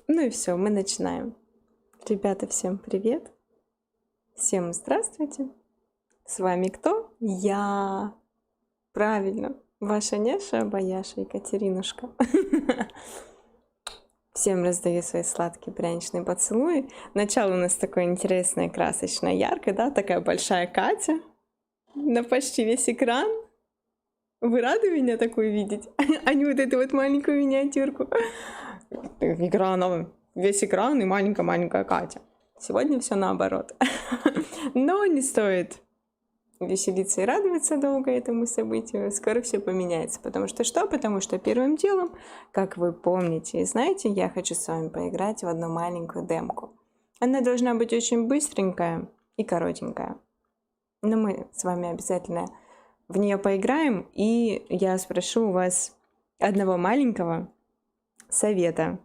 Ну и все, мы начинаем. Ребята, всем привет. Всем здравствуйте. С вами кто? Я. Правильно. Ваша Неша, Бояша, Екатеринушка. Всем раздаю свои сладкие пряничные поцелуи. Начало у нас такое интересное, красочное, яркое, да? Такая большая Катя на почти весь экран. Вы рады меня такую видеть? А не вот эту вот маленькую миниатюрку? Экраном. Весь экран и маленькая-маленькая Катя. Сегодня все наоборот. Но не стоит веселиться и радоваться долго этому событию. Скоро все поменяется. Потому что что? Потому что первым делом, как вы помните и знаете, я хочу с вами поиграть в одну маленькую демку. Она должна быть очень быстренькая и коротенькая. Но мы с вами обязательно в нее поиграем. И я спрошу у вас одного маленького совета.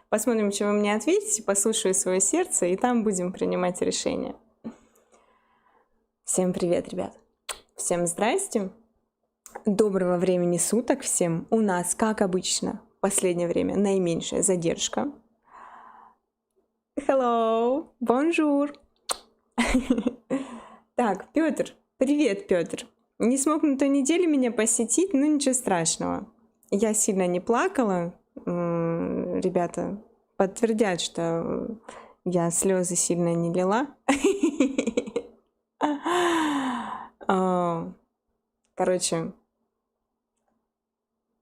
Посмотрим, что вы мне ответите, послушаю свое сердце, и там будем принимать решения. Всем привет, ребят. Всем здрасте. Доброго времени суток всем. У нас, как обычно, в последнее время наименьшая задержка. Hello, bonjour. Так, Петр. Привет, Петр. Не смог на той неделе меня посетить, но ничего страшного. Я сильно не плакала. Ребята подтвердят, что я слезы сильно не лила. Короче,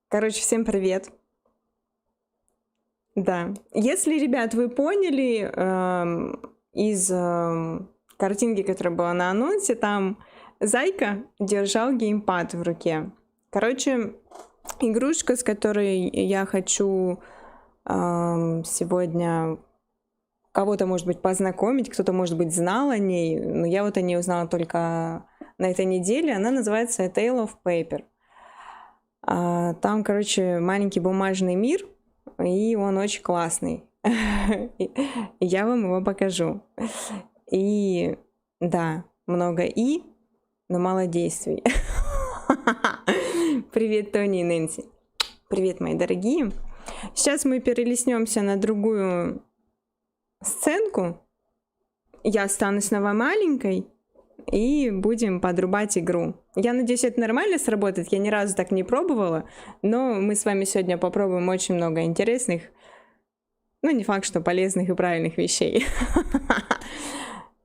всем привет. Да. Если, ребят, вы поняли из картинки, которая была на анонсе, там Зайка держал геймпад в руке. Короче, игрушка, с которой я хочу сегодня кого-то, может быть, познакомить, кто-то, может быть, знал о ней, но я вот о ней узнала только на этой неделе. Она называется A Tale of Paper. Там, короче, маленький бумажный мир, и он очень классный. Я вам его покажу. И да, много «и», но мало действий. Привет, Тони и Нэнси. Привет, мои дорогие. Сейчас мы перелистнемся на другую сценку. Я стану снова маленькой и будем подрубать игру. Я надеюсь, это нормально сработает. Я ни разу так не пробовала, но мы с вами сегодня попробуем очень много интересных, ну не факт, что полезных и правильных вещей.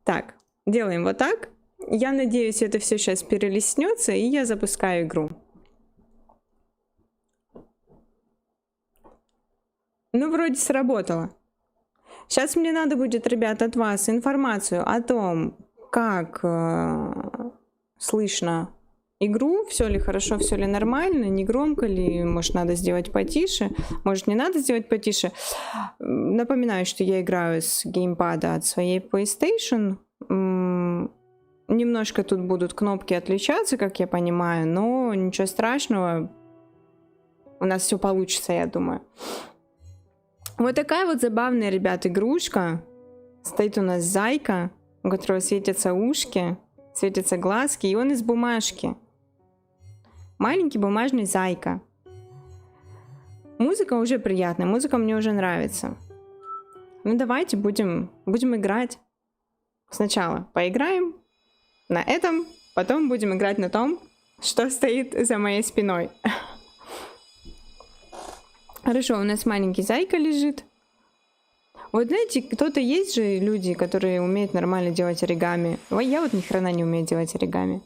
Так, делаем вот так. Я надеюсь, это все сейчас перелистнется, и я запускаю игру. Ну, вроде сработало. Сейчас мне надо будет, ребят, от вас информацию о том, как слышно игру, все ли хорошо, все ли нормально, не громко ли, может, надо сделать потише, может, не надо сделать потише. Напоминаю, что я играю с геймпада от своей PlayStation. Немножко тут будут кнопки отличаться, как я понимаю, но ничего страшного. У нас все получится, я думаю. Вот такая вот забавная, ребят, игрушка. Стоит у нас зайка, у которого светятся ушки, светятся глазки, и он из бумажки. Маленький бумажный зайка. Музыка уже приятная, музыка мне уже нравится. Ну давайте будем играть. Сначала поиграем на этом, потом будем играть на том, что стоит за моей спиной. Хорошо, у нас маленький зайка лежит. Вот знаете, кто-то есть же люди, которые умеют нормально делать оригами. Ой, я вот ни хрена не умею делать оригами.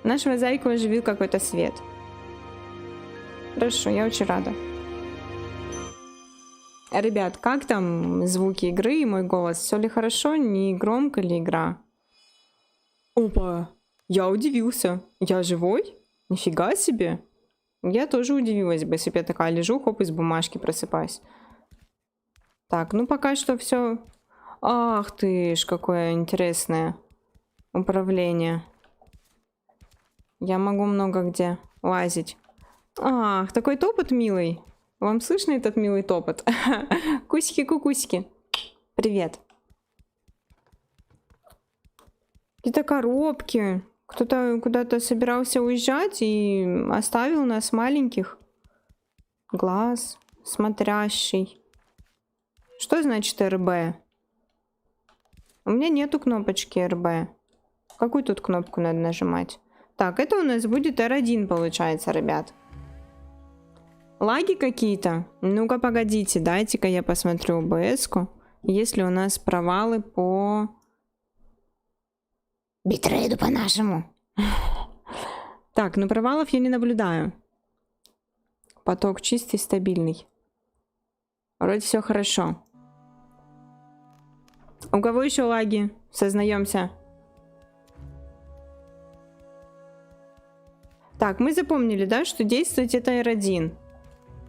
Нашего зайку оживил какой-то свет. Хорошо, я очень рада. Ребят, как там звуки игры и мой голос? Все ли хорошо? Не громко ли игра? Опа, я удивился. Я живой? Нифига себе. Я тоже удивилась бы, если бы я такая лежу, хоп, из бумажки просыпаюсь. Так, ну пока что все. Ах ты ж, какое интересное управление. Я могу много где лазить. Ах, такой топот милый. Вам слышно этот милый топот? Кусики-кукусики. Привет. Какие-то коробки. Кто-то куда-то собирался уезжать и оставил нас маленьких. Глаз. Смотрящий. Что значит РБ? У меня нету кнопочки РБ. Какую тут кнопку надо нажимать? Так, это у нас будет R1, получается, ребят. Лаги какие-то? Ну-ка, погодите, дайте-ка я посмотрю OBS-ку. Есть ли у нас провалы по... битрейду по-нашему. Так, ну провалов я не наблюдаю. Поток чистый, стабильный. Вроде все хорошо. У кого еще лаги? Сознаемся. Так, мы запомнили, да, что действовать это R1.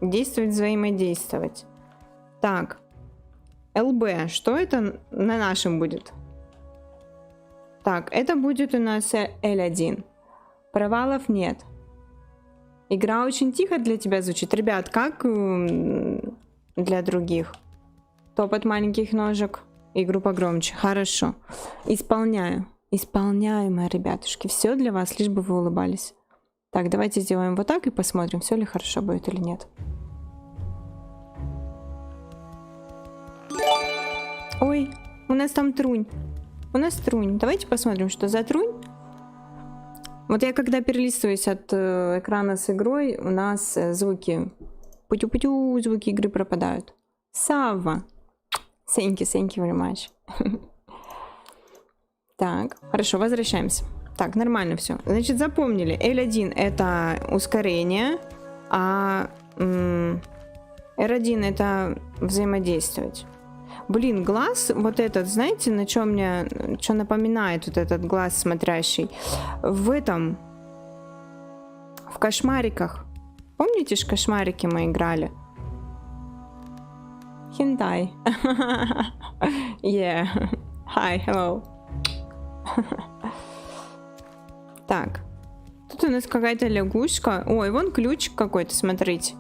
Действовать, взаимодействовать. Так. ЛБ. Что это на нашем будет? Так, это будет у нас L1. Провалов нет. Игра очень тихо для тебя звучит. Ребят, как для других? Топот маленьких ножек. Игру погромче. Хорошо. Исполняю. Исполняю, мои ребятушки. Все для вас, лишь бы вы улыбались. Так, давайте сделаем вот так и посмотрим, все ли хорошо будет или нет. Ой, у нас там трунь. У нас трунь. Давайте посмотрим, что за трунь. Вот я когда перелистываюсь от экрана с игрой, у нас звуки... Путю-путю, звуки игры пропадают. Савва. Thank you very much. Так, хорошо, возвращаемся. Так, нормально все. Значит, запомнили. L1 это ускорение, а R1 это взаимодействовать. Блин, глаз вот этот, знаете, на чем мне, что напоминает вот этот глаз смотрящий? В этом, в кошмариках. Помните, ж кошмарики мы играли? Хентай. Yeah. Hi, hello. Так. Тут у нас какая-то лягушка. Ой, вон ключик какой-то, смотрите.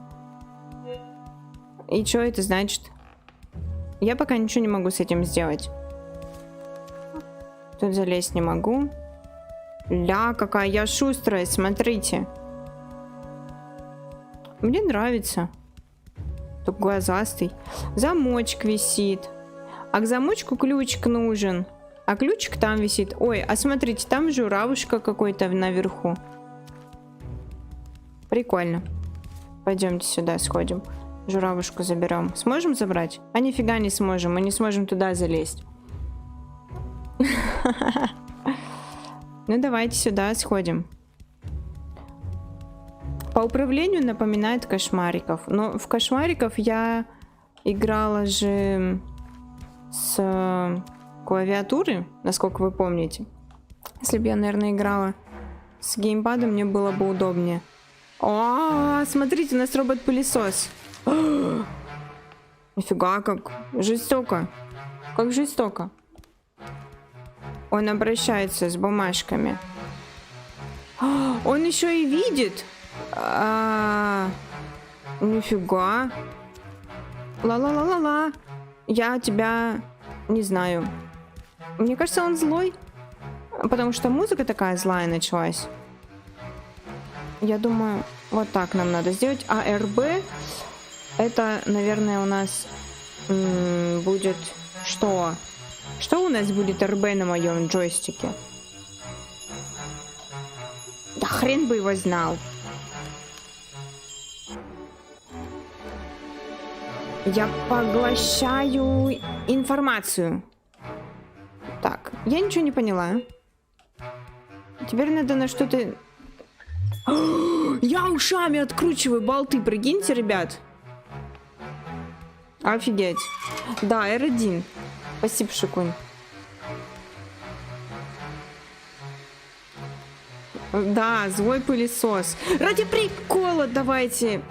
И что это значит? Я пока ничего не могу с этим сделать. Тут залезть не могу. Ля, какая я шустрая, смотрите. Мне нравится. Тут глазастый. Замочек висит. А к замочку ключик нужен. А ключик там висит. Ой, а смотрите, там журавушка какой-то наверху. Прикольно. Пойдемте сюда сходим. Журавушку заберем. Сможем забрать? А нифига не сможем. Мы не сможем туда залезть. Ну давайте сюда сходим. По управлению напоминает кошмариков. Но в кошмариков я играла же с клавиатуры, насколько вы помните. Если бы я, наверное, играла с геймпадом, мне было бы удобнее. О, смотрите, у нас робот-пылесос. Нифига, как жестоко. Как жестоко. Он обращается с бумажками. Он еще и видит. Нифига. Ла-ла-ла-ла-ла. Я тебя не знаю. Мне кажется, он злой. Потому что музыка такая злая началась. Я думаю, вот так нам надо сделать. А РБ это, наверное, у нас будет что? Что у нас будет РБ на моем джойстике? Да хрен бы его знал. Я поглощаю информацию. Так, я ничего не поняла. Теперь надо на что-то... Я ушами откручиваю болты, прикиньте, ребят. Офигеть. Да, R1. Спасибо, Шикунь. Да, злой пылесос. Ради прикола давайте.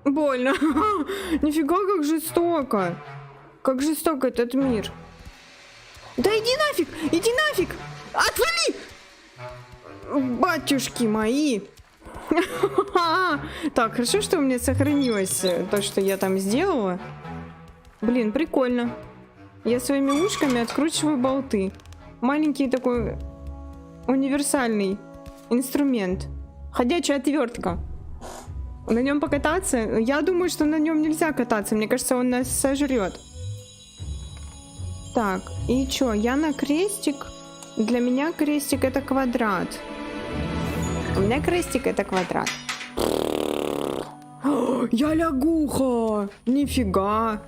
Больно. Нифига, как жестоко. Как жестоко этот мир. Да иди нафиг! Иди нафиг! Отвали! Батюшки мои! Так, хорошо, что у меня сохранилось то, что я там сделала. Блин, прикольно. Я своими ушками откручиваю болты. Маленький такой универсальный Инструмент. Ходячая отвертка. На нем покататься? Я думаю, что на нем нельзя кататься. Мне кажется, он нас сожрет. Так, и чё? Я на крестик. Для меня крестик это квадрат. У меня крестик это квадрат. Я лягуха! Нифига!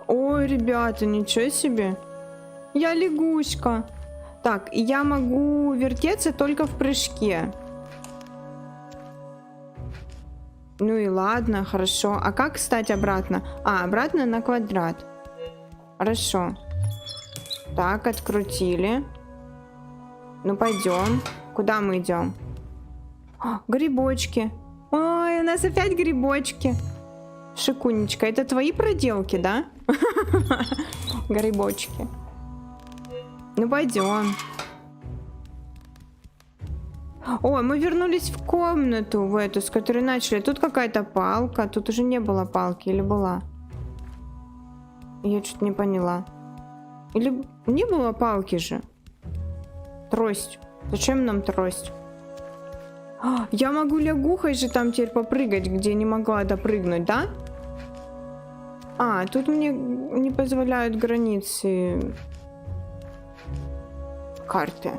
Ой, ребята, ничего себе! Я лягушка. Так, я могу вертеться только в прыжке. Ну и ладно, хорошо. А как встать обратно? А, обратно на квадрат. Хорошо. Так, открутили. Ну, пойдем. Куда мы идем? Грибочки. Ой, у нас опять грибочки. Шикунечка, это твои проделки, да? Грибочки. Ну, пойдем. О, мы вернулись в комнату, в эту, с которой начали. Тут какая-то палка. Тут уже не было палки, или была? Я что-то не поняла. Или не было палки же? Трость. Зачем нам трость? Я могу лягухой же там теперь попрыгать, где не могла допрыгнуть, да? А, тут мне не позволяют границы карты.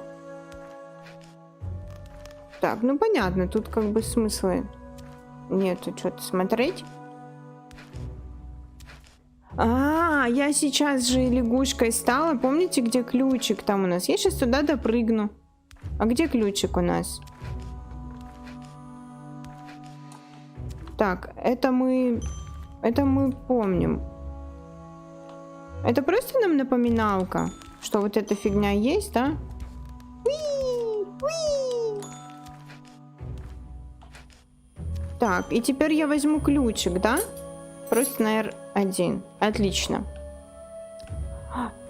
Так, ну понятно, тут как бы смысла нету что-то смотреть. А, я сейчас же лягушкой стала. Помните, где ключик там у нас? Я сейчас туда допрыгну. А где ключик у нас? Так, это мы помним. Это просто нам напоминалка, что вот эта фигня есть, да? Так, и теперь я возьму ключик, да? Просто на R1. Отлично.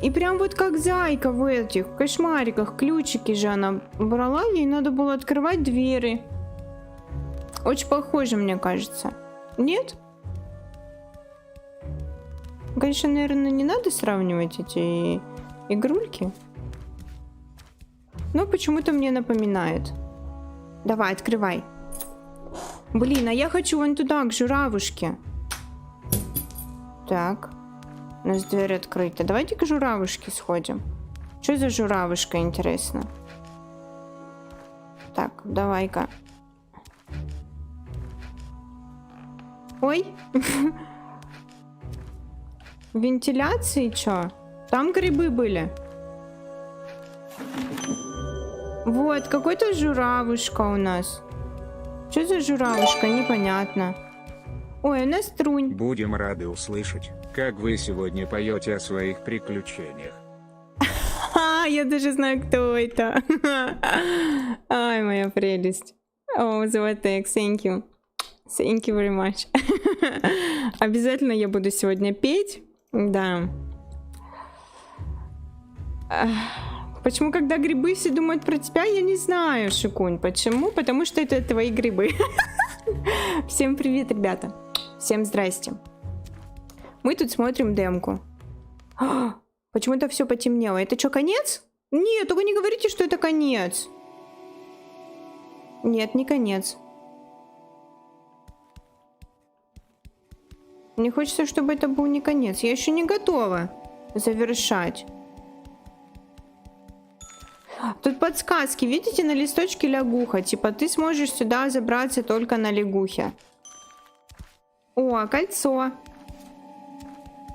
И прям вот как зайка в этих кошмариках. Ключики же она брала, ей надо было открывать двери. Очень похоже, мне кажется. Нет? Конечно, наверное, не надо сравнивать эти игрульки. Но почему-то мне напоминает. Давай, открывай. Блин, а я хочу вон туда, к журавушке. Так. У нас дверь открыта. Давайте к журавушке сходим. Что за журавушка, интересно? Так, давай-ка. Ой. Вентиляции чё? Там грибы были. Вот, какой-то журавушка у нас. Что за журавушка? Непонятно. Ой, у нас трунь. Будем рады услышать, как вы сегодня поете о своих приключениях. Я даже знаю, кто это. Ай, моя прелесть. О, Золотекс, thank you. Thank you very much. Обязательно я буду сегодня петь. Да. Почему, когда грибы все думают про тебя, я не знаю, Шикунь. Почему? Потому что это твои грибы. Всем привет, ребята. Всем здрасте. Мы тут смотрим демку. Почему-то все потемнело. Это что, конец? Нет, только не говорите, что это конец. Нет, не конец. Мне хочется, чтобы это был не конец. Я еще не готова завершать. Тут подсказки. Видите, на листочке лягуха. Типа, ты сможешь сюда забраться только на лягухе. О, кольцо.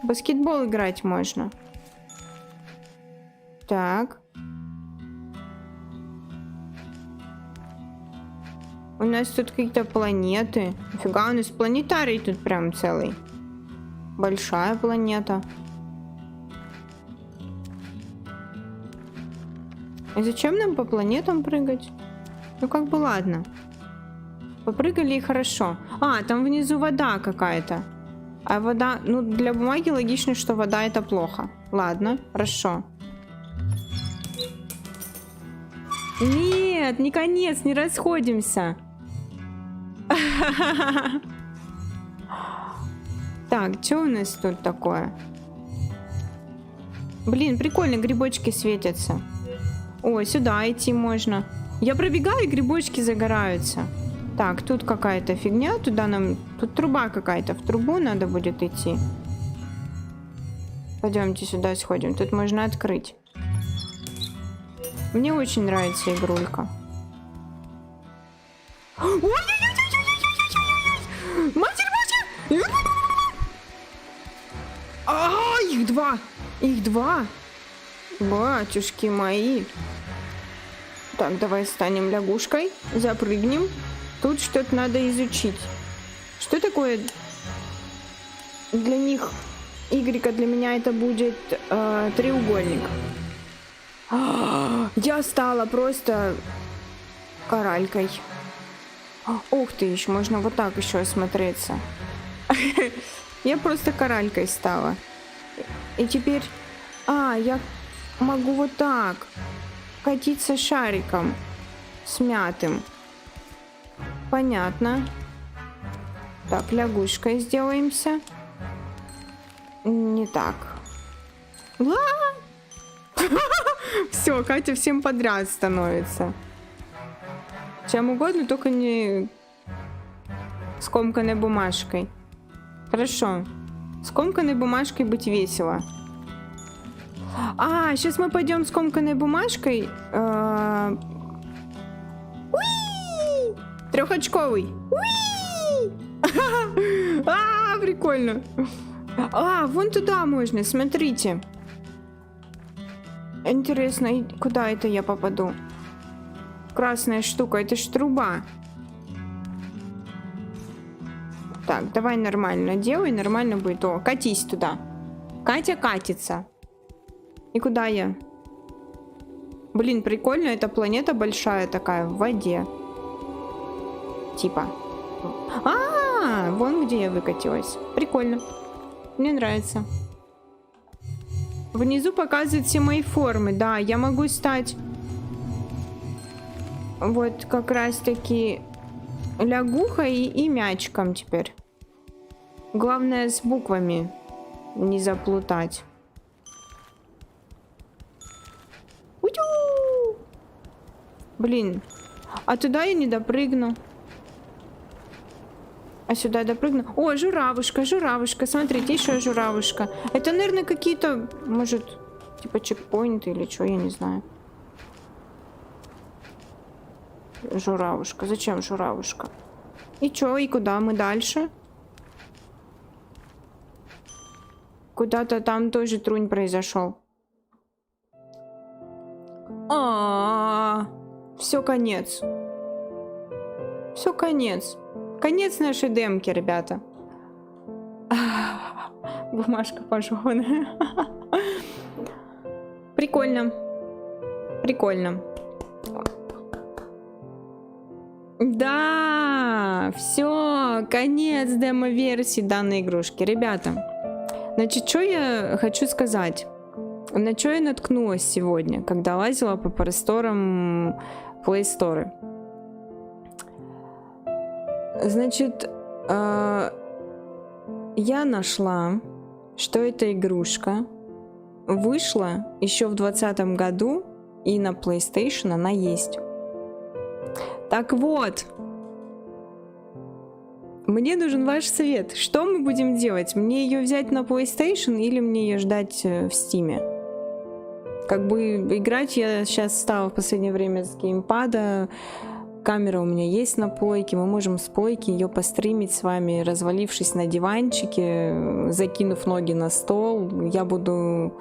В баскетбол играть можно. Так. У нас тут какие-то планеты. Нифига, у нас планетарий тут прям целый. Большая планета. И зачем нам по планетам прыгать? Ну как бы ладно. Попрыгали и хорошо. А, там внизу вода какая-то. А вода... Ну, для бумаги логично, что вода это плохо. Ладно, хорошо. Нет, не конец, не расходимся. Так, что у нас тут такое? Блин, прикольно, грибочки светятся. Ой, сюда идти можно. Я пробегаю, и грибочки загораются. Так, тут какая-то фигня, туда нам... Тут труба какая-то, в трубу надо будет идти. Пойдемте сюда сходим, тут можно открыть. Мне очень нравится игрулька. Ой-ой-ой-ой-ой-ой-ой-ой! Матерь Божья! А, их два! Их два! Батюшки мои! Так, давай станем лягушкой, запрыгнем. Тут что-то надо изучить. Что такое для них Y, для меня это будет треугольник. Я стала просто коралькой. Ух ты, еще можно вот так еще осмотреться. Я просто коралькой стала. И теперь... я могу вот так катиться шариком смятым. Понятно. Так, лягушкой сделаемся. Не так. Все, Катя всем подряд становится. Чем угодно, только не скомканной бумажкой. Хорошо. Скомканной бумажкой быть весело. Сейчас мы пойдем скомканной бумажкой. Уи! Трехочковый. Уи! Прикольно. Вон туда можно, смотрите. Интересно, куда это я попаду? Красная штука, это ж труба. Так, давай нормально делай, нормально будет. О, катись туда. Катя катится. И куда я? Блин, прикольно, эта планета большая такая, в воде. Типа. Вон где я выкатилась. Прикольно. Мне нравится. Внизу показывают все мои формы. Да, я могу стать вот как раз таки лягухой и мячиком теперь. Главное с буквами не заплутать. Утю! Блин, а туда я не допрыгну. А сюда допрыгну. О, журавушка, журавушка. Смотрите, еще журавушка. Это, наверное, какие-то, может, типа чекпоинты или что, я не знаю. Журавушка. Зачем журавушка? И чё, и куда мы дальше? Куда-то там тоже трунь произошел. Все, конец. Все, конец. Конец нашей демки, ребята. Бумажка пожеванная. Прикольно. Прикольно. Да, все, конец демо-версии данной игрушки. Ребята, значит, что я хочу сказать. На что я наткнулась сегодня, когда лазила по просторам Play Store. Значит, я нашла, что эта игрушка вышла еще в 2020 году, и на PlayStation она есть. Так вот, мне нужен ваш совет. Что мы будем делать? Мне ее взять на PlayStation или мне ее ждать в Steam? Как бы играть я сейчас стала в последнее время с геймпада. Камера у меня есть на плойке. Мы можем с плойки ее постримить с вами, развалившись на диванчике, закинув ноги на стол. Я буду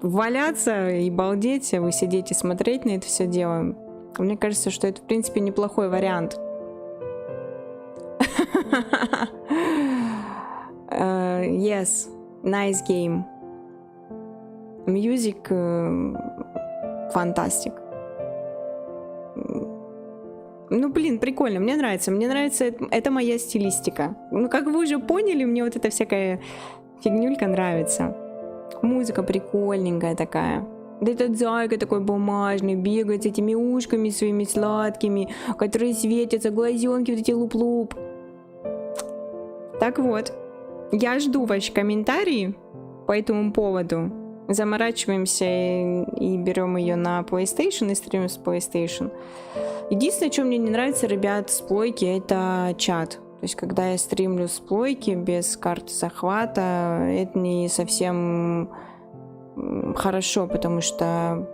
валяться и балдеть, а вы сидеть и смотреть на это все дело. Мне кажется, что это, в принципе, неплохой вариант. Yes, nice game. Music fantastic. Ну, блин, прикольно, мне нравится, это моя стилистика. Ну, как вы уже поняли, мне вот эта всякая фигнюлька нравится. Музыка прикольненькая такая. Да этот зайка такой бумажный, бегает с этими ушками своими сладкими, которые светятся, глазенки вот эти луп-луп. Так вот, я жду ваши комментарии по этому поводу. заморачиваемся и берем ее на PlayStation и стримим с PlayStation. Единственное, что мне не нравится, ребят, с плойки, это чат. То есть, когда я стримлю с плойки без карты захвата, это не совсем хорошо, потому что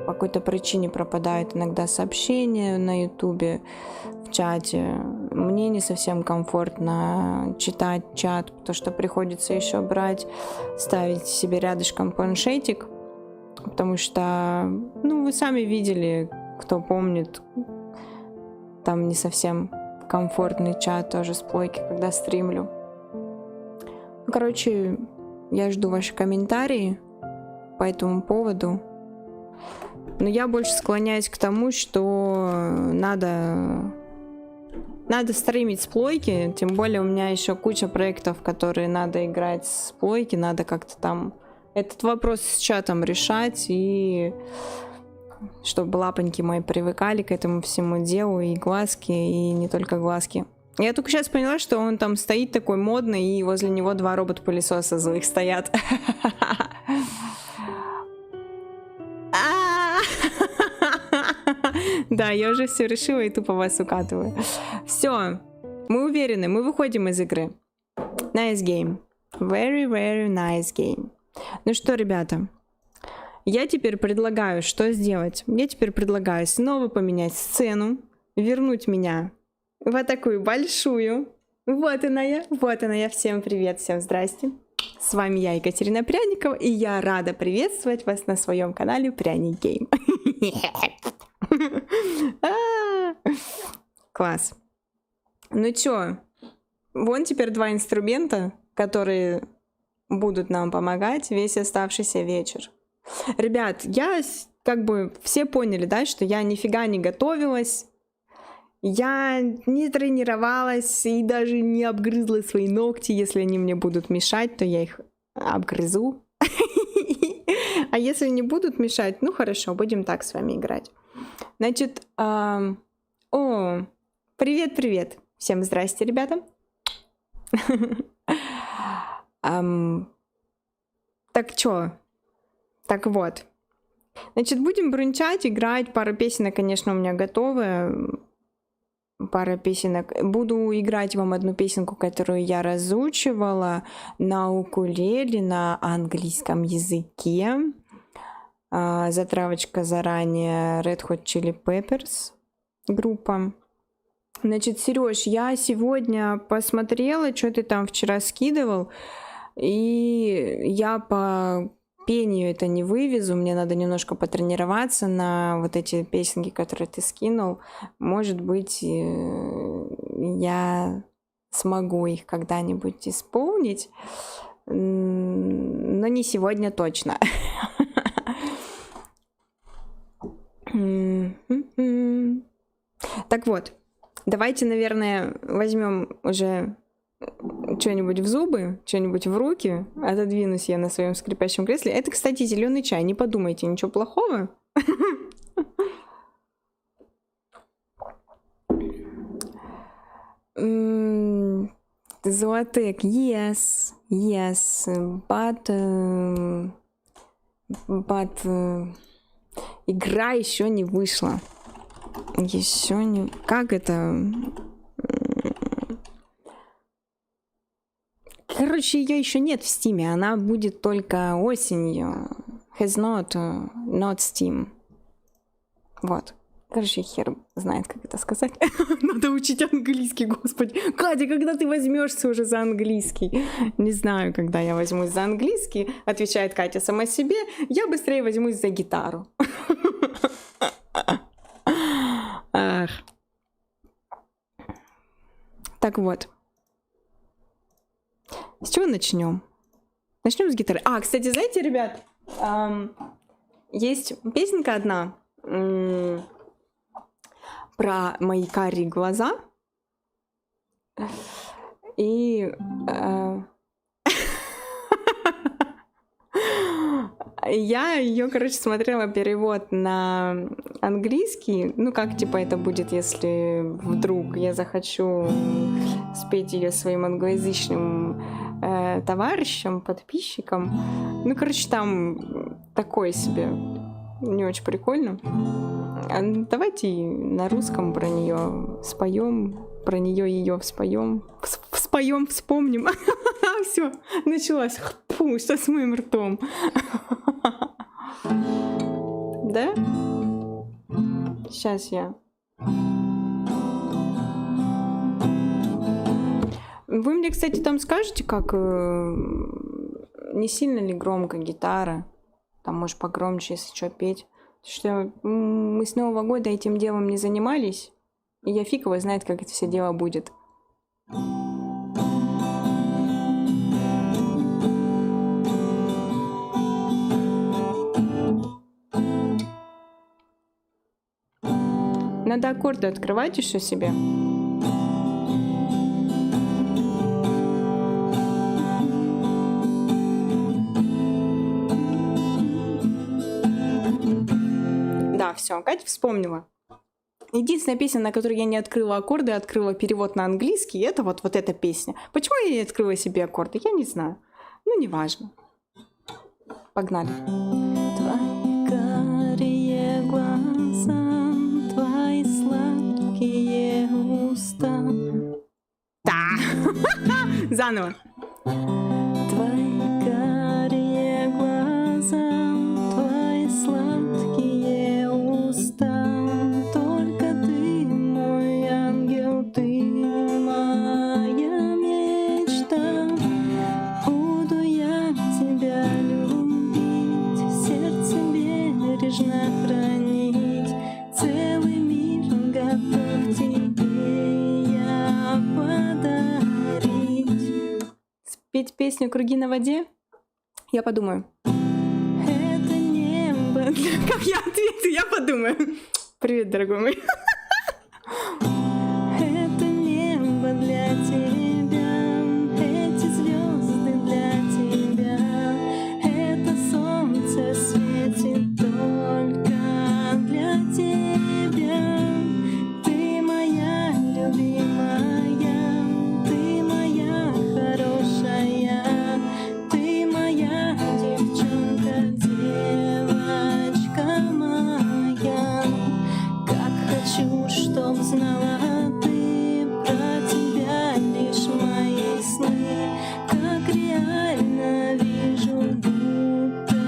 по какой-то причине пропадают иногда сообщения на ютубе, в чате. Мне не совсем комфортно читать чат, потому что приходится еще брать, ставить себе рядышком планшетик, потому что, ну, вы сами видели, кто помнит, там не совсем комфортный чат тоже с плойки, когда стримлю. Ну, короче, я жду ваши комментарии по этому поводу. Но я больше склоняюсь к тому, что надо стримить с плойки, тем более у меня еще куча проектов, которые надо играть с плойки, надо как-то там этот вопрос с чатом решать, и чтобы лапоньки мои привыкали к этому всему делу, и глазки, и не только глазки. Я только сейчас поняла, что он там стоит такой модный, и возле него 2 робот-пылесоса злых стоят. Да, я уже все решила и тупо вас укатываю. Все, мы уверены, мы выходим из игры. Nice game. Very, very nice game. Ну что, ребята, я теперь предлагаю, что сделать? Я теперь предлагаю снова поменять сцену, вернуть меня в такую большую. Вот она я. Всем привет, всем здрасте. С вами я, Екатерина Пряникова, и я рада приветствовать вас на своем канале Пряник Гейм. Класс. Ну чё, вон теперь 2 инструмента, которые будут нам помогать весь оставшийся вечер. Ребят, я как бы все поняли, да, что я нифига не готовилась, я не тренировалась и даже не обгрызла свои ногти. Если они мне будут мешать, то я их обгрызу. А если не будут мешать, ну хорошо, будем так с вами играть. Значит, привет-привет. Всем здрасте, ребята. Так чё? Так вот. Значит, будем брунчать, играть. Пара песенок, конечно, у меня готовы. Пара песенок. Буду играть вам одну песенку, которую я разучивала на укулеле на английском языке. Затравочка заранее Red Hot Chili Peppers группа. Значит, Сереж, я сегодня посмотрела, что ты там вчера скидывал, и я по пению это не вывезу, мне надо немножко потренироваться на вот эти песенки, которые ты скинул. Может быть, я смогу их когда-нибудь исполнить, но не сегодня точно. Так вот, давайте, наверное, возьмем уже что-нибудь в зубы, что-нибудь в руки. Отодвинусь я на своем скрипящем кресле. Это, кстати, зеленый чай. Не подумайте, ничего плохого. Золотек, yes, but игра еще не вышла. Еще не... Как это? Короче, ее еще нет в Стиме, она будет только осенью. Has not Steam. Вот. Короче, хер знает, как это сказать. Надо учить английский, господи. Катя, когда ты возьмешься уже за английский? Не знаю, когда я возьмусь за английский, отвечает Катя сама себе. Я быстрее возьмусь за гитару. Ах. Так вот. С чего начнем? Начнем с гитары. Кстати, знаете, ребят, есть песенка одна про мои карие глаза. И я ее, короче, смотрела перевод на английский. Ну, как, типа, это будет, если вдруг я захочу спеть ее своим англоязычным товарищам, подписчикам. Ну, короче, там такое себе, не очень прикольно. Давайте на русском про нее споем, про нее ее споем, вспомним. Все, началось. Фу, что с моим ртом? Да? Сейчас я. Вы мне, кстати, там скажете, как не сильно ли громко гитара? Там, может, погромче, если что, петь. Что мы с Нового года этим делом не занимались, и я фиг его знает, как это все дело будет. Надо аккорды открывать еще себе. Да, все, Катя вспомнила. Единственная песня, на которой я не открыла аккорды, открыла перевод на английский, это вот эта песня. Почему я не открыла себе аккорды, я не знаю. Ну, неважно. Погнали. Твои карие глаза, твои сладкие уста. Да! Заново. Твои карие глаза, твои сладкие уста. Только ты мой ангел, ты моя мечта. Буду я тебя любить, сердце бережно хранить. Целый мир готов тебе я подарить. Спеть песню «Круги на воде»? Я подумаю. Это небо. Как я ответил? Я подумаю. Привет, дорогой мой. Это небо для тебя, эти звезды для тебя, это солнце светит только для тебя. Ты моя любимая, ты моя хорошая, ты моя девчонка, девочка моя. Как хочу, чтоб знала ты про тебя лишь мои сны. Как реально вижу, будто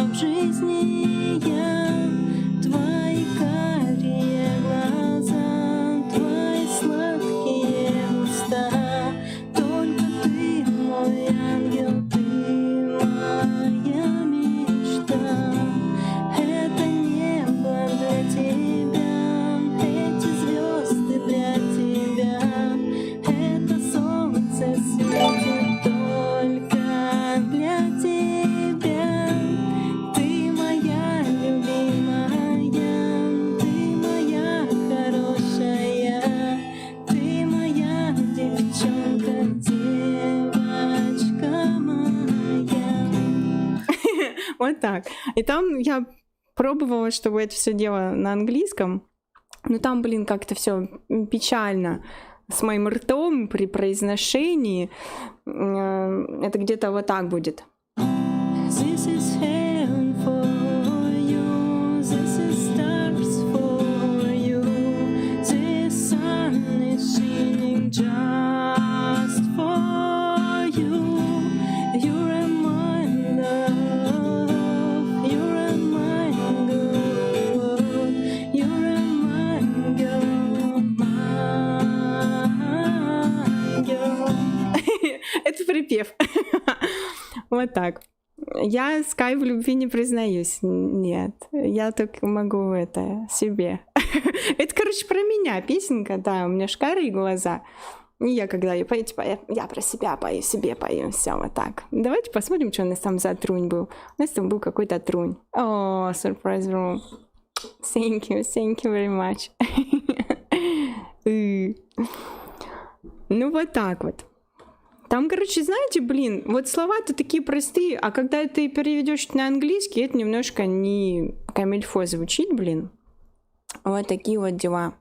в жизни я. Твои карие глаза, твои сладкие уста. Только ты мой ангел, ты моя мечта. Это небо для тебя, эти звезды для тебя, это солнце светит только для тебя. Ты моя любимая, ты моя хорошая, ты моя девчонка, девочка моя. Вот так. И там я пробовала, чтобы это все дело на английском, но там, блин, как-то все печально с моим ртом при произношении. Это где-то вот так будет. This is heaven for you, this is stars for you, this sun is shining just for you. You're my love, you're my good, you're my girl, my girl. Это припев. Вот так. Я Скай в любви не признаюсь. Нет. Я только могу это себе. Это, короче, про меня песенка. Да, у меня шкарые глаза. И я когда ее пою, типа, я про себя пою, себе пою. Все, вот так. Давайте посмотрим, что у нас там за трунь был. У нас там был какой-то трунь. О, surprise room. Thank you very much. Ну, вот так вот. Там, короче, знаете, блин, вот слова-то такие простые, а когда ты переведешь на английский, это немножко не камильфо звучит, блин. Вот такие вот дела.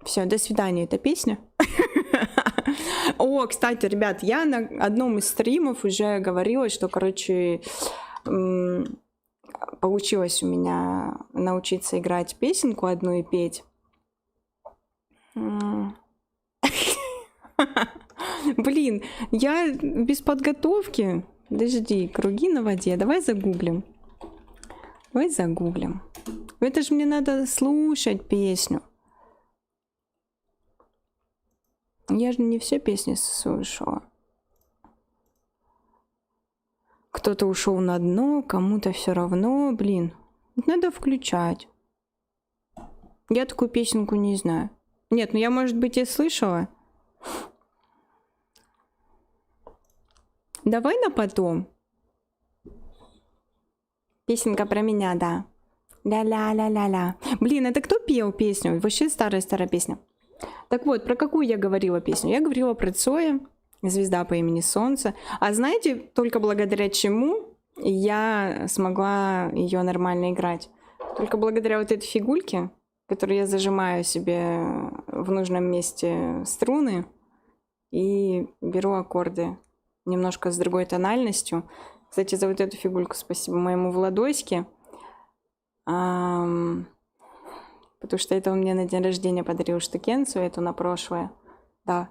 Все, до свидания, эта песня. О, кстати, ребят, я на одном из стримов уже говорила, что, короче, получилось у меня научиться играть песенку одну и петь. Блин, я без подготовки. Подожди, круги на воде. Давай загуглим. Давай загуглим. Это же мне надо слушать песню. Я же не все песни слушала. Кто-то ушел на дно, кому-то все равно. Блин, надо включать. Я такую песенку не знаю. Нет, ну я, может быть, и слышала. Давай на потом. Песенка про меня, да. Ля-ля-ля-ля-ля. Блин, это кто пел песню? Вообще старая-старая песня. Так вот, про какую я говорила песню? Я говорила про Цоя, «Звезда по имени Солнце». А знаете, только благодаря чему я смогла ее нормально играть? Только благодаря вот этой фигульке, которую я зажимаю себе в нужном месте струны и беру аккорды немножко с другой тональностью. Кстати, за вот эту фигульку спасибо моему Владоське. Потому что это он мне на день рождения подарил штукенцию, эту на прошлое. Да,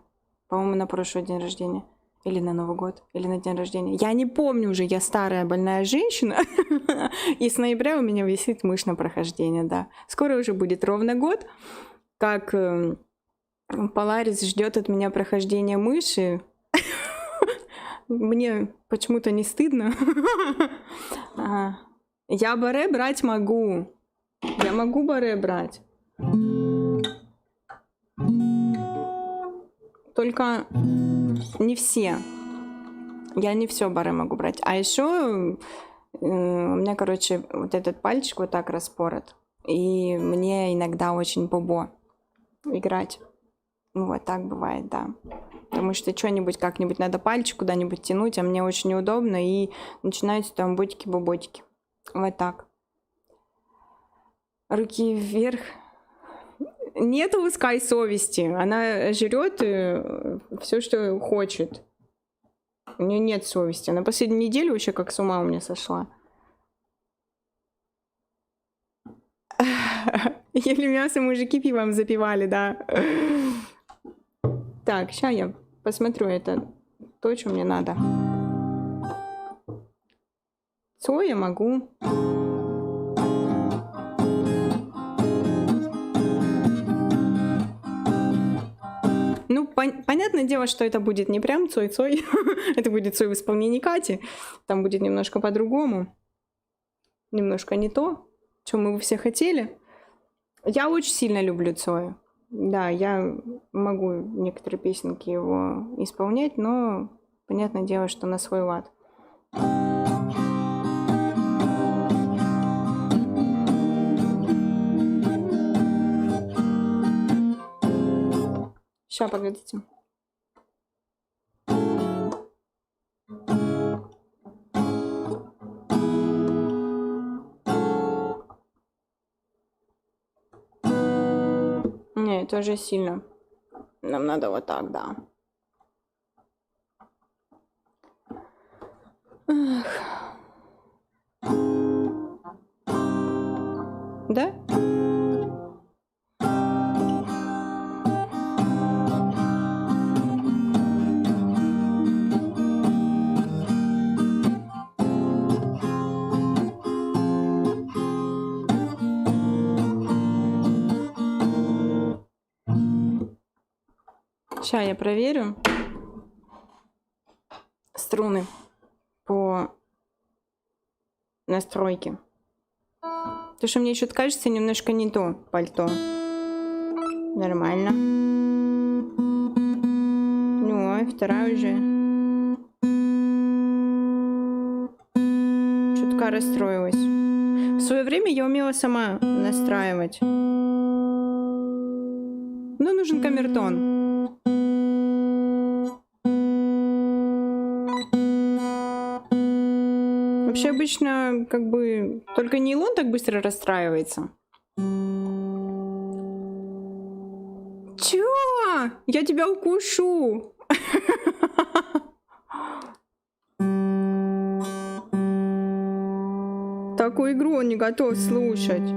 по-моему, на прошлый день рождения. Или на Новый год, или на день рождения. Я не помню уже, я старая больная женщина. И с ноября у меня висит мышь на прохождение, да. Скоро уже будет ровно год, как Polaris ждет от меня прохождения мыши. Мне почему-то не стыдно. Я баре брать могу. Я могу баре брать. Только не все. Я не все баре могу брать. А еще у меня, короче, вот этот пальчик вот так распорот. И мне иногда очень бобо играть. Ну, вот так бывает, да. Потому что что-нибудь как-нибудь надо пальчик куда-нибудь тянуть, а мне очень неудобно, и начинаются там ботики-боботики. Вот так. Руки вверх. Нет у Скай совести. Она жрет все, что хочет. У нее нет совести. Она последнюю неделю вообще как с ума у меня сошла. Ели мясо, мужики пивом запивали, да. Так, сейчас я посмотрю, это то, что мне надо. Цоя могу. Ну, понятное дело, что это будет не прям Цой-Цой. Это будет Цой в исполнении Кати. Там будет немножко по-другому. Немножко не то, что мы все хотели. Я очень сильно люблю Цоя. Да, я могу некоторые песенки его исполнять, но понятное дело, что на свой лад. Сейчас, погодите. Не, это уже сильно. Нам надо вот так, да. Эх. Да? Сейчас я проверю струны по настройке. Потому что мне что-то кажется немножко не то пальто. Нормально. Ну, а вторая уже. Чутка расстроилась. В свое время я умела сама настраивать. Но нужен камертон. Вообще обычно как бы только нейлон так быстро расстраивается. Чё? Я тебя укушу. Такую игру он не готов слушать.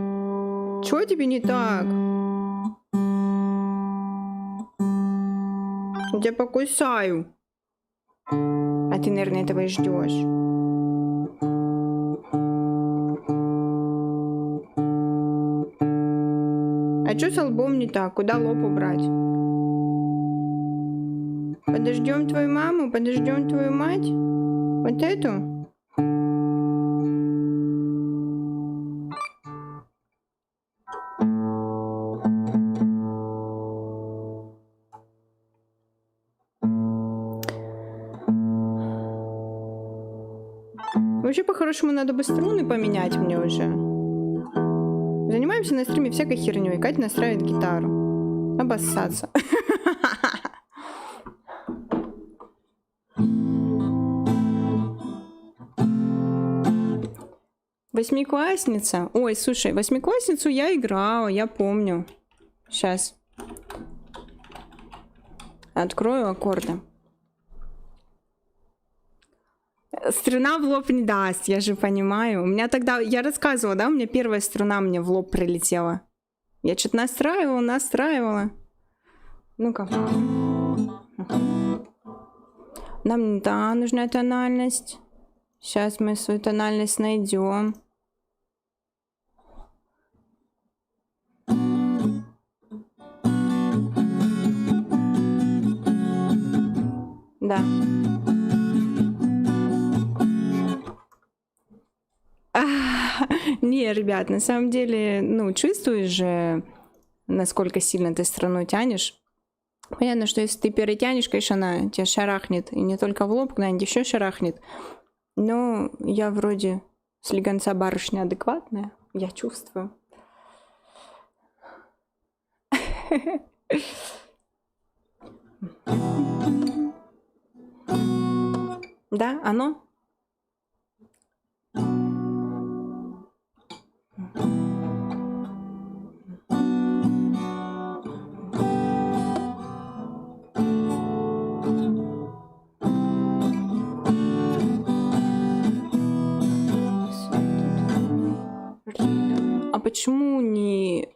Чё тебе не так? Я тебя покусаю. А ты, наверное, этого и ждешь. А чё с лбом не так? Куда лоб убрать? Подождем твою маму, подождем твою мать. Вот эту? Вообще, по-хорошему, надо бы струны поменять мне уже. Занимаемся на стриме всякой херней. Катя настраивает гитару. Обоссаться. Восьмиклассница. Ой, слушай, восьмиклассницу я играла, я помню. Сейчас. Открою аккорды. Струна в лоб не даст, я же понимаю. У меня тогда, я рассказывала, да, у меня первая струна мне в лоб прилетела. Я что-то настраивала. Ну-ка. Нам, да, нужна тональность. Сейчас мы свою тональность найдем. Да. Не, ребят, на самом деле, ну, чувствуешь же, насколько сильно ты струну тянешь. Понятно, что если ты перетянешь, конечно, она тебя шарахнет. И не только в лоб, куда-нибудь еще шарахнет. Но я вроде слегонца барышня адекватная. Я чувствую. Да, оно? А почему не...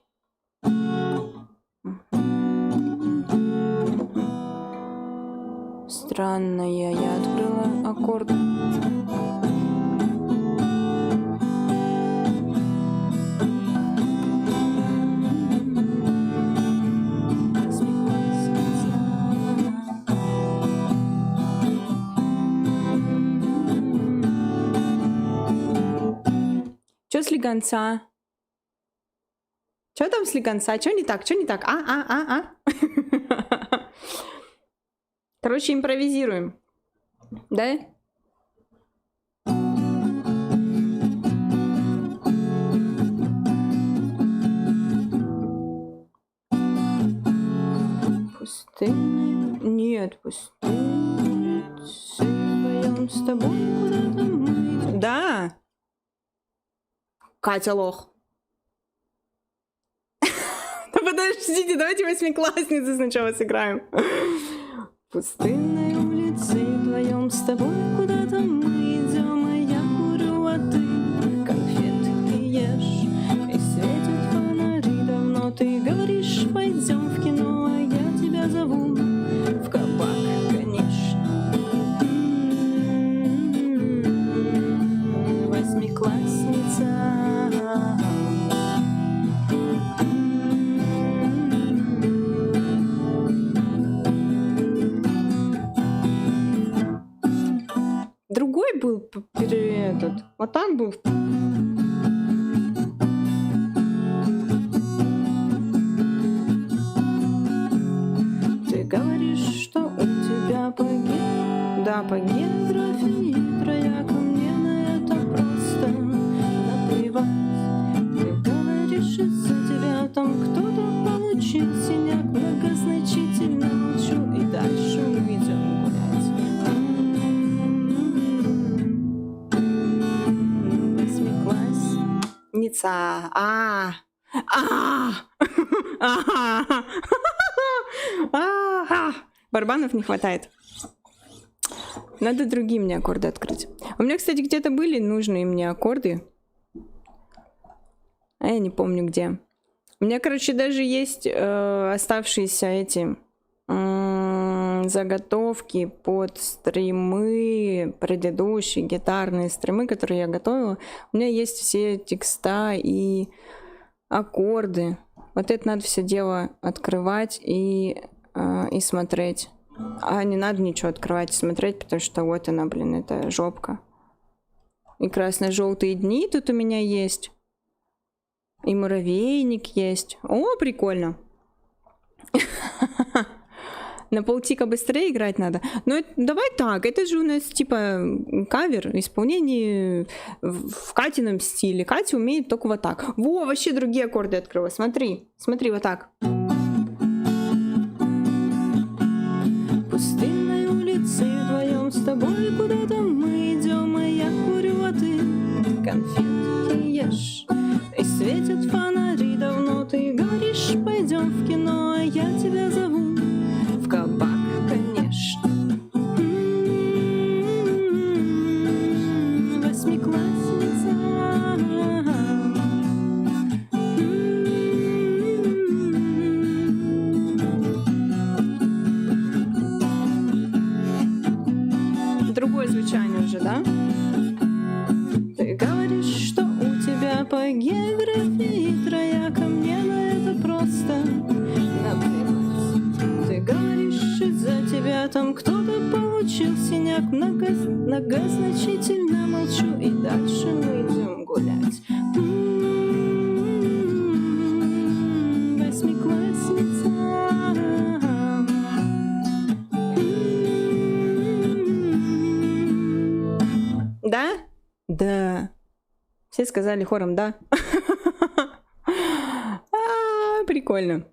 Странная, я открыла аккорд. Чё слегонца? Чё там слегонца? Чё не так? Чё не так? Короче, импровизируем. Да? Пустынная... Нет, пустынная... Вдвоем с тобой куда-то мы... Да! Катя лох. Подождите, давайте восьмиклассницы сначала сыграем. Пустынной улицей вдвоем с тобой куда-то мы идем, а я курю, а ты конфеты ешь. И светят фонари давно, ты говоришь, пойдем в кино, а я тебя зову в кабак, конечно. Восьмиклассница. Другой был этот. Вот так был. Ты говоришь, что у тебя по да, по географии трояка, мне на это просто наплевать. Ты говоришь, из-за тебя там кто-то получил синяк, многозначительно молчу и дальше идем гулять. Восьмиклассница. Барабанов не хватает. Надо другие мне аккорды открыть. У меня, кстати, где-то были нужные мне аккорды. А я не помню где. У меня, короче, даже есть оставшиеся эти заготовки под стримы, предыдущие гитарные стримы, которые я готовила. У меня есть все текста и аккорды. Вот это надо все дело открывать и смотреть. А не надо ничего открывать и смотреть, потому что вот она, блин, это жопка. И красно-желтые дни тут у меня есть. И муравейник есть. О, прикольно. На полтика быстрее играть надо. Но давай так, это же у нас типа кавер, исполнение в Катином стиле. Катя умеет только вот так. Во, вообще другие аккорды открыла. Смотри, смотри, вот так. Пустынной улицы вдвоем с тобой куда-то мы идем, а я курю, а ты конфетки ешь. И светят фонари давно, ты говоришь, пойдем в кино, а я тебя зову в кабак, конечно. Восьмиклассница. Другое звучание уже, да? Ты говоришь, что у тебя по географии трояка, мне на это просто наплевать. Ты говоришь, из-за тебя там кто-то получил синяк, многозначительно молчу, и дальше мы идем гулять. Восьмиклассница. Да? Да. Все сказали хором «да». Прикольно.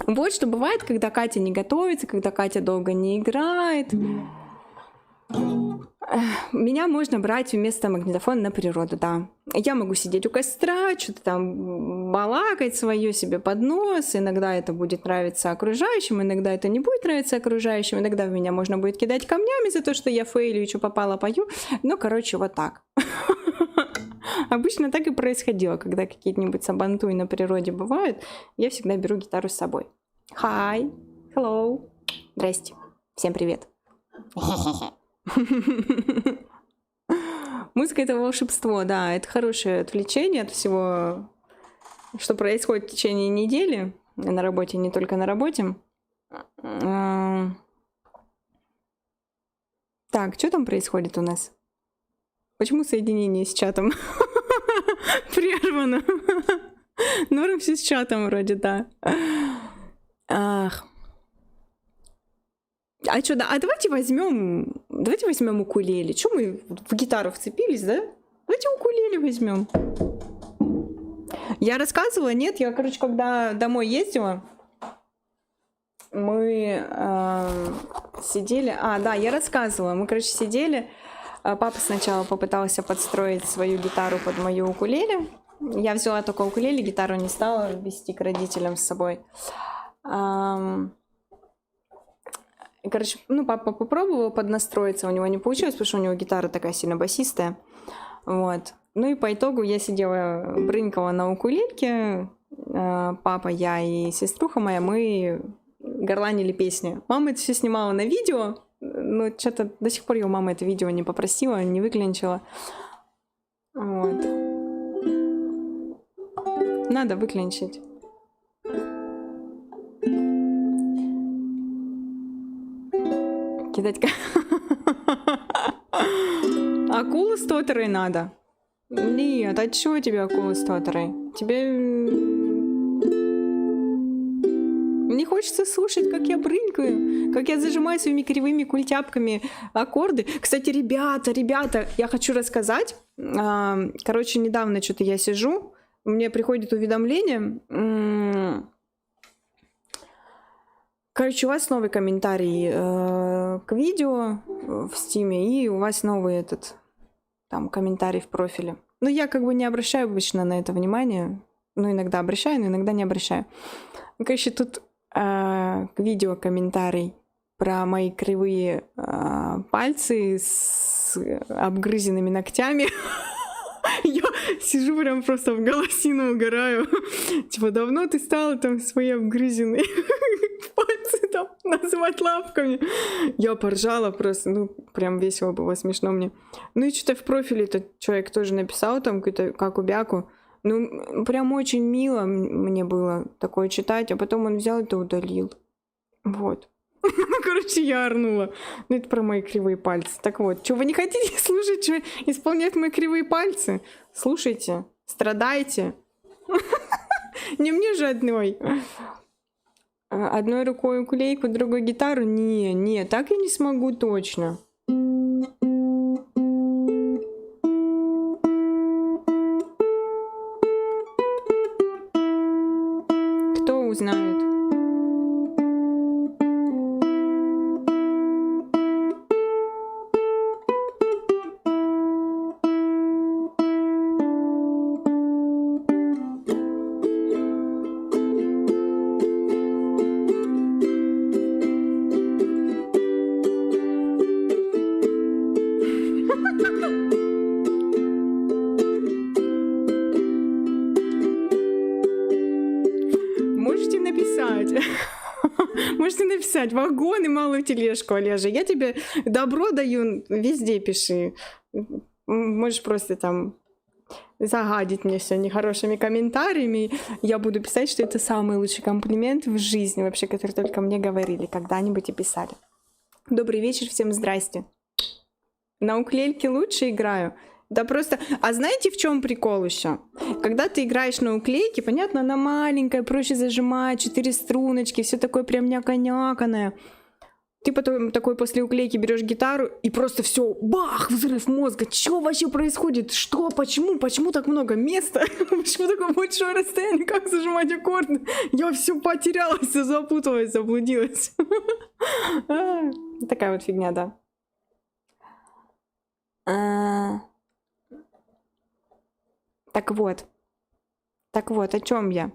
Вот что бывает, когда Катя не готовится, когда Катя долго не играет. Меня можно брать вместо магнитофона на природу, да. Я могу сидеть у костра, что-то там балакать свое себе под нос. Иногда это будет нравиться окружающим, иногда это не будет нравиться окружающим. Иногда в меня можно будет кидать камнями за то, что я фейлю и что попало пою. Ну, короче, вот так. Обычно так и происходило, когда какие-нибудь сабантуи на природе бывают. Я всегда беру гитару с собой. Hi, hello, здрасте, всем привет. Музыка — это волшебство, да, это хорошее отвлечение от всего, что происходит в течение недели, на работе, не только на работе. Так, что там происходит у нас? Почему соединение с чатом прервано? Норм все с чатом вроде, да. Ах. А что, да? А давайте возьмем укулеле. Что мы в гитару вцепились, да? Давайте укулеле возьмем. Я рассказывала, нет? Я, короче, когда домой ездила, мы сидели... да, я рассказывала. Мы, короче, сидели. Папа сначала попытался подстроить свою гитару под мою укулеле. Я взяла только укулеле, гитару не стала везти к родителям с собой. Короче, папа попробовал поднастроиться, у него не получилось, потому что у него гитара такая сильно басистая. Вот. Ну и по итогу я сидела, брынкала на укулельке. Папа, я и сеструха моя, мы горланили песни. Мама это все снимала на видео, но что-то до сих пор ее мама это видео не попросила, не выклинчила. Вот. Надо выклинчить. Кидать... Акулы с тотерой надо. Нет, а чего тебе акулы с тотерой? Тебе... Мне хочется слушать, как я брынкаю, как я зажимаю своими кривыми культяпками аккорды. Кстати, ребята, я хочу рассказать. Короче, недавно что-то я сижу, мне приходит уведомление. Короче, у вас новый комментарий к видео в Стиме, и у вас новый там комментарий в профиле. Но я как бы не обращаю обычно на это внимание. Ну, иногда обращаю, но иногда не обращаю. Короче, тут к видео комментарий. про мои кривые пальцы с обгрызенными ногтями. Я сижу прям просто в голосину угораю. Типа, давно ты стала там свои обгрызенные пальцы там называть лапками? Я поржала просто, ну, прям весело было, смешно мне. Ну и что-то в профиле этот человек тоже написал там какую-то каку-бяку. Ну, прям очень мило мне было такое читать, а потом он взял это удалил. Вот. Короче, я орнула. Ну, это про мои кривые пальцы. Так вот, что вы не хотите слушать, что исполнять мои кривые пальцы? Слушайте, страдайте. Не мне же одной. Одной рукой укулейку, другой гитару? Не, так я не смогу точно. Кто узнает? Можете написать. Можете написать вагон и малую тележку, Олежа. Я тебе добро даю, везде пиши. Можешь просто там загадить мне все нехорошими комментариями. Я буду писать, что это самый лучший комплимент в жизни вообще, который только мне говорили, когда-нибудь и писали. Добрый вечер, всем здрасте. На укулельке лучше играю. Да просто... А знаете, в чем прикол еще? Когда ты играешь на уклейке, понятно, она маленькая, проще зажимать, 4 струночки, все такое прям няконяканное. Ты потом такой после уклейки берешь гитару и просто все, бах, взрыв мозга. Что вообще происходит? Что? Почему так много места? Почему такое большое расстояние? Как зажимать аккорды? Я все потерялась, запуталась, заблудилась. Такая вот фигня, да. Так вот, о чем я?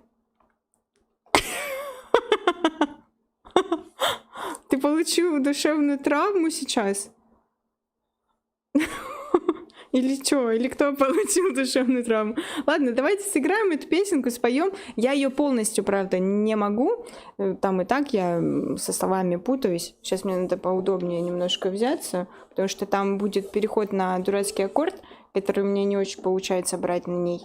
Ты получил душевную травму сейчас? Или что? Или кто получил душевную травму? Ладно, давайте сыграем эту песенку, споем. Я ее полностью, правда, не могу. Там и так я со словами путаюсь. Сейчас мне надо поудобнее немножко взяться, потому что там будет переход на дурацкий аккорд, который мне не очень получается брать на ней.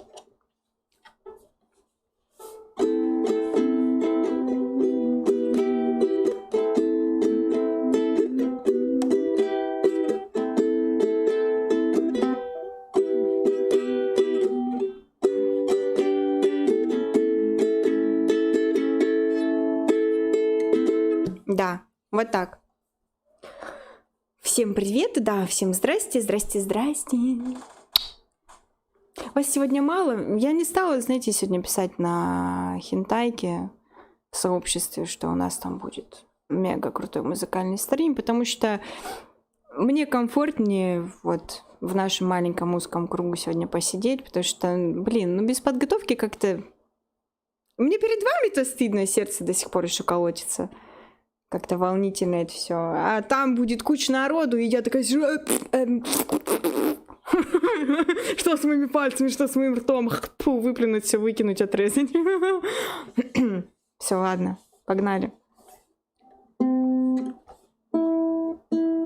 Да, вот так. Всем привет, да, всем здрасте. Вас сегодня мало. Я не стала, знаете, сегодня писать на хентайке в сообществе, что у нас там будет мега крутой музыкальный стрим, потому что мне комфортнее вот в нашем маленьком узком кругу сегодня посидеть, потому что, блин, ну без подготовки как-то... Мне перед вами-то стыдно, сердце до сих пор еще колотится. Как-то волнительно это все. А там будет куча народу, и я такая сижу... Что с моими пальцами, что с моим ртом? Фу, выплюнуть все, выкинуть, отрезать. Все, ладно, погнали.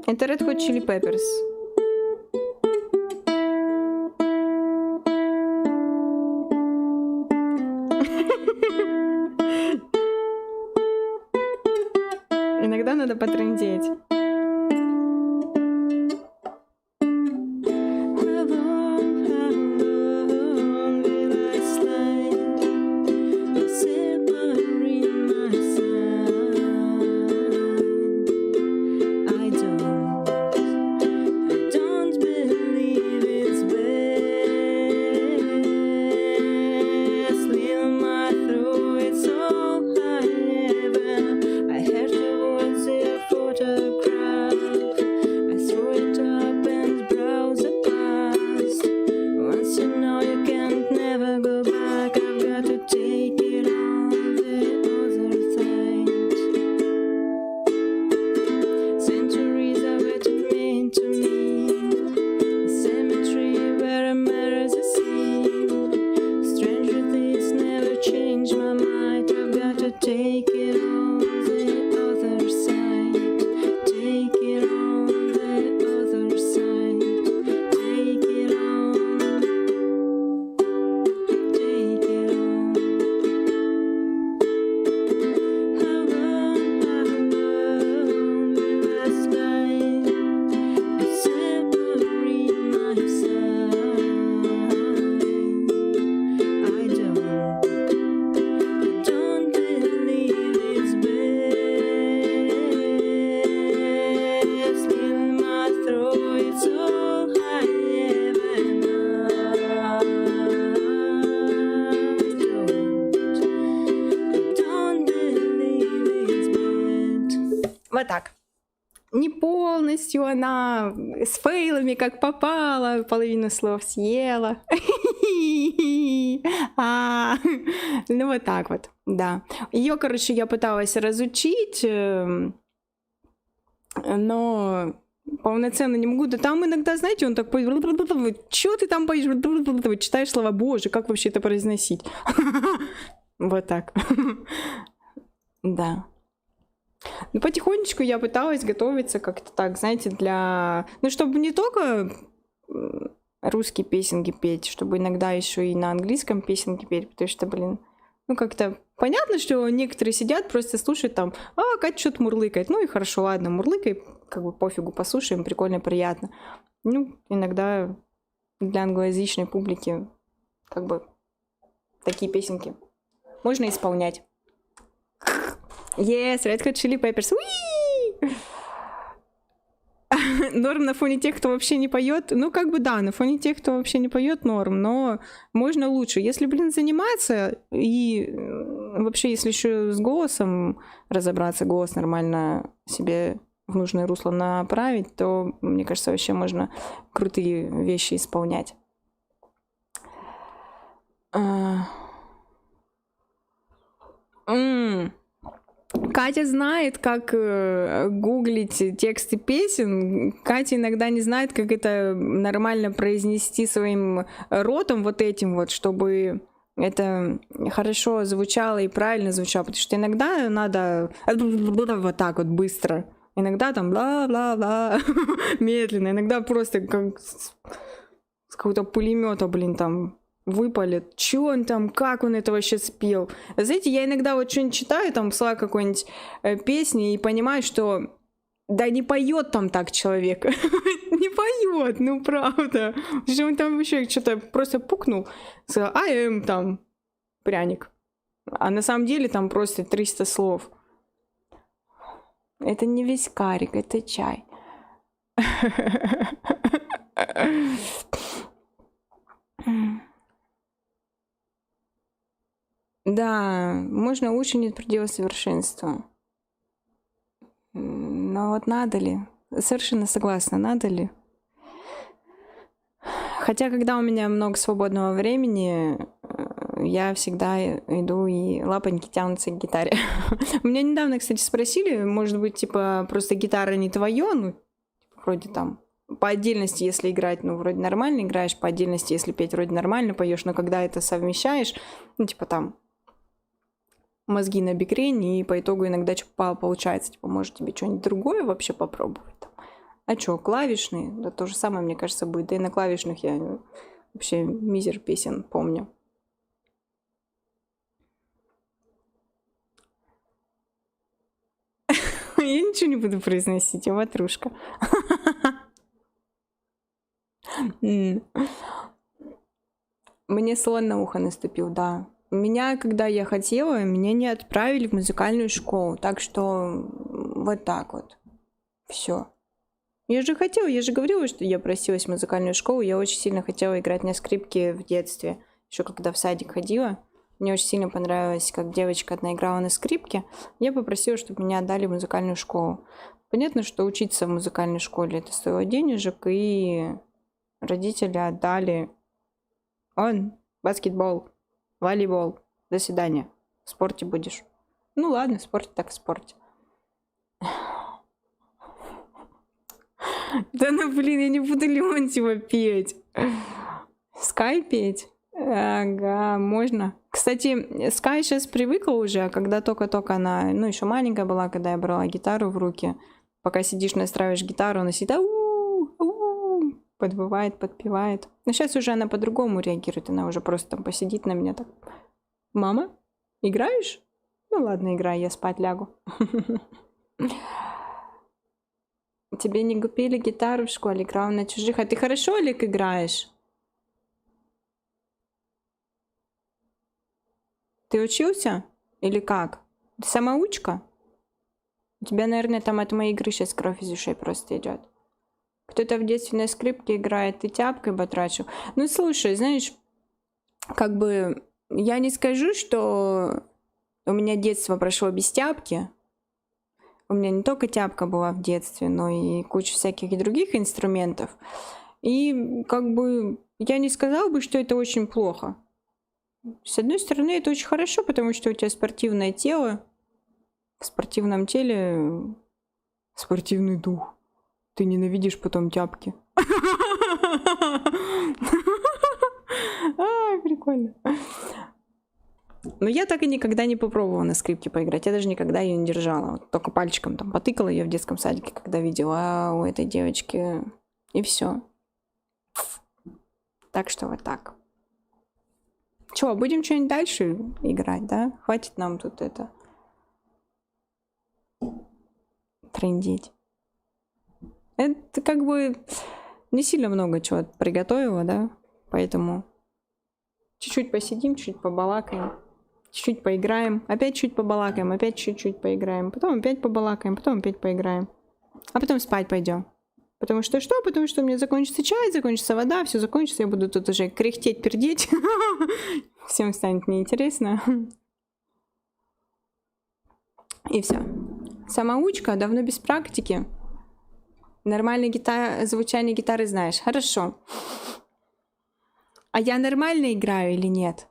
Это Red Hot Chili Peppers. Иногда надо потрындеть. Photograph Take it on the other side. Take it on the other side. Take it on. Take it on. How long will I slide? Separate my side. I don't believe it's best in my throat. It's all I ever know. Don't believe it's best. Вот так. Не полностью она с фейлами как попала, половину слов съела. Ну вот так вот, да. Ее, короче, я пыталась разучить, но полноценно не могу. Да там иногда, знаете, он такой, чё ты там поешь, читаешь слова, боже, как вообще это произносить? Вот так. Да. Ну, потихонечку я пыталась готовиться как-то так, знаете, для... Ну, чтобы не только русские песенки петь, чтобы иногда еще и на английском песенки петь, потому что, блин, ну, как-то понятно, что некоторые сидят, просто слушают там, Катя что-то мурлыкает. Ну, и хорошо, ладно, мурлыкай, как бы пофигу, послушаем, прикольно, приятно. Ну, иногда для англоязычной публики, как бы, такие песенки можно исполнять. Yes, Red Hot Chili Peppers. Норм на фоне тех, кто вообще не поет. Ну, как бы да, на фоне тех, кто вообще не поет, норм, но можно лучше. Если, блин, заниматься и вообще, если еще с голосом разобраться, голос нормально себе в нужное русло направить, то, мне кажется, вообще можно крутые вещи исполнять. Катя знает, как гуглить тексты песен. Катя иногда не знает, как это нормально произнести своим ротом, вот этим вот, чтобы это хорошо звучало и правильно звучало. Потому что иногда надо вот так вот быстро. Иногда там бла-бла-бла медленно. Иногда просто как с какого-то пулемета, блин, там выпалит. Чё он там, как он это вообще спел? Знаете, я иногда вот что-нибудь читаю, там, слова какой-нибудь песни, и понимаю, что да не поет там так человек. Не поет, ну правда. Что он там вообще что-то просто пукнул, сказал, там пряник. А на самом деле там просто 300 слов. Это не вискарик, это чай. Да, можно лучше, нет предела совершенства. Но вот надо ли? Совершенно согласна, надо ли? Хотя, когда у меня много свободного времени, я всегда иду и лапоньки тянутся к гитаре. Меня недавно, кстати, спросили, может быть, типа, просто гитара не твоё, ну, вроде там, по отдельности, если играть, ну, вроде нормально играешь, по отдельности, если петь, вроде нормально поешь, но когда это совмещаешь, ну, типа, там, мозги на бикрень, и по итогу иногда что-то получается, типа, может, тебе что-нибудь другое вообще попробовать? Там. А что, клавишные? Да то же самое, мне кажется, будет. Да и на клавишных я вообще мизер песен помню. Я ничего не буду произносить, я ватрушка. Мне сон на ухо наступил, да. Меня, когда я хотела, меня не отправили в музыкальную школу. Так что вот так вот. Все. Я же хотела, я же говорила, что я просилась в музыкальную школу. Я очень сильно хотела играть на скрипке в детстве. Еще когда в садик ходила. Мне очень сильно понравилось, как девочка одна играла на скрипке. Я попросила, чтобы меня отдали в музыкальную школу. Понятно, что учиться в музыкальной школе это стоило денежек, и родители отдали баскетбол, волейбол. До свидания. В спорте будешь. Ну ладно, в спорте так в спорте. Да ну блин, я не буду Леонтьева петь. Скай петь. Ага, можно. Кстати, Sky сейчас привыкла уже, а когда только-только она, ну, еще маленькая была, когда я брала гитару в руки, пока сидишь, настраиваешь гитару, она сидит, ау, подвывает, подпевает. Но сейчас уже она по-другому реагирует, она уже просто там посидит на меня так. Мама, играешь? Ну ладно, играй, я спать лягу. Тебе не купили гитару в школе, играл на чужих, а ты хорошо, Олег, играешь? Ты учился? Или как? Ты самоучка? У тебя, наверное, там от моей игры сейчас кровь из ушей просто идет. Кто-то в детстве на скрипке играет, ты тяпкой батрачил. Ну, слушай, знаешь, как бы я не скажу, что у меня детство прошло без тяпки. У меня не только тяпка была в детстве, но и куча всяких других инструментов. И как бы я не сказала бы, что это очень плохо. С одной стороны, это очень хорошо, потому что у тебя спортивное тело. В спортивном теле спортивный дух. Ты ненавидишь потом тяпки. Прикольно. Но я так и никогда не попробовала на скрипке поиграть. Я даже никогда ее не держала. Вот только пальчиком там потыкала ее в детском садике, когда видела у этой девочки. И все. Так что вот так. Чё, будем что-нибудь дальше играть, да? Хватит нам тут это трындеть. Это как бы не сильно много чего приготовила, да? Поэтому чуть-чуть посидим, чуть-чуть побалакаем, чуть-чуть поиграем, опять чуть побалакаем, опять чуть-чуть поиграем, потом опять побалакаем, потом опять поиграем, а потом спать пойдем. Потому что что? Потому что у меня закончится чай, закончится вода, все закончится, я буду тут уже кряхтеть, пердеть. Всем станет неинтересно. И все. Самоучка, давно без практики. Нормальное звучание гитары знаешь. Хорошо. А я нормально играю или нет?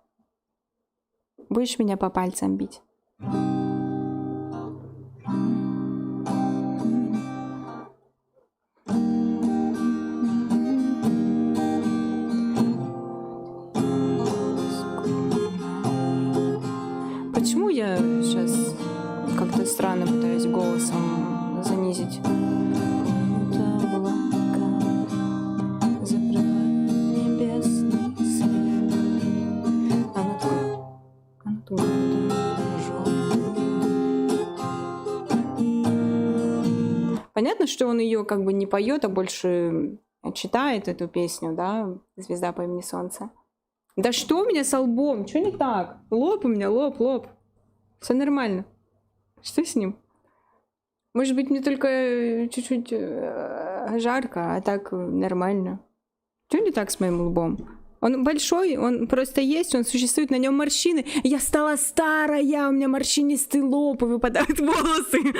Будешь меня по пальцам бить? Почему я сейчас как-то странно пытаюсь голосом занизить? Понятно, что он ее как бы не поет, а больше читает эту песню, да, «Звезда по имени Солнце». Да что у меня с лбом? Что не так? Лоб у меня, лоб. Все нормально. Что с ним? Может быть, мне только чуть-чуть жарко, а так нормально. Что не так с моим лбом? Он большой, он просто есть, он существует, на нем морщины. Я стала старая, у меня морщинистый лоб, и выпадают волосы.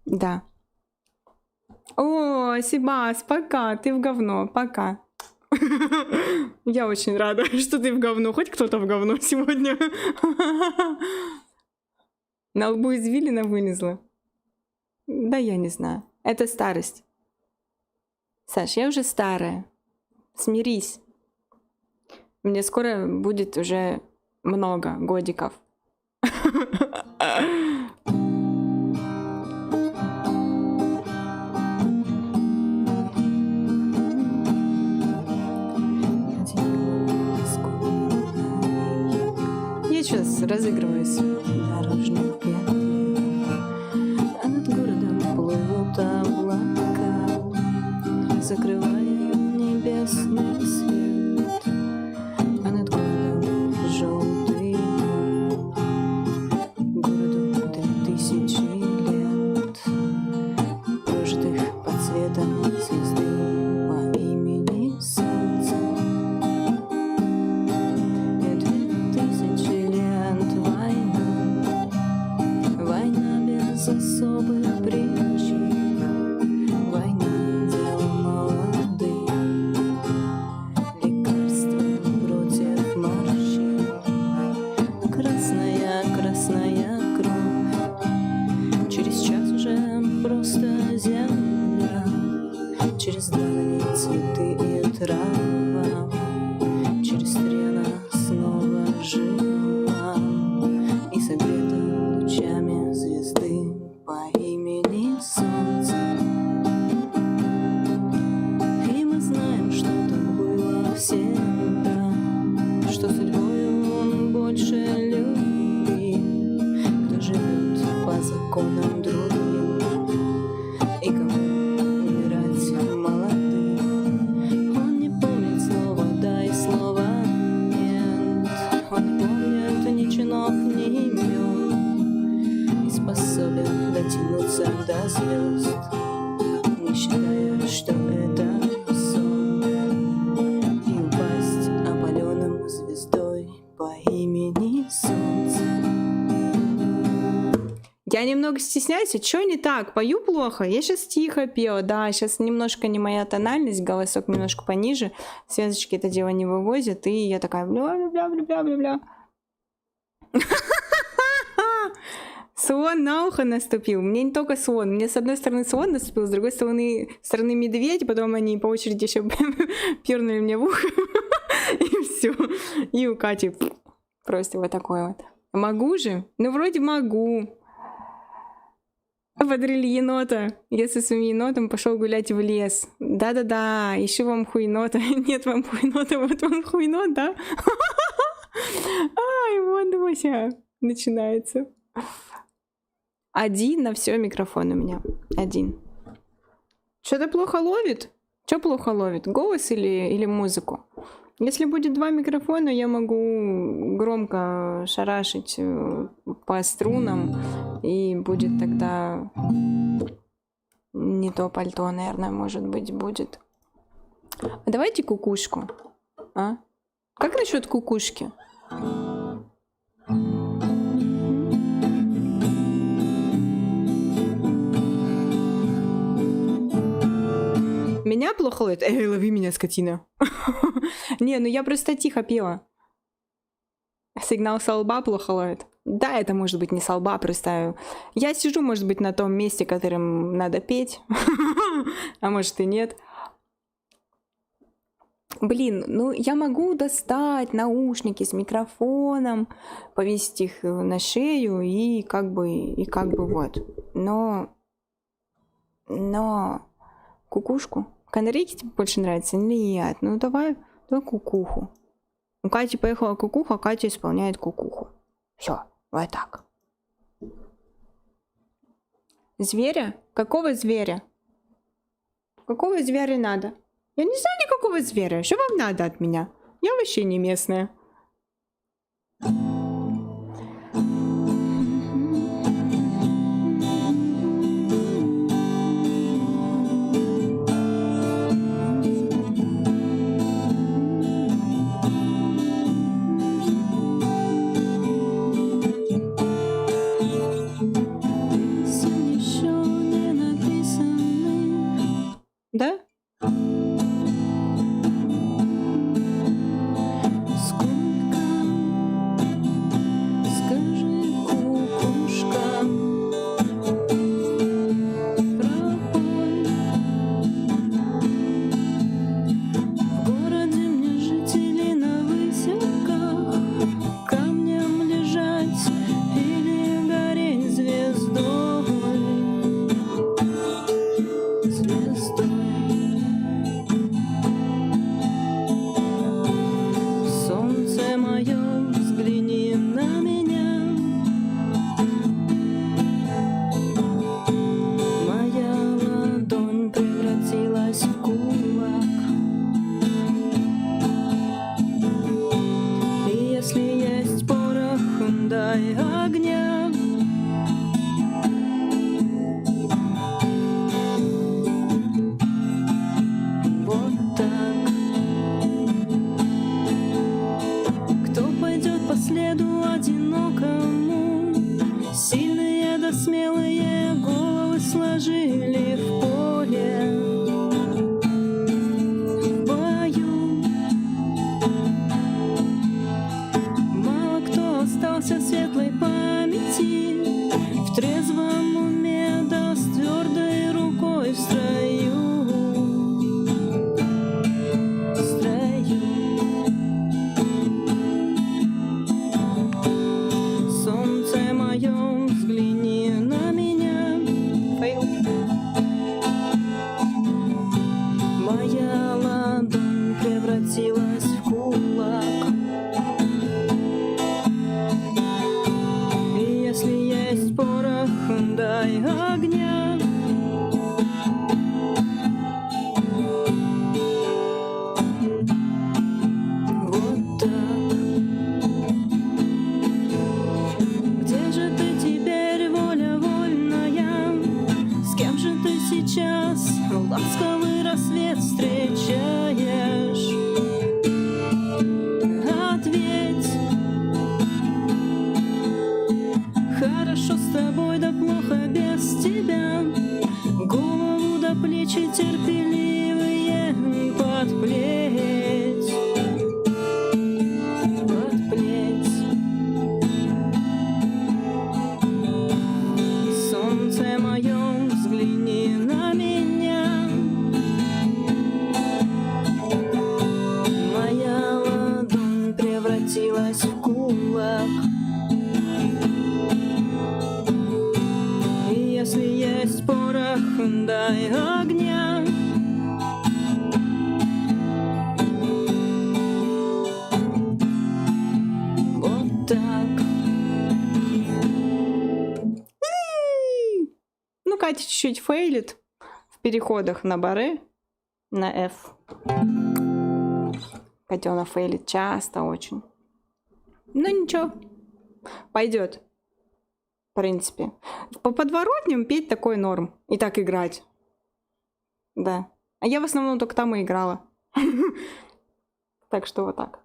Да. О, Сибас, пока, ты в говно, пока. Я очень рада, что ты в говно. Хоть кто-то в говно сегодня. На лбу извилина вылезла. Да я не знаю. Это старость. Саш, я уже старая. Смирись. Мне скоро будет уже много годиков. Я сейчас разыгрываюсь. Дорожных петель, а над городом плывут облака, закрывая небесный свет, а над городом желтый городу 3000 лет, прожитых под светом звезды по имени Солнце. И 2000 лет война без особых причин, война дел молодых, лекарства против морщин, красная кровь, через час уже просто земля, через 2 дня цветы и трава, через до звезд, не считая, что это сон, и упасть опаленным звездой по имени Солнце. Я немного стесняюсь, а что не так? Пою плохо? Я сейчас тихо пела, да, сейчас немножко не моя тональность, голосок немножко пониже, связочки это дело не вывозят, и я такая бля-бля-бля-бля-бля-бля. Слон на ухо наступил. Мне не только слон. Мне с одной стороны слон наступил, с другой стороны медведь, потом они по очереди еще пернули мне в ухо. И все. И у Кати просто вот такое вот. Могу же? Ну, вроде могу. Подарили енота. Я со своим енотом пошел гулять в лес. Да-да-да, ищу вам хуенота. Нет вам хуенота, вот вам хуенот, да? Ай, вот Вася. Начинается. Один на все микрофон у меня. Один. Что-то плохо ловит? Что плохо ловит? Голос или музыку? Если будет два микрофона, я могу громко шарашить по струнам, и будет тогда не то пальто, наверное, может быть, будет. А давайте кукушку. А? Как насчет кукушки? Меня плохо ловит? Эй, лови меня, скотина. Не, ну я просто тихо пела. Сигнал со лба плохо ловит. Да, это может быть не со лба, просто я сижу, может быть, на том месте, которым надо петь. А может и нет. Блин, ну я могу достать наушники с микрофоном, повесить их на шею и как бы вот. Но кукушку? Канарейки тебе больше нравятся? Нет, ну давай кукуху. У Кати поехала кукуха, а Катя исполняет кукуху. Все, вот так. Зверя? Какого зверя? Какого зверя надо? Я не знаю никакого зверя. Что вам надо от меня? Я вообще не местная. Да? ласковый рассвет встречаешь? Ответь. Хорошо с тобой, да плохо без тебя. Голову до плечи терпеливые подплеть. Подплеть. Солнце мое, взгляни на меня. Моя ладонь превратилась в кулак. Если есть порох, дай огня. Вот так. Ну, Катя чуть-чуть фейлит в переходах на баре, на F. Катёна фейлит часто очень. Ну ничего, пойдет. В принципе. По подворотням петь такой норм. И так играть. Да. А я в основном только там и играла. Так что вот так.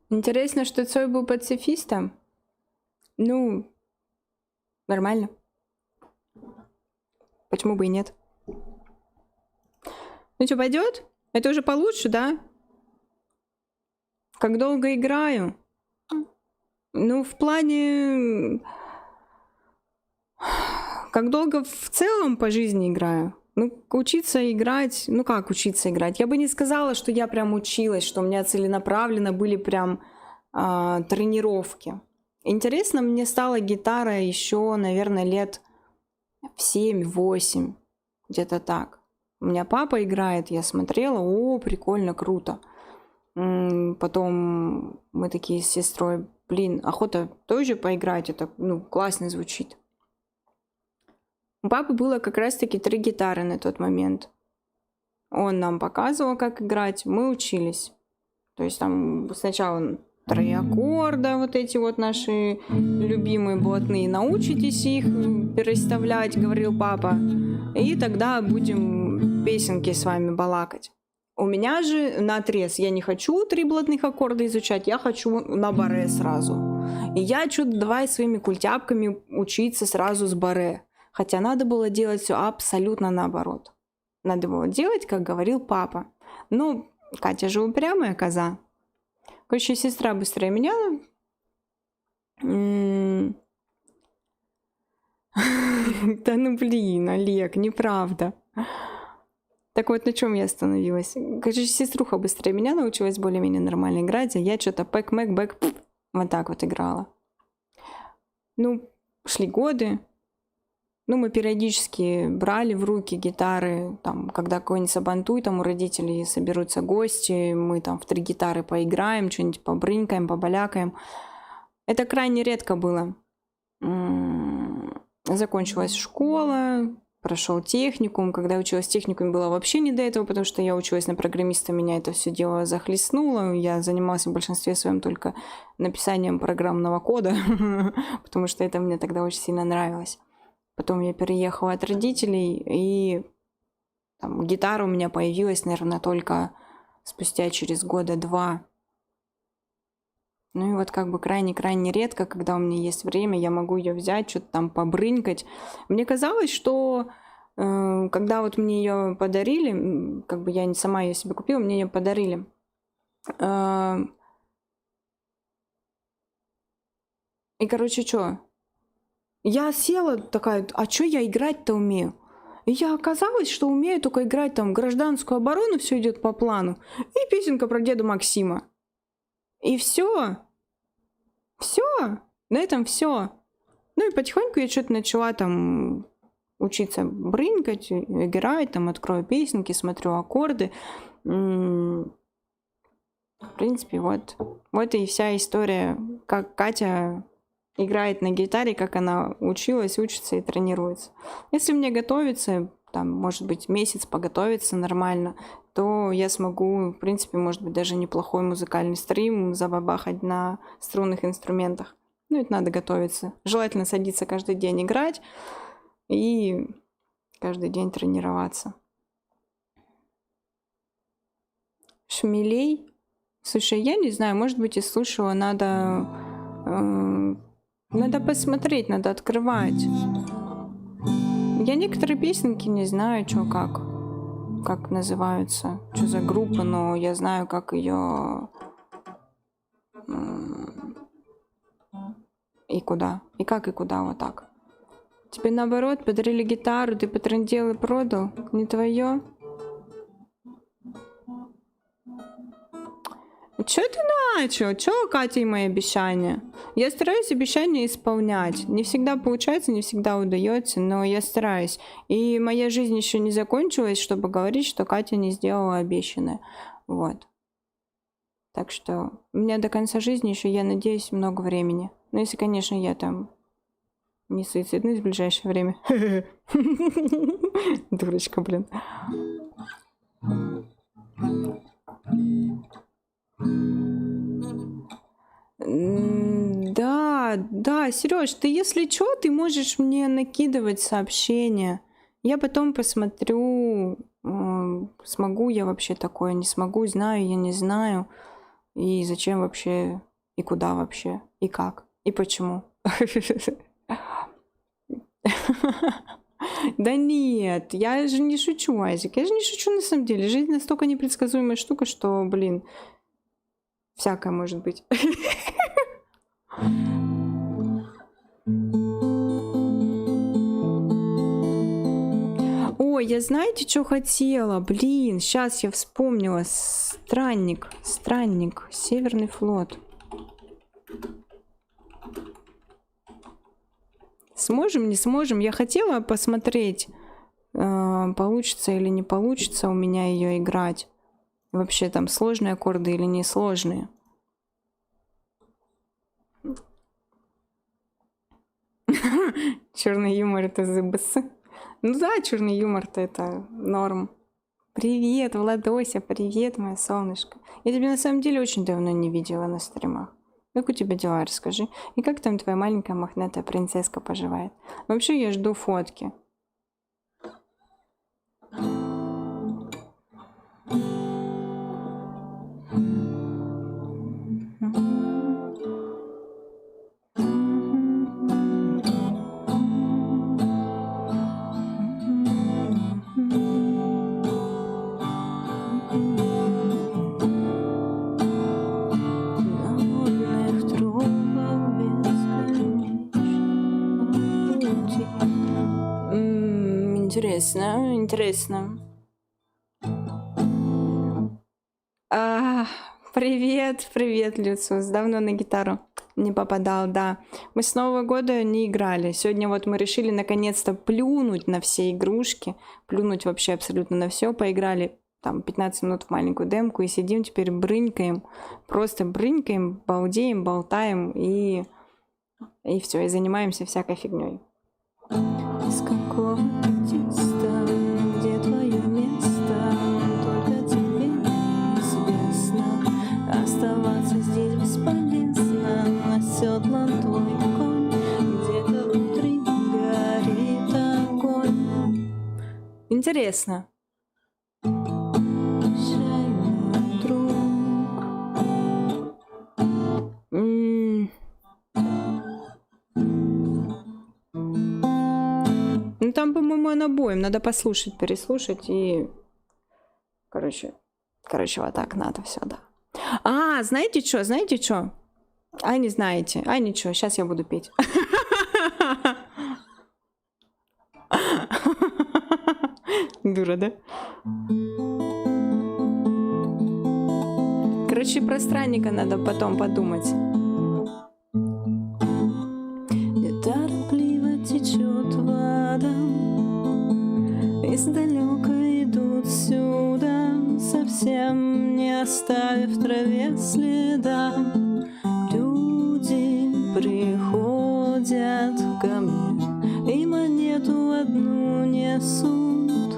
Интересно, что Цой был пацифистом. Ну, нормально. Почему бы и нет? Ну что, пойдет? Это уже получше, да? Как долго играю? Ну, в плане... Как долго в целом по жизни играю? Ну, учиться играть... Ну, как учиться играть? Я бы не сказала, что я прям училась, что у меня целенаправленно были прям тренировки. Интересно мне стала гитара еще, наверное, лет в 7-8. Где-то так. У меня папа играет, я смотрела, о, прикольно, круто. Потом мы такие с сестрой, блин, охота тоже поиграть, это, ну, классно звучит. У папы было как раз-таки 3 гитары на тот момент. Он нам показывал, как играть, мы учились. То есть там сначала 3 аккорда, вот эти вот наши любимые блатные, научитесь их переставлять, говорил папа, и тогда будем песенки с вами балакать. У меня же наотрез, я не хочу 3 блатных аккорда изучать, я хочу на баре сразу. И я что-то давай своими культяпками учиться сразу с баре. Хотя надо было делать все абсолютно наоборот. Надо было делать, как говорил папа. Ну, Катя же упрямая коза. Короче, сестра быстрее меня. Да ну блин, Олег, неправда. Так вот, на чем я остановилась? Короче, сеструха быстрее меня научилась более-менее нормально играть, а я что-то пэк-мэк, бэк, вот так вот играла. Ну, шли годы. Ну, мы периодически брали в руки гитары, там, когда какой-нибудь сабантуй, там у родителей соберутся гости, мы там в 3 гитары поиграем, что-нибудь побрынкаем, побалякаем. Это крайне редко было. Закончилась школа, прошел техникум. Когда я училась в техникуме, было вообще не до этого, потому что я училась на программиста, меня это все дело захлестнуло. Я занималась в большинстве своем только написанием программного кода, потому что это мне тогда очень сильно нравилось. Потом я переехала от родителей, и там, гитара у меня появилась, наверное, только спустя через 2 года. Ну и вот как бы крайне-крайне редко, когда у меня есть время, я могу ее взять, что-то там побрынкать. Мне казалось, что когда вот мне ее подарили, как бы я не сама ее себе купила, мне ее подарили. И, короче, что? Я села такая, а что я играть-то умею? И я оказалось, что умею только играть там гражданскую оборону, все идет по плану, и песенка про деда Максима. И все. Все. На этом все. Ну и потихоньку я что-то начала там учиться брынкать, играть, там открою песенки, смотрю аккорды. В принципе, вот и вся история, как Катя играет на гитаре, как она училась, учится и тренируется. Если мне готовиться, там, может быть, месяц поготовиться нормально, то я смогу, в принципе, может быть, даже неплохой музыкальный стрим забабахать на струнных инструментах. Ну, это надо готовиться. Желательно садиться каждый день играть. и каждый день тренироваться. Шмелей? Слушай, я не знаю, может быть, и слушала, надо посмотреть, надо открывать. Я некоторые песенки не знаю, что как называются, что за группа, но я знаю, как ее и куда, и как и куда, вот так. Тебе наоборот подарили гитару, ты потрындел и продал, не твое. Чё ты начал? Чё, Катя, и мои обещания? Я стараюсь обещания исполнять. Не всегда получается, не всегда удается, но я стараюсь. И моя жизнь еще не закончилась, чтобы говорить, что Катя не сделала обещанное. Вот. Так что у меня до конца жизни еще, я надеюсь, много времени. Ну, если, конечно, я там не суициднусь в ближайшее время. Дурочка, блин. Да, Сереж, ты если чё, ты можешь мне накидывать сообщения. Я потом посмотрю, смогу я вообще такое, не смогу, знаю я, не знаю. И зачем вообще, и куда вообще, и как, и почему. Да нет, я же не шучу, Айзек, я же не шучу на самом деле. Жизнь настолько непредсказуемая штука, что, блин, всякое может быть. Ой, я знаете, что хотела? Блин, сейчас я вспомнила. Странник, Северный флот. Сможем, не сможем? Я хотела посмотреть, получится или не получится у меня ее играть. Вообще там сложные аккорды или не сложные. Черный юмор это ЗБС. Ну да, черный юмор-то это норм. Привет, Владося, привет, моя солнышко. Я тебя на самом деле очень давно не видела на стримах. Как у тебя дела, расскажи. И как там твоя маленькая мохнатая принцесска поживает? Вообще я жду фотки. Интересно. Привет, Люциус. Давно на гитару не попадал, да. Мы с Нового года не играли. Сегодня вот мы решили наконец-то плюнуть на все игрушки, плюнуть вообще абсолютно на все. Поиграли там 15 минут в маленькую демку и сидим теперь брынькаем. Просто брынькаем, балдеем, болтаем и все, и занимаемся всякой фигней. Из какого теста, где твое место, только тебе известно. Оставаться здесь бесполезно, оседлан твой конь, где-то внутри горит огонь. Интересно. Прощай, мой друг. Ну там, по-моему, он обоим. Надо послушать, переслушать и... Короче, вот так надо все, да. Знаете что? Не знаете. Ничего, сейчас я буду петь. Дура, да? Короче, про странника надо потом подумать. Неторопливо течет вода, издалека идут сюда, совсем не оставив в траве следа. Люди приходят ко мне и монету одну несут,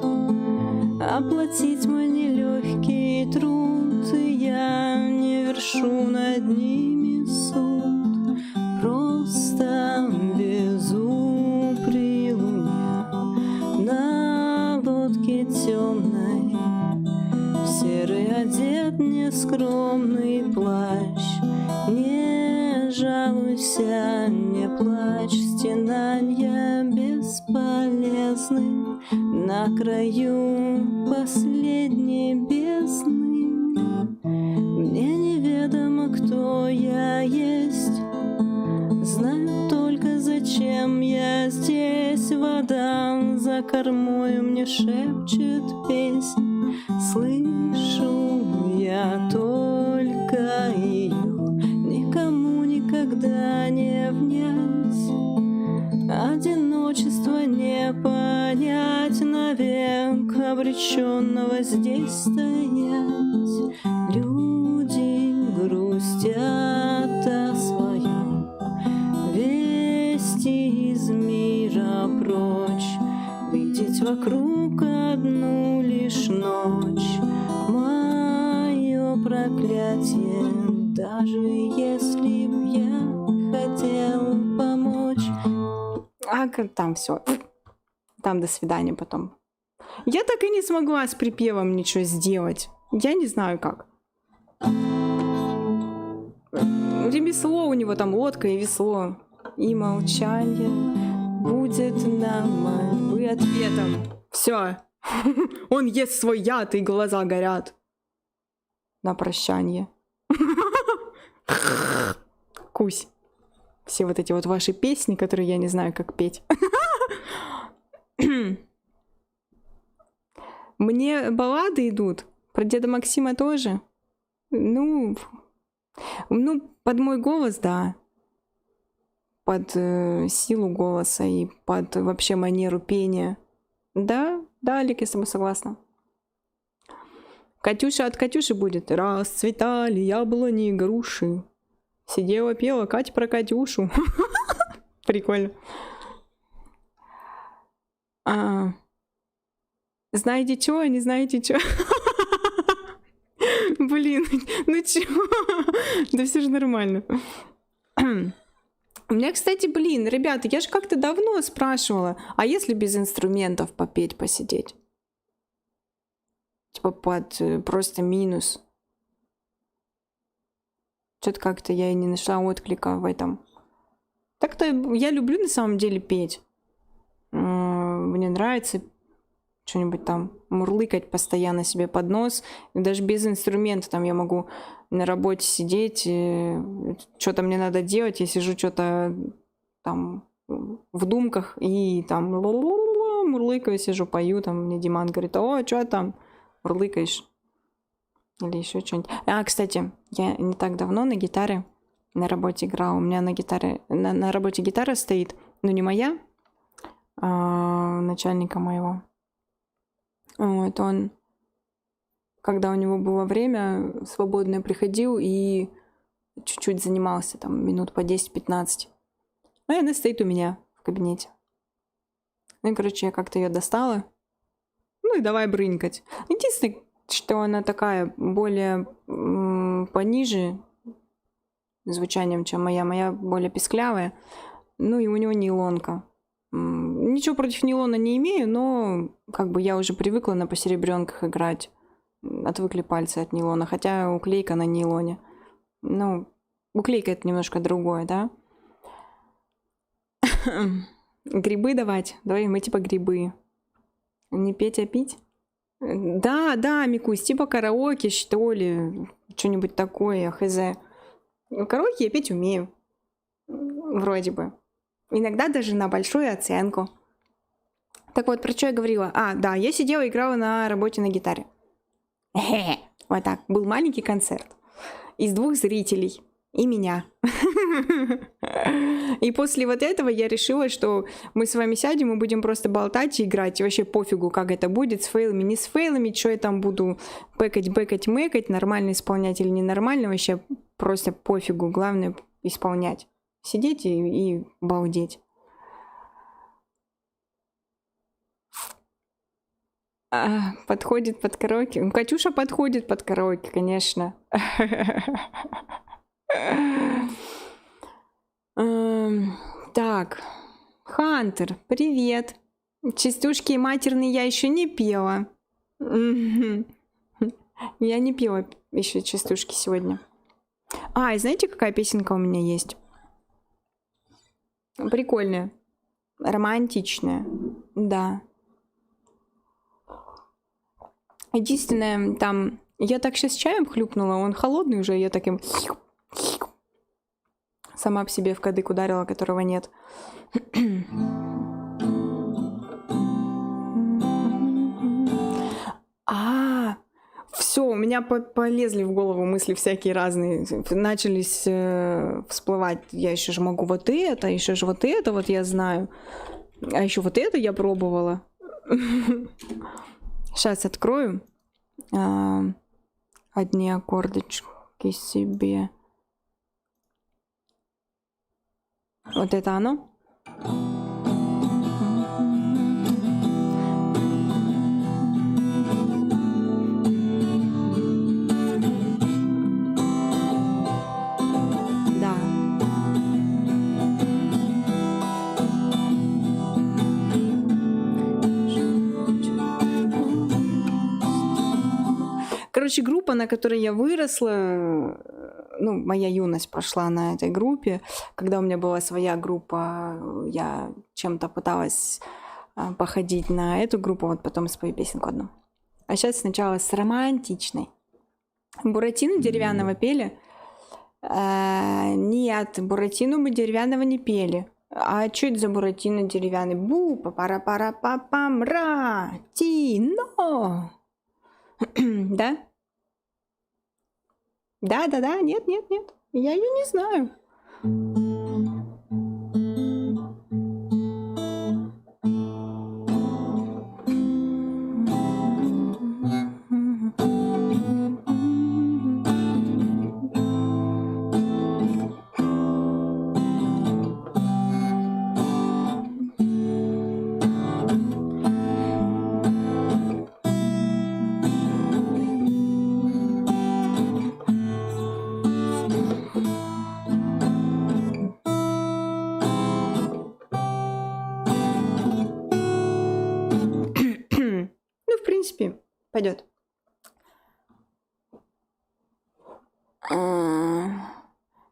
оплатить мой нелегкий труд, и я не вершу над ними суд. Просто везу при луне нескромный плащ. Не жалуйся, не плачь, стенанья бесполезны на краю последней бездны. Мне неведомо, кто я есть, знаю только, зачем я здесь. Вода за кормой мне шепчет песнь, слышу я только ее, никому никогда не внять. Одиночество не понять, навек обреченного здесь стоять. Люди грустят о своем, вести из мира прочь, видеть вокруг одну лишь ночь. Мое проклятие, даже если б я хотел помочь. А там все, там до свидания потом. Я так и не смогла с припевом ничего сделать. Я не знаю как. Ремесло у него там, лодка и весло. И молчание будет нам мольбы ответом. Все. Он ест свой яд, и глаза горят. На прощание. Кусь. Все вот эти вот ваши песни, которые я не знаю, как петь. Мне баллады идут. Про Деда Максима тоже. Ну, под мой голос, да. Под силу голоса и под вообще манеру пения. Да, Алик, я с тобой согласна. Катюша от Катюши будет. Расцветали яблони и груши. Сидела, пела Катя про Катюшу. Прикольно. Знаете чё, не знаете чё? Блин, ну чё? Да все же нормально. У меня, кстати, блин, ребята, я же как-то давно спрашивала, а если без инструментов попеть, посидеть? Типа под просто минус. Что-то как-то я и не нашла отклика в этом. Так-то я люблю на самом деле петь. Мне нравится что-нибудь там мурлыкать постоянно себе под нос. И даже без инструмента там я могу на работе сидеть, что-то мне надо делать, я сижу что-то там в думках и там мурлыкаю, сижу, пою, там мне Диман говорит: о, что там мурлыкаешь? Или еще что-нибудь. Кстати, я не так давно на гитаре на работе играла. У меня на гитаре, на работе гитара стоит, но не моя, а начальника моего. Вот он, когда у него было время свободное, приходил и чуть-чуть занимался, там, минут по 10-15. И она стоит у меня в кабинете. Ну и, короче, я как-то ее достала. Ну и давай брынькать. Единственное, что она такая более пониже звучанием, чем моя. Моя более писклявая. Ну и у него нейлонка. Ничего против нейлона не имею, но как бы я уже привыкла на посеребренках играть. Отвыкли пальцы от нейлона. Хотя уклейка на нейлоне. Ну, уклейка это немножко другое, да? Грибы давать. Давай мы типа грибы. Не петь, а пить? Да, Микусь, типа караоке, что ли. Что-нибудь такое, хз. Караоке я петь умею. Вроде бы. Иногда даже на большую оценку. Так вот, про что я говорила? Да, я сидела, играла на работе на гитаре. Вот так. Был маленький концерт. Из 2 зрителей. И меня. И после вот этого я решила, что мы с вами сядем и будем просто болтать и играть. И вообще пофигу, как это будет, с фейлами, не с фейлами, что я там буду бэкать, мэкать, нормально исполнять или ненормально, вообще просто пофигу. Главное исполнять. Сидеть и балдеть. Подходит под караоке. Катюша подходит под караоке, конечно. Так, Хантер, привет. Частушки матерные я еще не пела. Я не пила еще частушки сегодня. А, и знаете, какая песенка у меня есть? Прикольная. Романтичная. Да. Единственное, там... Я так сейчас чаем хлюпнула, он холодный уже, я таким... Сама по себе в кадык ударила, которого нет. Все, у меня полезли в голову мысли всякие разные. Начались всплывать. Я еще же могу вот это, еще же вот это, вот я знаю. А еще вот это я пробовала. Сейчас открою. Одни аккордочки себе. Вот это оно. Да. Короче, группа, на которой я выросла, ну, моя юность прошла на этой группе. Когда у меня была своя группа, я чем-то пыталась походить на эту группу, вот потом спою песенку одну. А сейчас сначала с романтичной. Буратино деревянного пели? Нет, Буратино мы деревянного не пели. А что это за Буратино деревянный? Бу, папара-пара-папам, ра, тино. Да? Да, нет, я ее не знаю. Пойдет.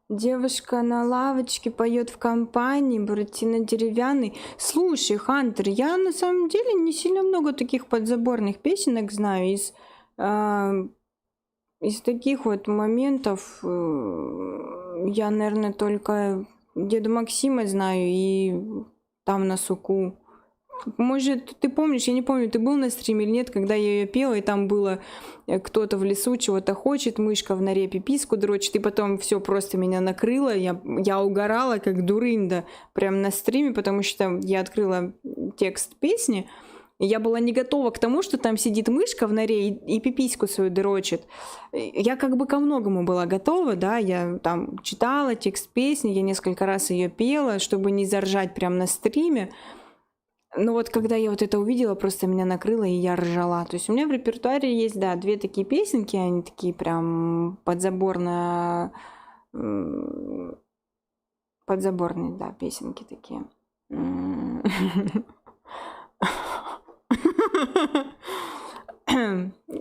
Девушка на лавочке поет в компании, Буратино деревянный. Слушай, Хантер, я на самом деле не сильно много таких подзаборных песенок знаю. Из таких вот моментов я, наверное, только Деда Максима знаю и там на суку. Может, ты помнишь, я не помню, ты был на стриме или нет, когда я ее пела, и там было кто-то в лесу чего-то хочет, мышка в норе пиписку дрочит, и потом все просто меня накрыло, я угорала как дурында прям на стриме, потому что я открыла текст песни, и я была не готова к тому, что там сидит мышка в норе и пипиську свою дрочит. Я как бы ко многому была готова, да, я там читала текст песни, я несколько раз ее пела, чтобы не заржать прям на стриме. Но вот когда я вот это увидела, просто меня накрыло, и я ржала. То есть у меня в репертуаре есть, да, 2 такие песенки, они такие прям подзаборные, да, песенки такие.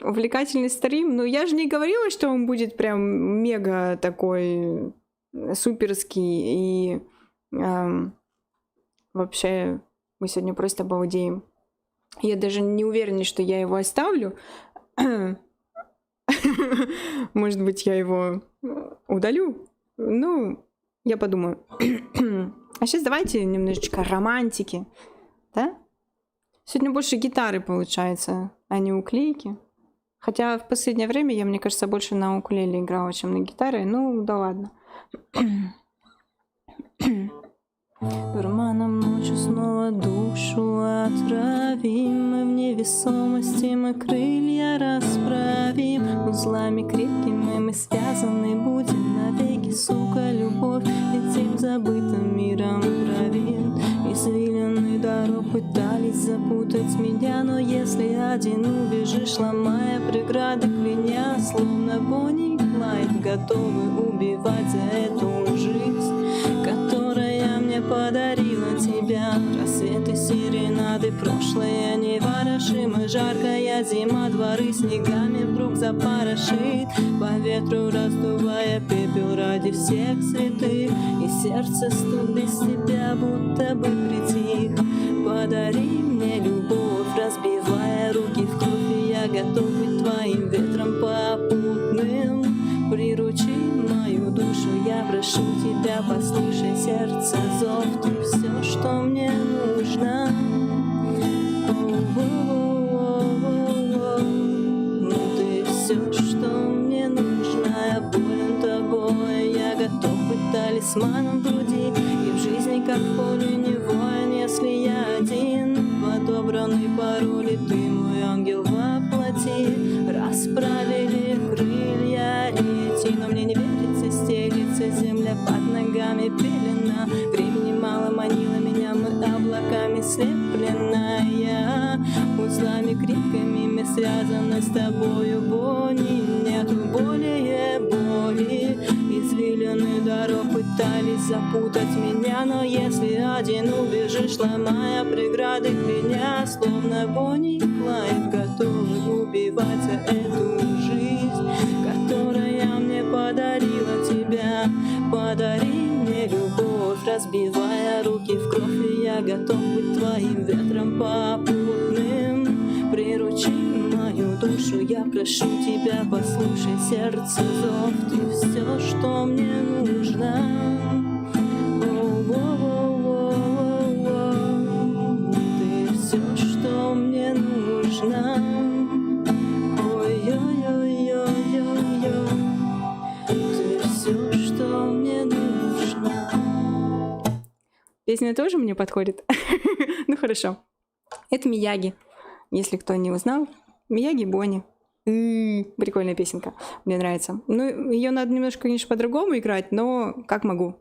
Увлекательный стрим. Но я же не говорила, что он будет прям мега такой суперский и вообще... Мы сегодня просто обалдеем. Я даже не уверена, что я его оставлю. Может быть, я его удалю. Ну, я подумаю. А сейчас давайте немножечко романтики. Да? Сегодня больше гитары получается, а не уклейки. Хотя в последнее время я, мне кажется, больше на укулеле играла, чем на гитаре. Ну, да ладно. Дурманом ночью снова душу отравим, мы в невесомости, мы крылья расправим, узлами крепкими мы связаны будем навеки, сука, любовь этим забытым миром правим. Извилины дорог пытались запутать меня, но если один убежишь, ломая преграды клиня, словно Бонни и Клайд, готовы убивать за эту жизнь, которая мне подарила тебя. Рассветы серенады. Прошлое неворошимо, жаркая зима, дворы снегами вдруг запорошит, по ветру раздувая пепел ради всех святых. И сердце стук без тебя будто бы притих. Подари мне любовь, разбивая руки в кровь, и я готов быть твоим ветром попутным. Приручи мою душу, я прошу тебя, послушай сердце зов, ты все, что мне нужно. Ты все, что мне нужно. Я болен тобой, я готов быть талисманом в груди, и в жизни как в поле не воин, если я один. Подобранный пароли, ты мой ангел воплоти. Расправили крылья лети, но мне не верится, стелится земля под ногами пелена. Времени мало манило меня, мы облаками слепленная. Узлами крепкими мы связаны с тобою, Бонни. Нету более боли. Извилины дорог пытались запутать меня, но если один убежишь, ломая преграды меня, словно Бонни и Клайд, готовы убивать за эту жизнь, которая мне подарила тебя. Подари мне любовь, разбивая руки в кровь, и я готов быть твоим ветром попутным. Приручи мою душу, я прошу тебя, послушай сердце зов, ты все, что мне нужно. Ты все, что мне нужно. Ой-ой-ой-ой-ой-ой. Ты все, что мне нужно. Песня тоже мне подходит. Ну хорошо. Это Мияги. Если кто не узнал, Мияги Бонни. Прикольная песенка, мне нравится. Ну, ее надо немножко, конечно, по-другому играть, но как могу.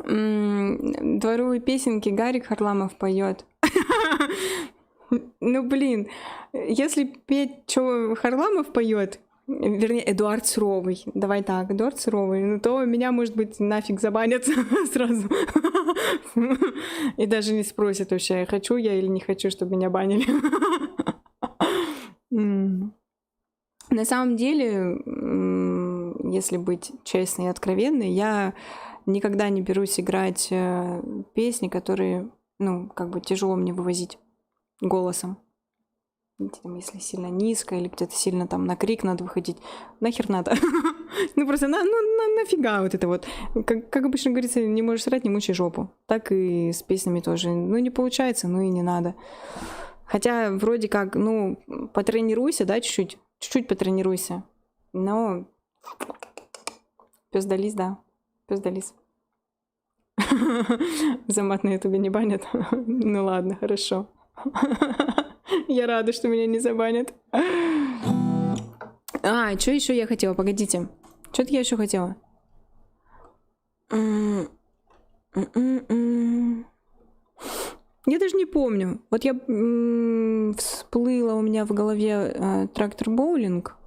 Дворовые песенки Гарик Харламов поет. Ну, блин, если петь, что Харламов поет, вернее, Эдуард Суровый. Давай так, Эдуард Суровый. Ну, то меня, может быть, нафиг забанят сразу. И даже не спросят вообще, хочу я или не хочу, чтобы меня банили. На самом деле, если быть честной и откровенной, я никогда не берусь играть песни, которые, ну, как бы тяжело мне вывозить голосом. Если сильно низко или где-то сильно там на крик надо выходить, нахер надо. Ну просто нафига вот это вот. Как обычно говорится, не можешь срать, не мучай жопу. Так и с песнями тоже. Ну не получается, ну и не надо. Хотя вроде как, ну, потренируйся, да, чуть-чуть потренируйся. Но пиздались, да, пиздались. За мат на ютубе не банят? Ну ладно, хорошо. Я рада, что меня не забанят. А, что еще я хотела? Погодите. Что-то я еще хотела. Я даже не помню. Вот я всплыла у меня в голове трактор боулинг.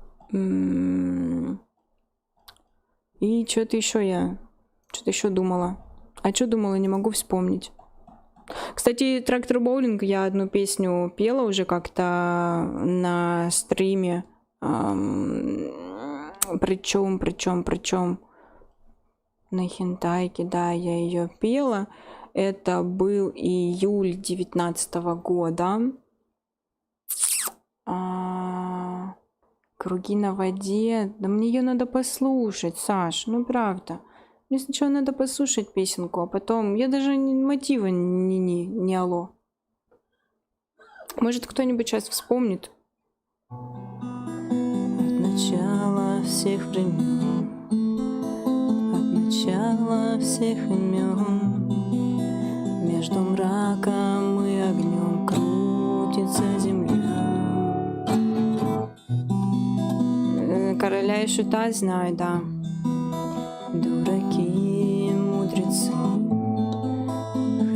И что-то еще думала. А что думала, не могу вспомнить. Кстати, трактор боулинг, я одну песню пела уже как-то на стриме. Причем на хентайке, да, я ее пела. Это был июль 2019 года. Круги на воде. Да мне ее надо послушать, Саш, ну правда. Мне сначала надо послушать песенку, а потом... Я даже мотива не алло. Может, кто-нибудь сейчас вспомнит? От начала всех времен, от начала всех имен, между мраком и огнем крутится земля. Короля и шута знаю, да. Дураки, мудрецы,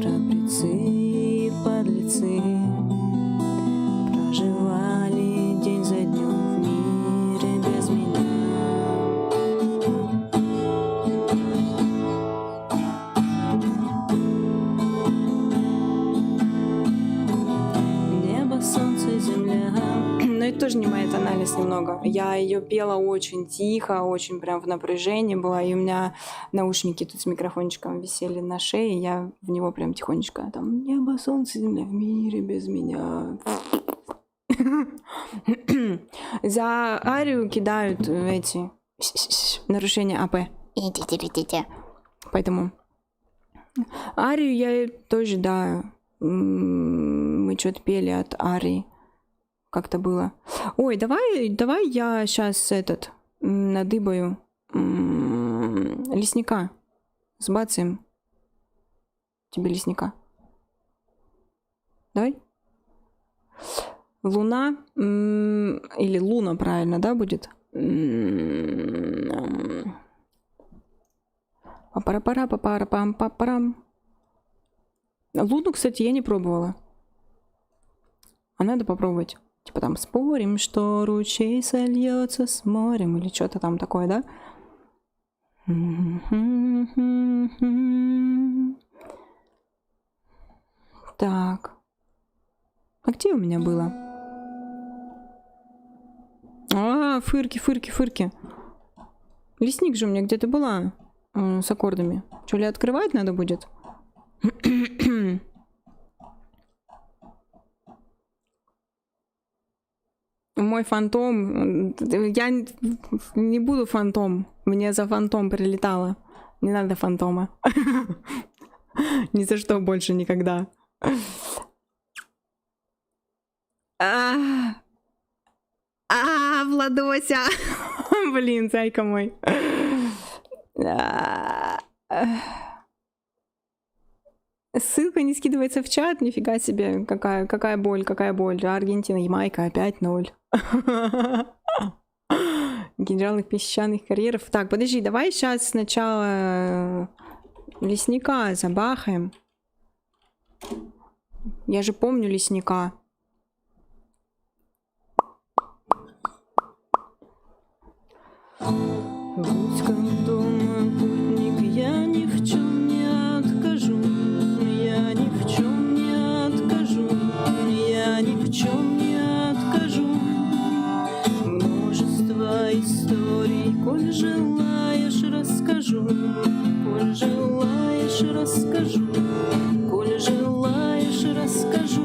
храбрецы и подлецы проживали день за днем в мире без меня. тоже не моя тональность немного. Я ее пела очень тихо, очень прям в напряжении была, и у меня наушники тут с микрофончиком висели на шее, и я в него прям тихонечко там «Небо, солнце, земля в мире без меня». За арию кидают эти нарушения АП. Поэтому арию я тоже, да, мы что-то пели от арии. Как-то было. Ой, давай я сейчас надыбаю лесника. Сбацаем. Тебе лесника. Давай. Луна. Или Луна, правильно, да, будет? Папара-пара-папара-пам-папарам. Луну, кстати, я не пробовала. А надо попробовать. Типа там спорим, что ручей сольется с морем. Или что-то там такое, да? Так. А где у меня было? А, фырки. Лесник же у меня где-то была с аккордами. Что ли открывать надо будет? Мой фантом... Я не буду фантом. Мне за фантом прилетало. Не надо фантома. Ни за что больше никогда. Владося! Блин, зайка мой. Ссылка не скидывается в чат, нифига себе. Какая боль. Аргентина, Ямайка, опять 0. Генеральных песчаных карьеров. Так, подожди, давай сейчас сначала лесника забахаем. Я же помню лесника. Будь как дома, путник, я ни в чем не откажу. Я ни в чем не откажу. Я ни в чем не откажу. Множество историй, коль желаешь, расскажу. Коль желаешь, расскажу. Коль желаешь, расскажу.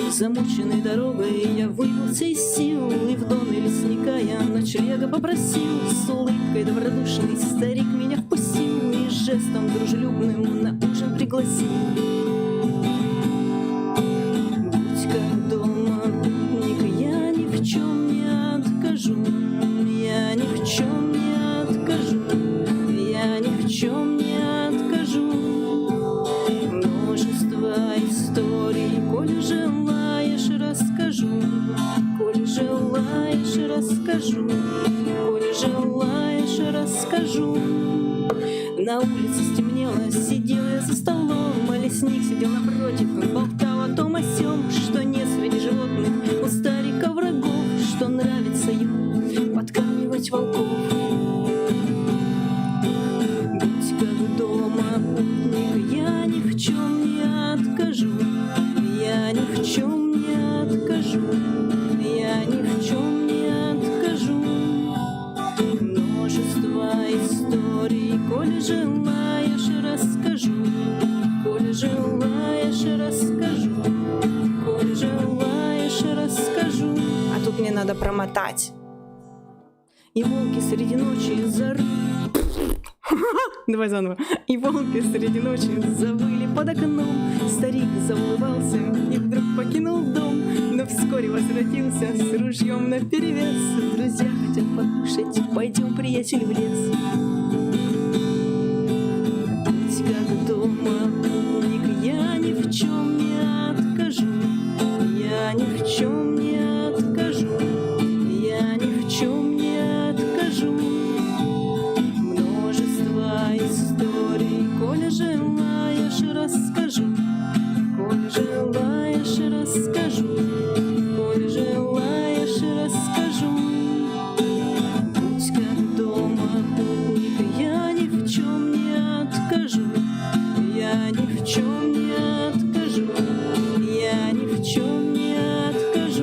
Замученной дорогой я выбился из сил, и в доме лесника я ночлега попросил. С улыбкой добродушный старик меня впустил и жестом дружелюбным на ужин пригласил. Будь как дома, путник, я ни в чем не откажу. Я ни в чем не откажу. Я ни в чем не откажу. Множество историй, коль желаешь, расскажу. Коль желаешь, расскажу. Коль желаешь, расскажу. На улице стемнело, сидел я за столом, а лесник сидел напротив и болтал о том о сём, что нет среди животных у старика врагов, что нравится ему подкармливать волков. Будь как дома, путник, я ни в чем не откажу. Я ни в чем не откажу. Я ни в чем не откажу. Множество историй, коль желаешь, расскажу. Коль желаешь, расскажу. Коль желаешь, расскажу. А тут мне надо промотать. И волки среди ночи Давай заново. И волки среди ночи завыли под окном. Старик заулыбался и вдруг покинул дом, но вскоре возвратился с ружьем наперевес. Друзья хотят покушать, пойдем, приятель, в лес. Будь как дома, путник, я ни в чем не откажу. Я ни в чем не откажу. Я ни в чем не откажу. Множество историй, коль желаешь, расскажу. Коль желаешь, расскажу. Коль желаешь, расскажу. Будь как дома, путник, я ни в чем не откажу. Я ни в чем не откажу. Я ни в чем не откажу.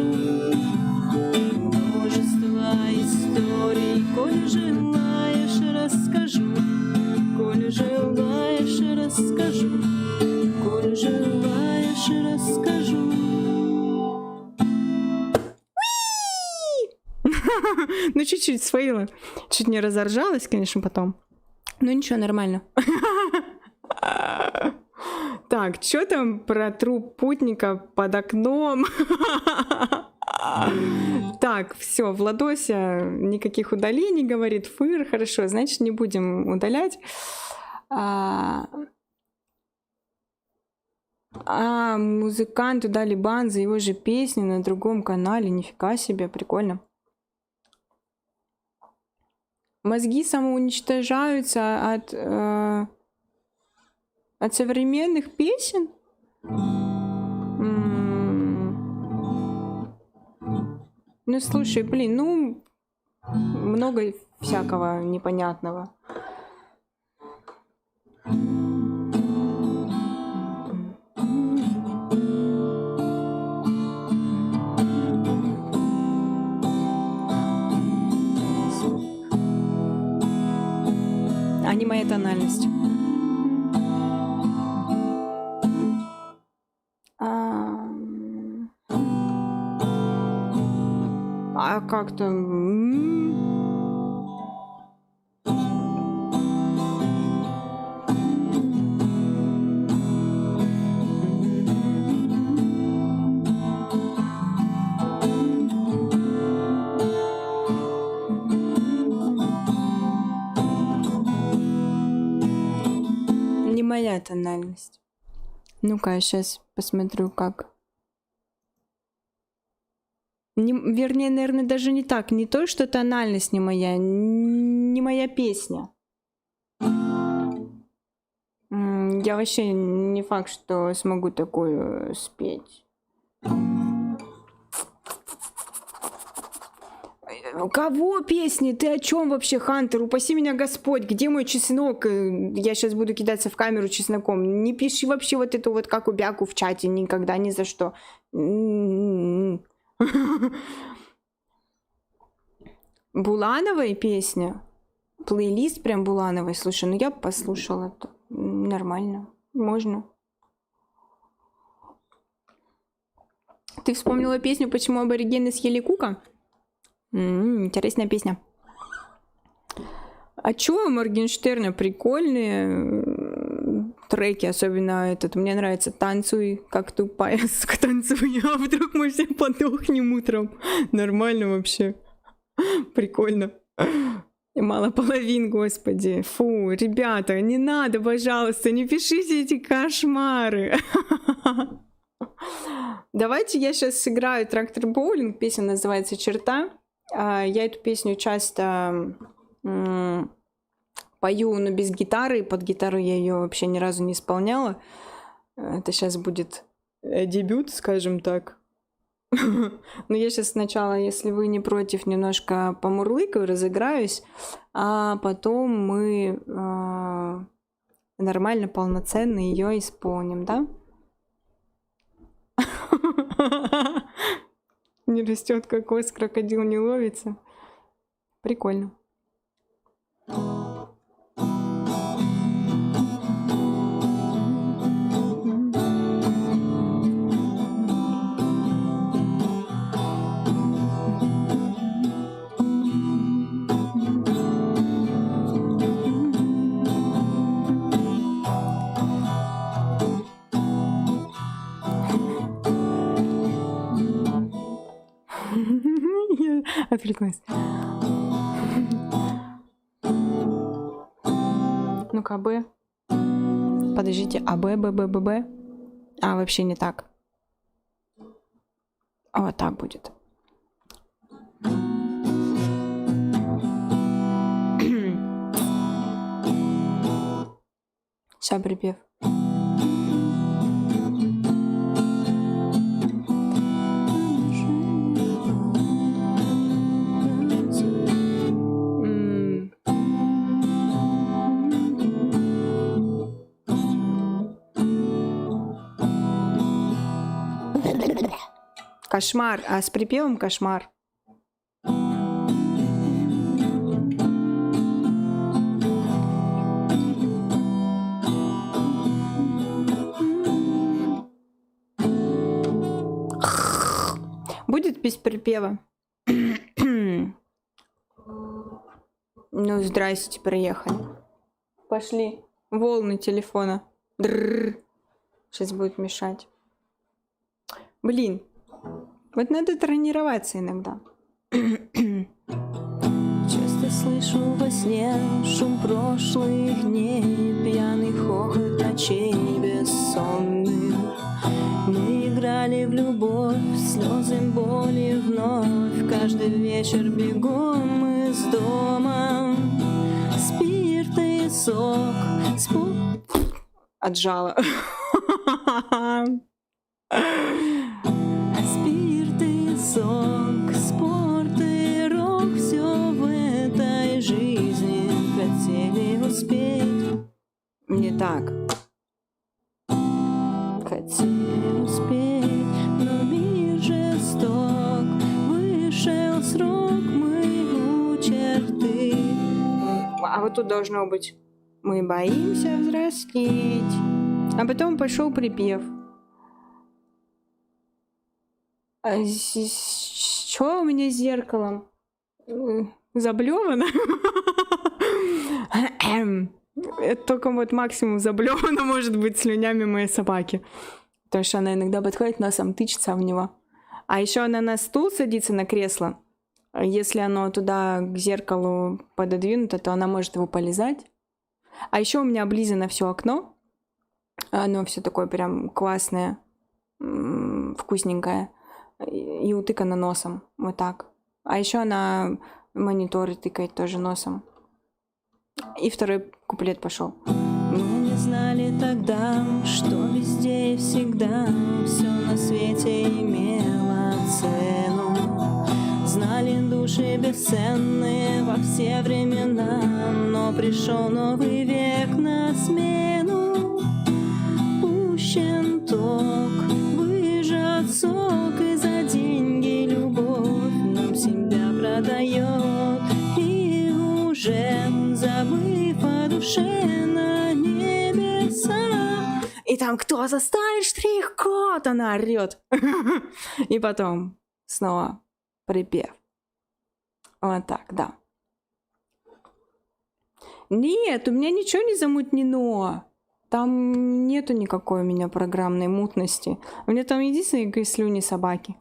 Ну, чуть-чуть сфейлила. Чуть не разоржалась, конечно, потом. Но ничего, нормально. Так, что там про труп путника под окном? Так, все, Владося никаких удалений, говорит Фыр. Хорошо, значит, не будем удалять. Музыканту дали бан за его же песни на другом канале. Нифига себе, прикольно. Мозги самоуничтожаются от современных песен? Ну, слушай, блин, ну, много всякого непонятного. А не моя тональность. А как-то... Не моя тональность. Ну-ка, я сейчас посмотрю, как... вернее, наверное, даже не так. Не то, что тональность не моя песня. Я вообще не факт, что смогу такую спеть. Кого песни? Ты о чем вообще, Хантер? Упаси меня Господь, где мой чеснок? Я сейчас буду кидаться в камеру чесноком. Не пиши вообще вот эту вот как убяку в чате никогда, ни за что. Булановой песня? Плейлист прям Булановой. Слушай, ну я послушала. Это нормально. Можно. Ты вспомнила песню «Почему аборигены съели Кука»? Интересная песня. А чё, Моргенштерна прикольные треки, особенно этот. Мне нравится «Танцуй, как тупая сука, танцуй». А вдруг мы все подохнем утром? Нормально вообще. Прикольно. И мало половин, господи. Фу, ребята, не надо, пожалуйста, не пишите эти кошмары. Давайте я сейчас сыграю «Трактор Боулинг». Песня называется «Черта». Я эту песню часто пою, но без гитары. Под гитару я ее вообще ни разу не исполняла. Это сейчас будет дебют, скажем так. Но я сейчас сначала, если вы не против, немножко помурлыкаю, разыграюсь, а потом мы нормально, полноценно ее исполним, да? Не растет кокос, крокодил не ловится. Прикольно. Отвлеклась. Ну-ка, Б. Подождите, а Б, Б, Б, Б, Б? А, вообще не так. А вот так будет. Сейчас припев. Кошмар, а с припевом кошмар. Будет без припева. Ну, здрасте, приехали. Пошли. Волны телефона. Сейчас будет мешать. Блин. Вот надо тренироваться иногда. Часто слышу во сне шум прошлых дней, пьяный хохот ночей бессонных. Мы играли в любовь, слезы боли вновь. Каждый вечер бегом из дома. Спирт и сок. Отжала. Спирт и сок, спорт и рок. Все в этой жизни хотели успеть. Не так. Хотели успеть, но мир жесток. Вышел срок, мы у черты. А вот тут должно быть: мы боимся взрослеть. А потом пошел припев. Что у меня с зеркалом? Заблевано? Это только вот максимум заблевано может быть слюнями моей собаки. Потому что она иногда подходит носом, тычется в него. А еще она на стул садится, на кресло. Если оно туда к зеркалу пододвинуто, то она может его полизать. А еще у меня облизано все окно. Оно все такое прям классное, вкусненькое. И утыкано носом. Вот так. А еще она мониторы тыкает тоже носом. И второй куплет пошел. Мы не знали тогда, что везде и всегда все на свете имело цену. Знали души бесценные во все времена, но пришел новый век на смену. Пущен ток, выжат сок, и за деньги любовь нам себя продает. И уже забыв о душе на небеса. И там кто заставит штрих-код, она орет. И потом снова припев. Вот так, да. Нет, у меня ничего не замутнено. Там нету никакой у меня программной мутности. У меня там единственные слюни собаки.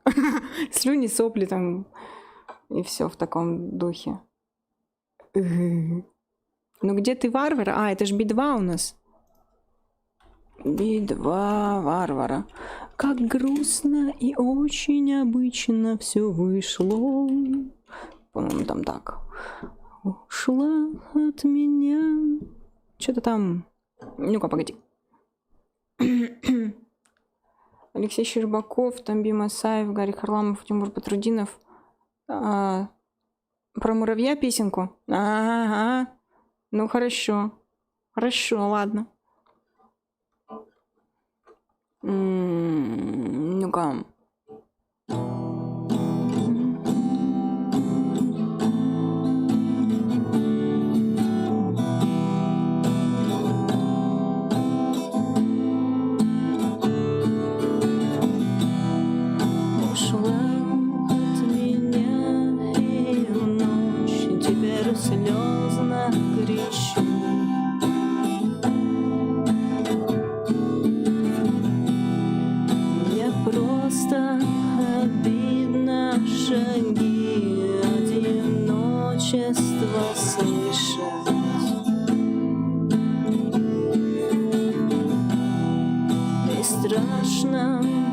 Слюни, сопли там. И все в таком духе. Ну где ты, варвар? А, это ж Би-2 у нас. Би-2 варвара. Как грустно и очень обычно все вышло. По-моему, там так. Ушла от меня. Что-то там. Ну-ка, погоди. Алексей Щербаков, Тамби Масаев, Гарри Харламов, Тимур Патрудинов. Про муравья песенку? Ага. Ну хорошо. Хорошо, ладно. Ну-ка. Ушла от меня и в ночь, теперь слезно кричу. Мне просто обидно шаги одиночества слышать. И страшно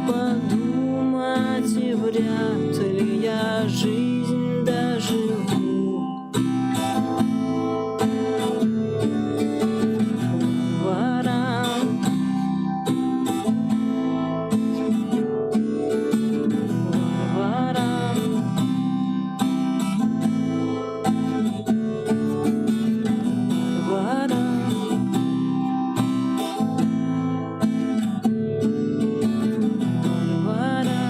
подумать, и вряд ли я жизнь доживу. Варвара, Варвара, Варвара. Варвара.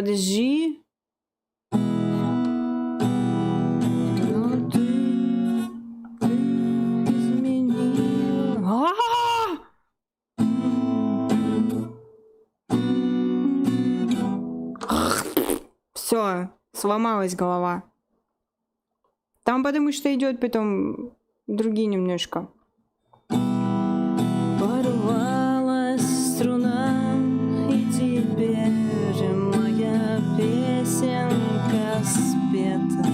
Подожди. Ну ты изменила. Все, сломалась голова. Там потому что идет потом другие немножко. Порвалась струна, и теперь моя песенка спета.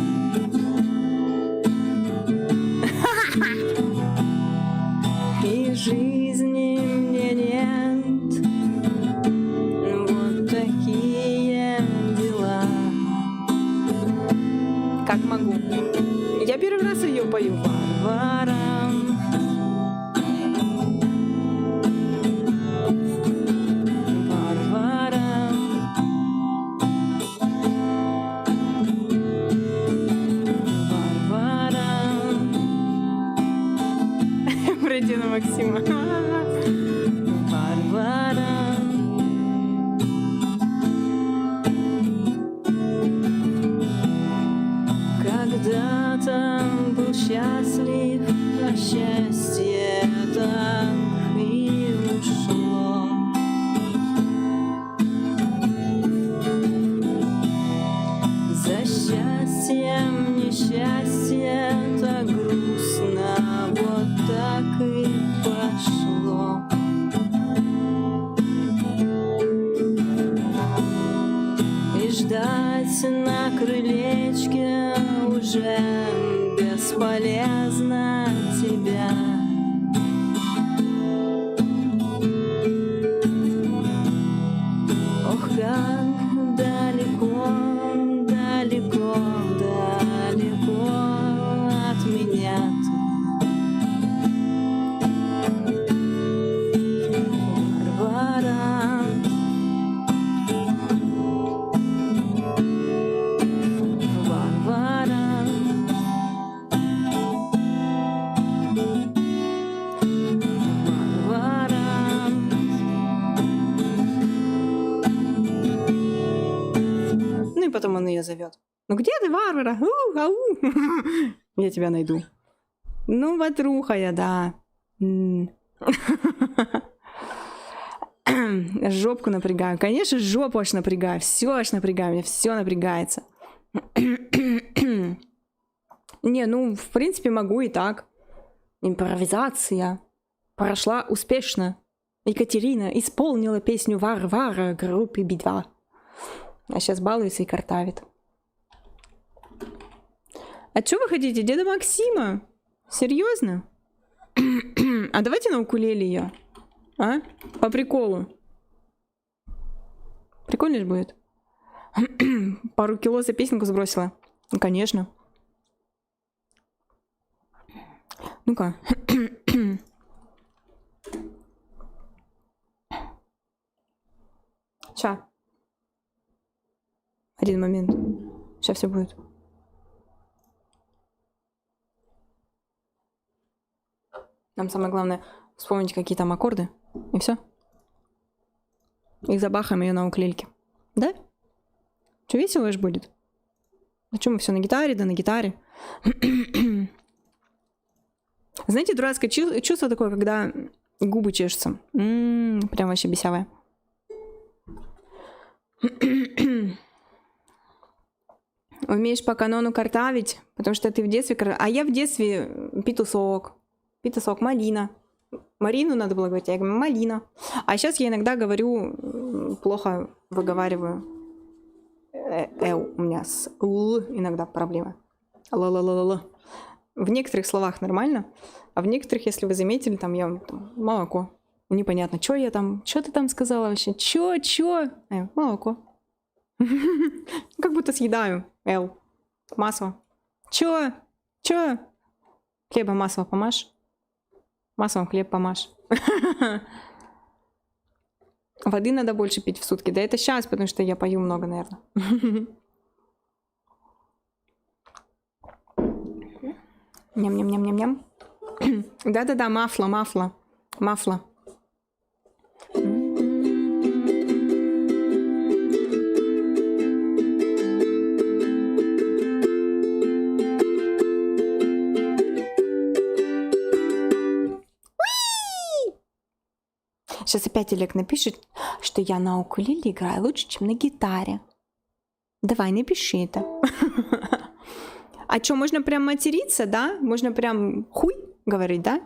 И жизни мне нет. Вот такие дела. Как могу. Я первый раз ее пою. Варвара. Варвара. Варвара. Пройди на Максима. Варвара. Когда-то был счастлив, а счастье так и ушло. За счастьем несчастье так грустно, вот так и пошло. И ждать на крылечке уже бесполезно тебя. Ох, как далеко, далеко, далеко от меня ты. Варвара. Варвара. Варвара. Ну и потом он ее зовет. Ну где ты, Варвара? Ау. Я тебя найду. Ну, ватрухая, да. Жопку напрягаю. Конечно, жопу аж напрягаю. Все аж напрягаю. Мне все напрягается. Не, ну, в принципе, могу и так. Импровизация прошла успешно. Екатерина исполнила песню Варвара группы Би-2. А сейчас балуется и картавит. А что вы хотите, деда Максима? Серьезно? А давайте на укулеле ее. А? По приколу. Прикольно же будет. Пару кило за песенку сбросила. Ну, конечно. Ну-ка. Ща. Один момент. Сейчас все будет. Нам самое главное вспомнить, какие там аккорды. И все. И забахаем ее на укулельке. Да? Что, весело же будет? А что, мы все на гитаре, да на гитаре. Знаете, дурацкое чувство такое, когда губы чешутся. Прям вообще бесявое. Умеешь по канону картавить, потому что ты в детстве... А я в детстве петусок. Петусок, малина. Марину надо было говорить, я говорю, малина. А сейчас я иногда говорю, плохо выговариваю. У меня с л иногда проблема. Ла-ла-ла-ла-ла. В некоторых словах нормально, а в некоторых, если вы заметили, там я там, молоко. Непонятно, что я там, что ты там сказала вообще? Чё? Молоко. Как будто съедаю. Л. Масло. Чё? Хлеба масло помажь. Маслом хлеб помажь. Воды надо больше пить в сутки. Да это сейчас, потому что я пою много, наверное. Ням-ням-ням-ням-ням. Да-да-да, мафла. Сейчас опять Олег напишет, что я на укулеле играю лучше, чем на гитаре. Давай, напиши это. А что, можно прям материться, да? Можно прям хуй говорить, да?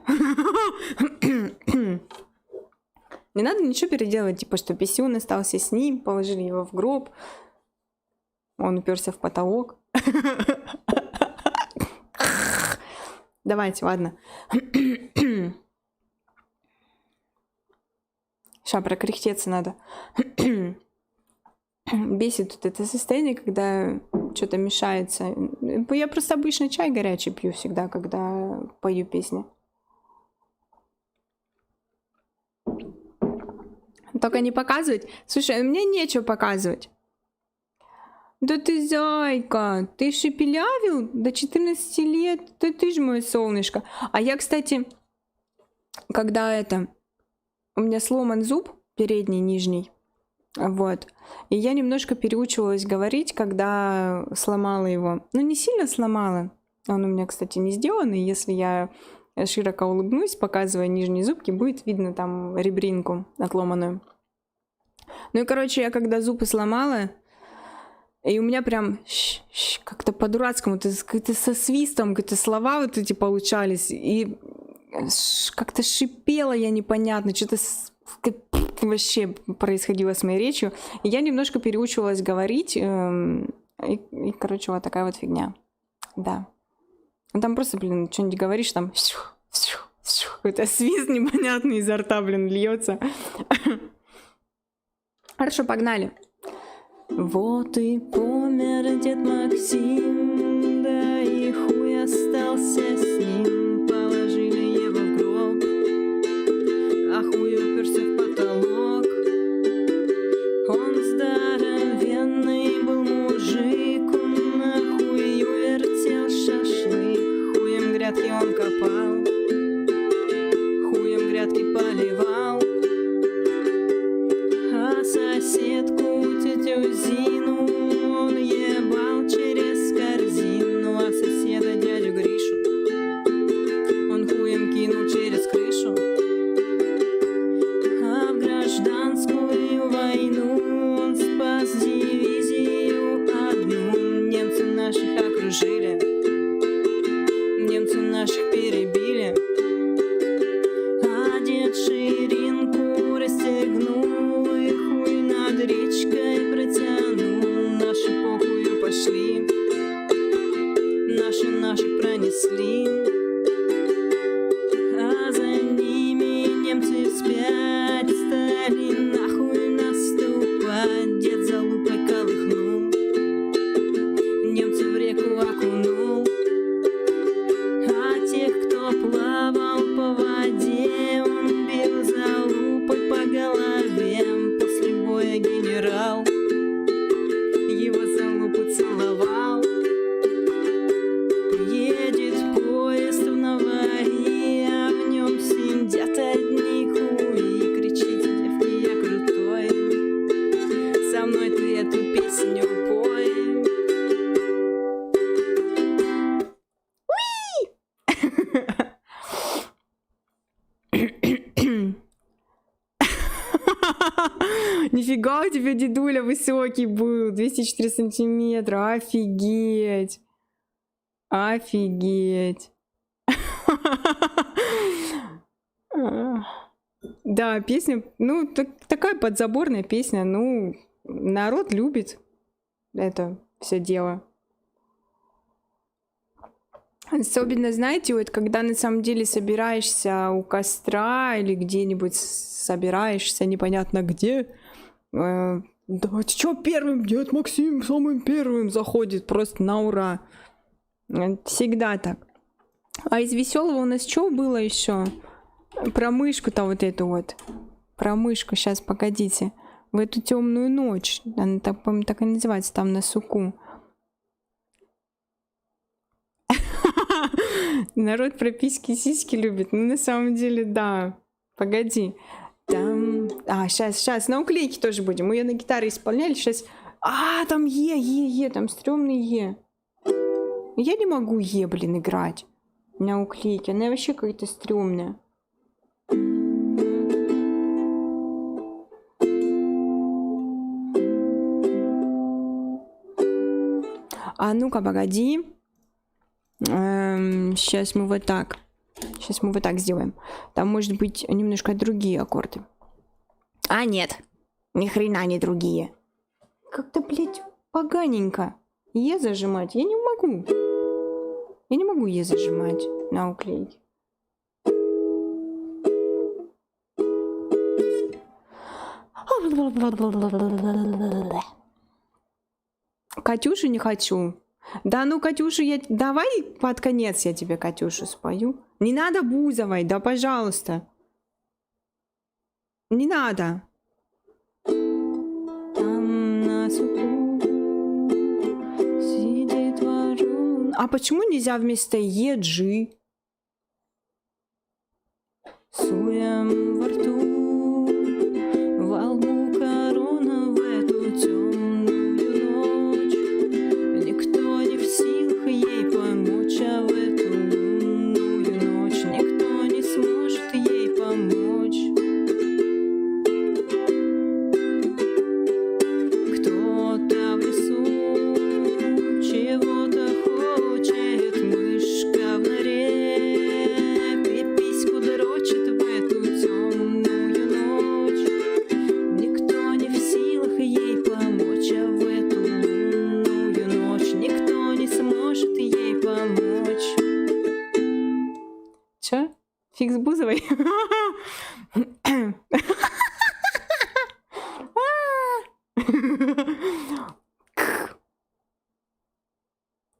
Не надо ничего переделывать, типа, что писюн остался с ним, положили его в гроб, он уперся в потолок. Давайте, ладно. Сейчас прокряхтеться надо. Бесит тут это состояние, когда что-то мешается. Я просто обычно чай горячий пью всегда, когда пою песни. Только не показывать. Слушай, мне нечего показывать. Да ты зайка, ты шепелявил до 14 лет? Да ты ж мое солнышко. А я, кстати, когда у меня сломан зуб, передний, нижний, вот, и я немножко переучивалась говорить, когда сломала его. Ну, не сильно сломала. Он у меня, кстати, не сделанный. Если я широко улыбнусь, показывая нижние зубки, будет видно там ребринку отломанную. Ну и, короче, я когда зубы сломала, и у меня прям как-то по-дурацкому, как-то со свистом, какие-то слова вот эти получались, и как-то шипела я непонятно, что-то вообще происходило с моей речью. И я немножко переучивалась говорить, и, короче, вот такая вот фигня. Да. Там просто, блин, что-нибудь говоришь, там какой-то свист непонятный изо рта, блин, льется. Хорошо, погнали. Вот и помер дед Максим, да и хуй остался с ним. Положили его в гроб, а хуй уперся в потолок. Он здоровенный был мужик, он на хую вертел шашлык. Хуем грядки он копал, хуем грядки поливал, а соседку тетю Зину он ебал через корзину, а соседа дядю Гришу он хуем кинул через крышу. А в гражданскую войну он спас дивизию одну. Немцы наших окружили, немцы наших перебили, а дед ширинку расстегнул и хуй над речкой протянул. Наши по хую пошли, наши наших пронесли, а за ними немцы вспять стали нахуй наступать. Дед залупой колыхнул, немцы в реку окунул, а тех, кто плавал по воде, он бил залупой по голове. После боя генерал его залупу целовал. Едет поезд в Навари, а в нем сидят одни хуи. Кричите, девки, я крутой, со мной ты эту песню пой. Нифига у тебя дедуля высокий был, 204 сантиметра, офигеть. Офигеть. Да, песня, ну, такая подзаборная песня, ну, народ любит это все дело. Особенно, знаете, вот когда на самом деле собираешься у костра или где-нибудь собираешься непонятно где, давайте, что первым? Дед Максим самым первым заходит просто на ура. Всегда так. А из веселого у нас что было еще? Про мышку-то вот эту вот. Про мышку, сейчас, погодите. В эту темную ночь. Она так, по-моему, так и называется, там на суку. Народ про письки-сиськи любит. Ну, на самом деле, да. Погоди. Там... сейчас, на уклейке тоже будем. Мы ее на гитаре исполняли, сейчас... там там стрёмный Е. Я не могу Е, блин, играть на уклейке. Она вообще какая-то стрёмная. А ну-ка, погоди. Сейчас мы вот так. Сейчас мы вот так сделаем. Там, может быть, немножко другие аккорды. А, нет. Ни хрена не другие. Как-то, блядь, поганенько. Е зажимать я не могу. Я не могу Е зажимать на уклейке. Катюшу не хочу. Да ну, Катюшу, давай под конец я тебе Катюшу спою. Не надо Бузовой, да пожалуйста. Не надо. Там на суку сидит ворон. А почему нельзя вместо Еджи? Суем во рту, во лбу корона в эту темную ночь. Никто не в силах ей помочь, а в эту лунную ночь никто не сможет ей помочь. Кто-то в лесу чего-то хочет, мышка в норе пипиську дрочит в эту темную ночь. Никто не в силах ей помочь, а в эту лунную ночь никто не сможет ей помочь. Чё? Фиг с Бузовой?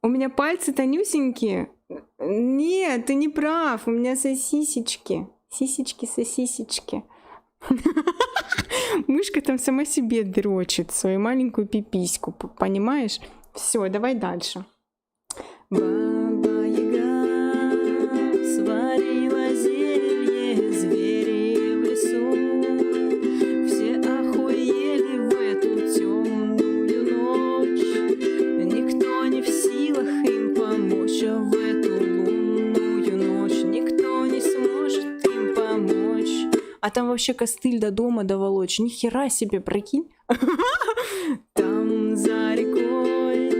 У меня пальцы тонюсенькие. Нет, ты не прав. У меня сосисечки. Сисечки-сосисечки. Мышка там сама себе дрочит свою маленькую пипиську. Понимаешь? Все, давай дальше. Баба-яга сварила зелье, звери в лесу. Все охуели в эту темную ночь. Никто не в силах им помочь, а в эту лунную ночь никто не сможет им помочь. А там вообще костыль до дома доволочь. Ни хера себе, прикинь. Там за рекой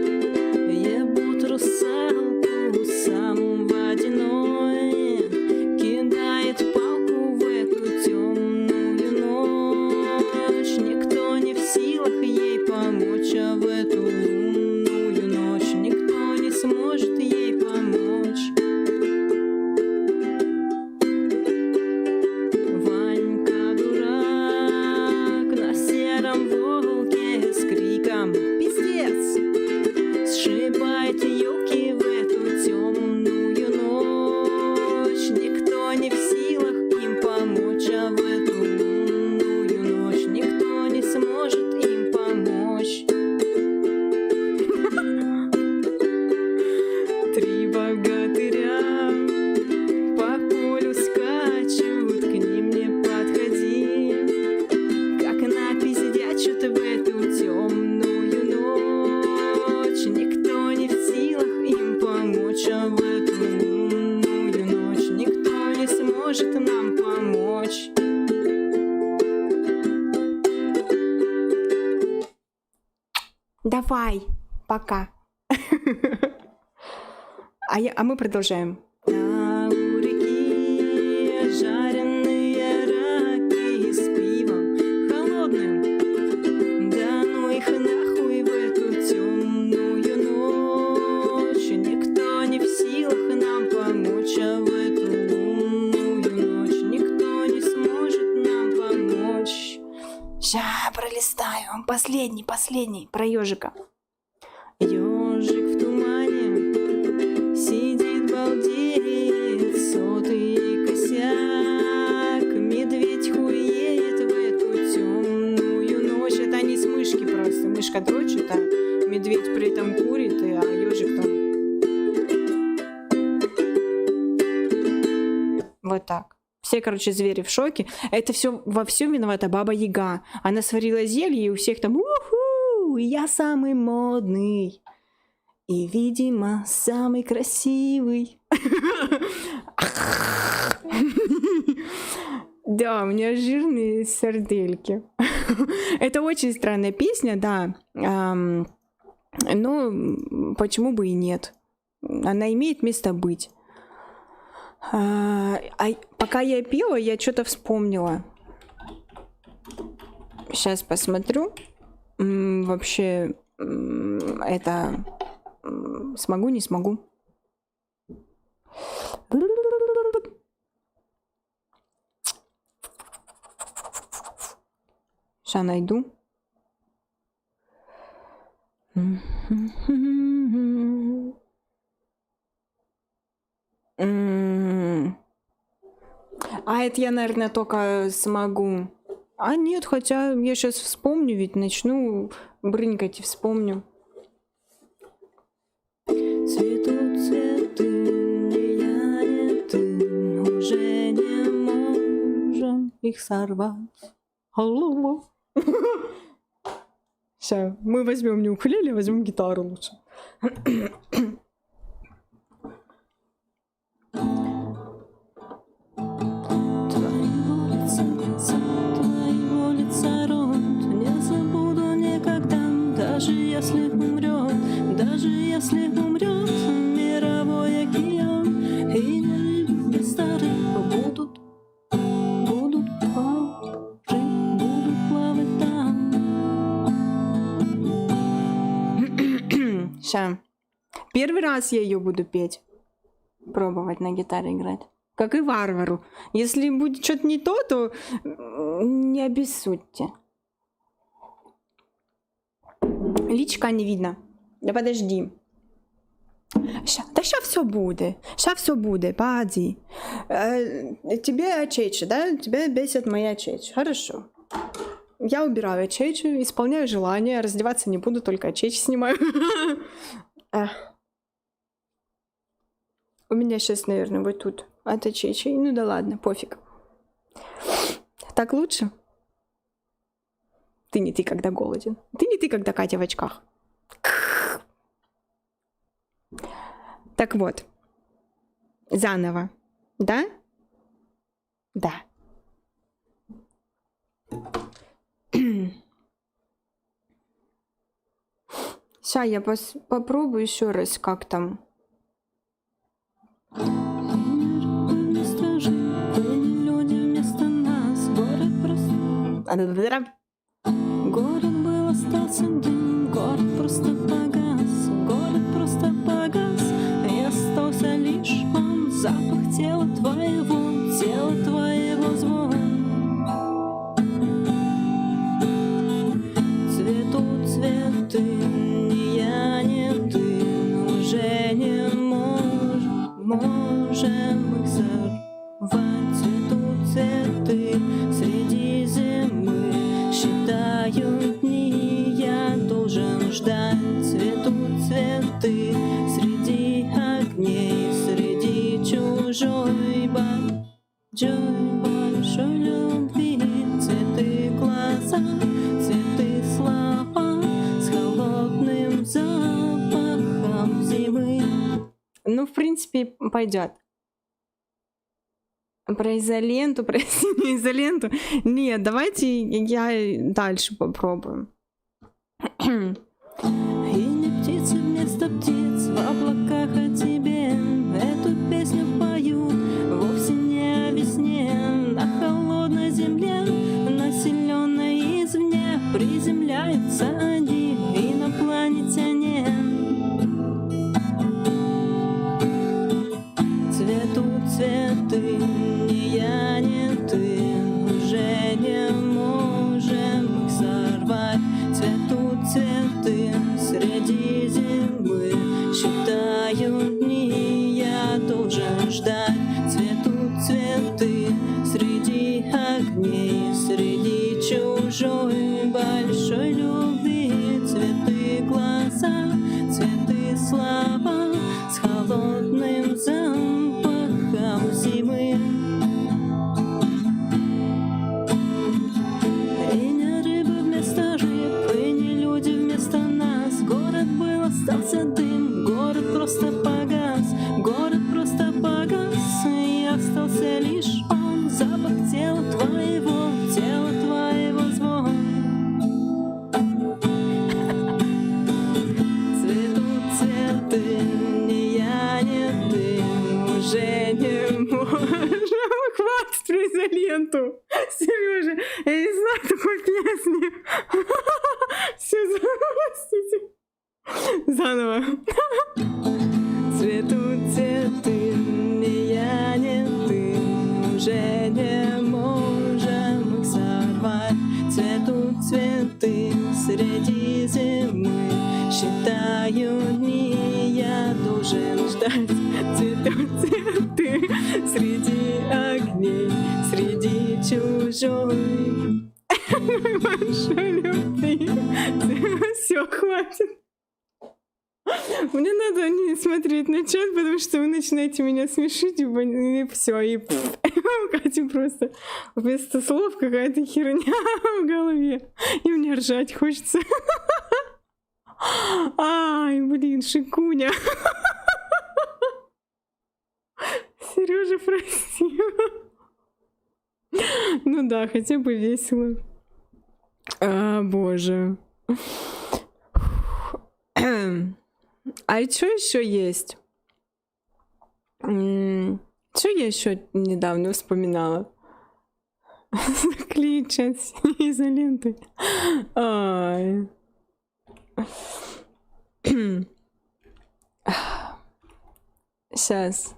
ебут русалку сам водяной. Кидает палку в эту темную ночь. Никто не в силах ей помочь, а в эту лунную ночь никто не сможет ей помочь. Ванька дурак на сером волке с криком «Пиздец!» сшибает елки в эту темную ночь. Никто не в силах им помочь, а в эту лунную ночь никто не сможет им помочь. Три богатыря по полю скачут, к ним не подходи. Как напиздячут в эту темную ночь. Никто не в силах им помочь, а в эту лунную ночь никто не сможет нам помочь. Давай, пока. А мы продолжаем. А у реки жареные раки с пивом холодным. Да ну их нахуй в эту темную ночь. Никто не в силах нам помочь, а в эту лунную ночь никто не сможет нам помочь. Ща пролистаю. Последний, про ежика. Ежик в тумане сидит, балдеет, сотый косяк. Медведь хуеет в эту темную ночь. Это они с мышки просто. Мышка дрочит, а медведь при этом курит, а ежик там. Вот так. Все, короче, звери в шоке. Это все во всем виновата Баба Яга. Она сварила зелье, и у всех там уху, я самый модный. И, видимо, самый красивый. Да, у меня жирные сардельки. Это очень странная песня, да. Но почему бы и нет? Она имеет место быть. Пока я пела, я что-то вспомнила. Сейчас посмотрю. Вообще, это смогу, не смогу. Сейчас найду. Это я, наверное, только смогу. Нет, хотя я сейчас вспомню, ведь начну брынкать и вспомню. Цветут цветы, я не ты, уже не можем их сорвать. Алло. Сейчас, мы возьмем не укулеле, а возьмем гитару лучше. Твоего лица рот не забуду никогда, даже если умрет мировой океан, и вместо рыб будут плавать там. Сейчас. Первый раз я ее буду петь. Пробовать на гитаре играть. Как и варвару. Если будет что-то не то не обессудьте. Личка не видно. Да подожди. Ща все будет. Ща все будет. Погоди. Тебе чечи, да? Тебя бесит моя чечь. Хорошо. Я убираю чечи, исполняю желание. Раздеваться не буду, только чечь снимаю. У меня сейчас, наверное, вот тут от чечи. Ну да ладно, пофиг. Так лучше? Ты не ты, когда голоден. Ты не ты, когда Катя в очках. Так вот. Заново. Да? Да. Сейчас я попробую еще раз, как там. Люди вместо нас, город просто... Город был, остался дым, город просто погас, и остался лишь он, запах тела твоего звон. Цветут цветы, ни я, ни ты, уже не можем их сорвать. Цветут цветы среди зимы, считаю дни, я должен ждать. Цветут цветы среди огней, среди чужой большой любви. Цветы глаза, цветы слова с холодным запахом зимы. Ну, в принципе, пойдет. Про изоленту, про синюю изоленту. Нет, давайте я дальше попробую. И не птицы вместо птиц в облаках о тебе эту песню поют, вовсе не о весне. На холодной земле, населенной извне, приземляются они, инопланетяне. Цветут цветы, ни я, ни ты, уже не можем их сорвать. Цветут цветы среди зимы, считаю дни, я должен ждать. Цветут цветы среди огней, среди чужой большой любви. Цветы глаза, цветы слова с холодным запахом зимы. И не рыбы вместо рыб, и не люди вместо нас. Город был, остался дым, город просто погас, и остался лишь он, запах тела твоего звон. боже, я не знаю такой песни. Все, простите. Заново. Цветут цветы, ни я, ни ты, уже не можем их сорвать. Цветут цветы среди зимы, считаю дни, я должен ждать. Цветут цветы среди огней, среди чужой большой любви. Все, хватит. Мне надо не смотреть на чат, потому что вы начинаете меня смешить, и все, и Катя просто вместо слов какая-то херня в голове, и мне ржать хочется. Ай, блин, Шикуня. Сережа, прости. Ну да, хотя бы весело. А, боже. А что еще есть? Что я еще недавно вспоминала? Заклеить чат синей изолентой. Ай. Сейчас.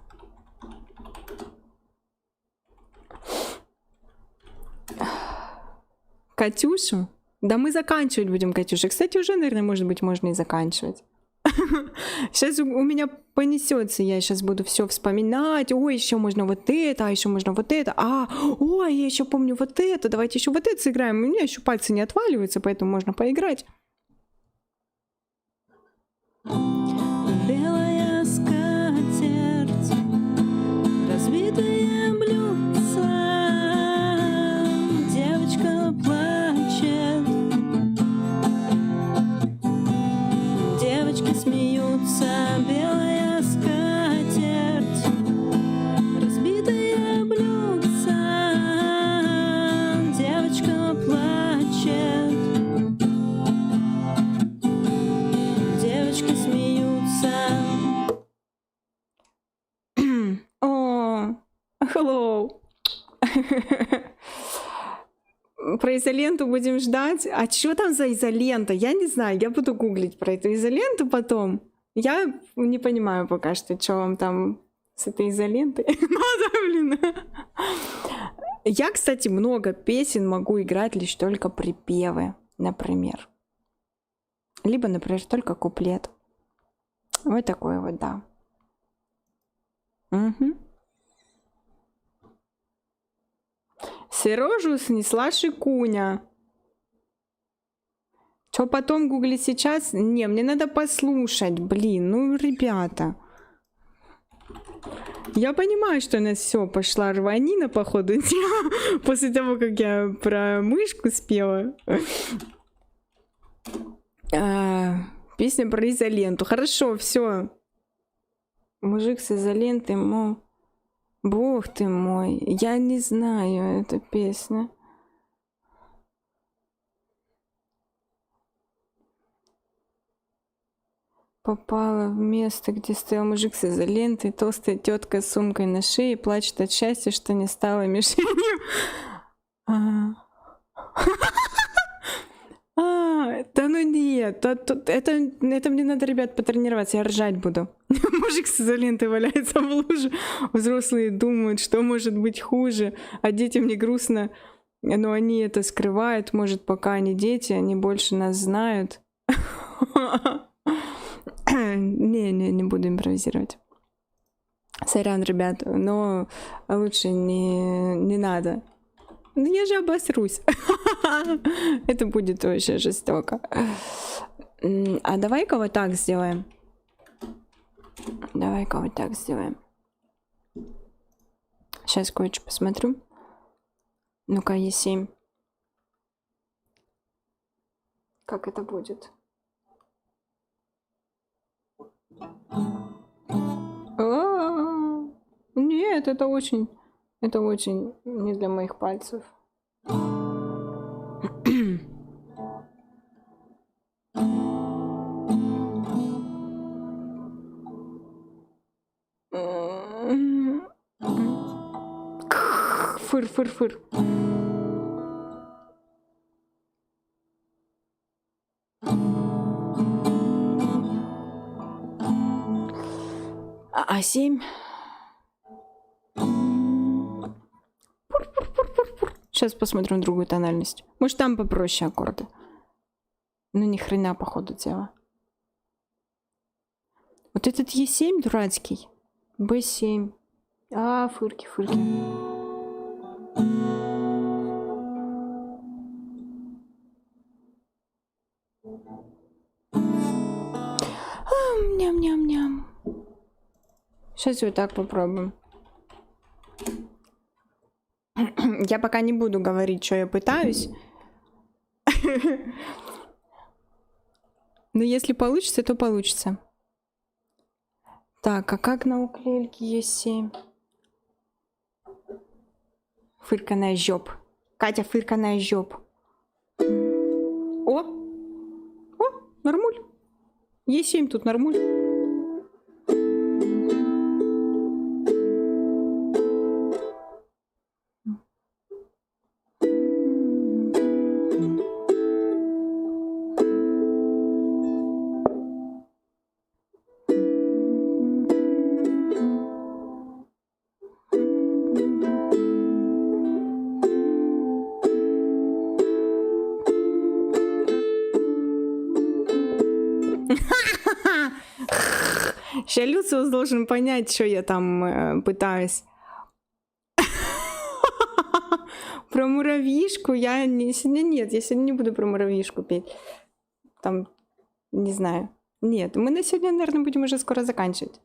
Катюшу? Да мы заканчивать будем, Катюша. Кстати, уже, наверное, может быть, можно и заканчивать. Сейчас у меня понесется, я сейчас буду все вспоминать. Ой, еще можно вот это, а еще можно вот это. Ой, я еще помню вот это. Давайте еще вот это сыграем. У меня еще пальцы не отваливаются, поэтому можно поиграть. Белая скатерть, разбитые блюдца, девочка плачет, девочки смеются. Белая скатерть, разбитые блюдца, девочка плачет, девочки смеются. О, hello. Про изоленту будем ждать. А что там за изолента? Я не знаю, я буду гуглить про эту изоленту потом. Я не понимаю пока что, что вам там с этой изолентой. Блин. Я, кстати, много песен могу играть лишь только припевы, например. Либо, например, только куплет. Вот такое вот, да. Угу. Сережу снесла Шикуня. Что потом гуглить сейчас? Не, мне надо послушать. Блин, ну, ребята. Я понимаю, что у нас все пошла рванина, походу, после того, как я про мышку спела. Песня про изоленту. Хорошо, все. Мужик с изолентой, мол, бог ты мой. Я не знаю эту песню. Попала в место, где стоял мужик с изолентой, толстая тетка с сумкой на шее, плачет от счастья, что не стала мишенью. Да ну нет, это мне надо, ребят, потренироваться, я ржать буду. Мужик с изолентой валяется в луже, взрослые думают, что может быть хуже, а детям не грустно, но они это скрывают, может, пока они дети, они больше нас знают. Не буду импровизировать. Сорян, ребят, но лучше не надо. Ну я же обосрусь. Это будет вообще жестоко. А давай-ка вот так сделаем. Давай-ка вот так сделаем. Сейчас кое-что посмотрю. Ну-ка, Е7. Как это будет? Нет, это очень не для моих пальцев. Фыр. А7. Сейчас посмотрим другую тональность. Может, там попроще аккорды. Ну, ни хрена, походу, дела. Вот этот Е7 дурацкий. Б7. А, фырки. Ням-ням-ням. Сейчас вот так попробуем. Я пока не буду говорить, что я пытаюсь. Но если получится, то получится. Так, а как на уклельке Е7? Фырканая жёп. Катя, фырканая жёп. О, нормуль. Е7 тут нормуль. Сейчас Люциус должен понять, что я там пытаюсь. Про муравьишку я сегодня нет, я сегодня не буду про муравьишку петь. Там, не знаю. Нет, мы на сегодня, наверное, будем уже скоро заканчивать.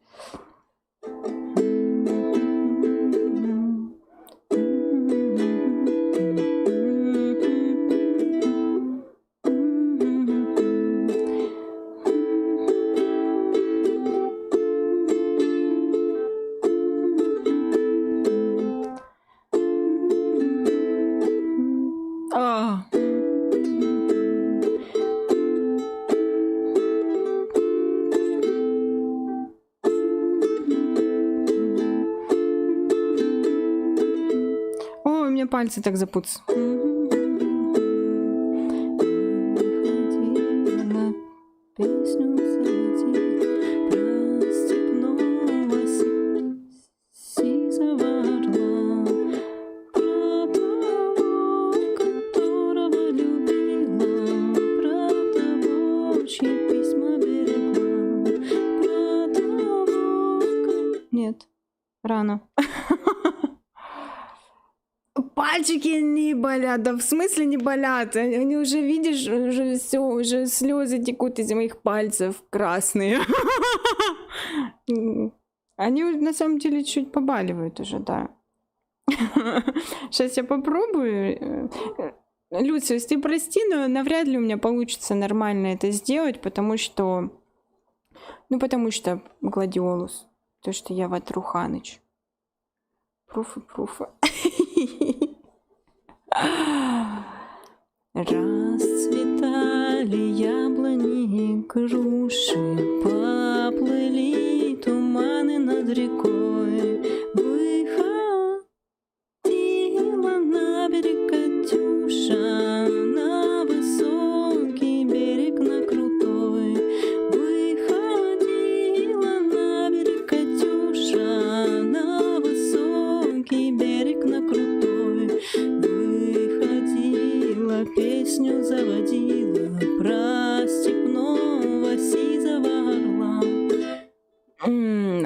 Пальцы так запутаются. Нет, рано. Пальчики не болят, да в смысле не болят? Они уже, видишь, уже все, уже слезы текут из моих пальцев красные. Они на самом деле чуть побаливают уже, да. Сейчас я попробую. Люциус, ты прости, но навряд ли у меня получится нормально это сделать, потому что... Ну, потому что гладиолус. То, что я Ватруханыч. Пруфы. Расцветали яблони, груши, поплыли туманы над рекой. Выходила на берег Катюша, на высокий берег, на крутой. Выходила на берег Катюша, на высокий берег, на крутой. Выходила, песню заводила про степного сизого орла.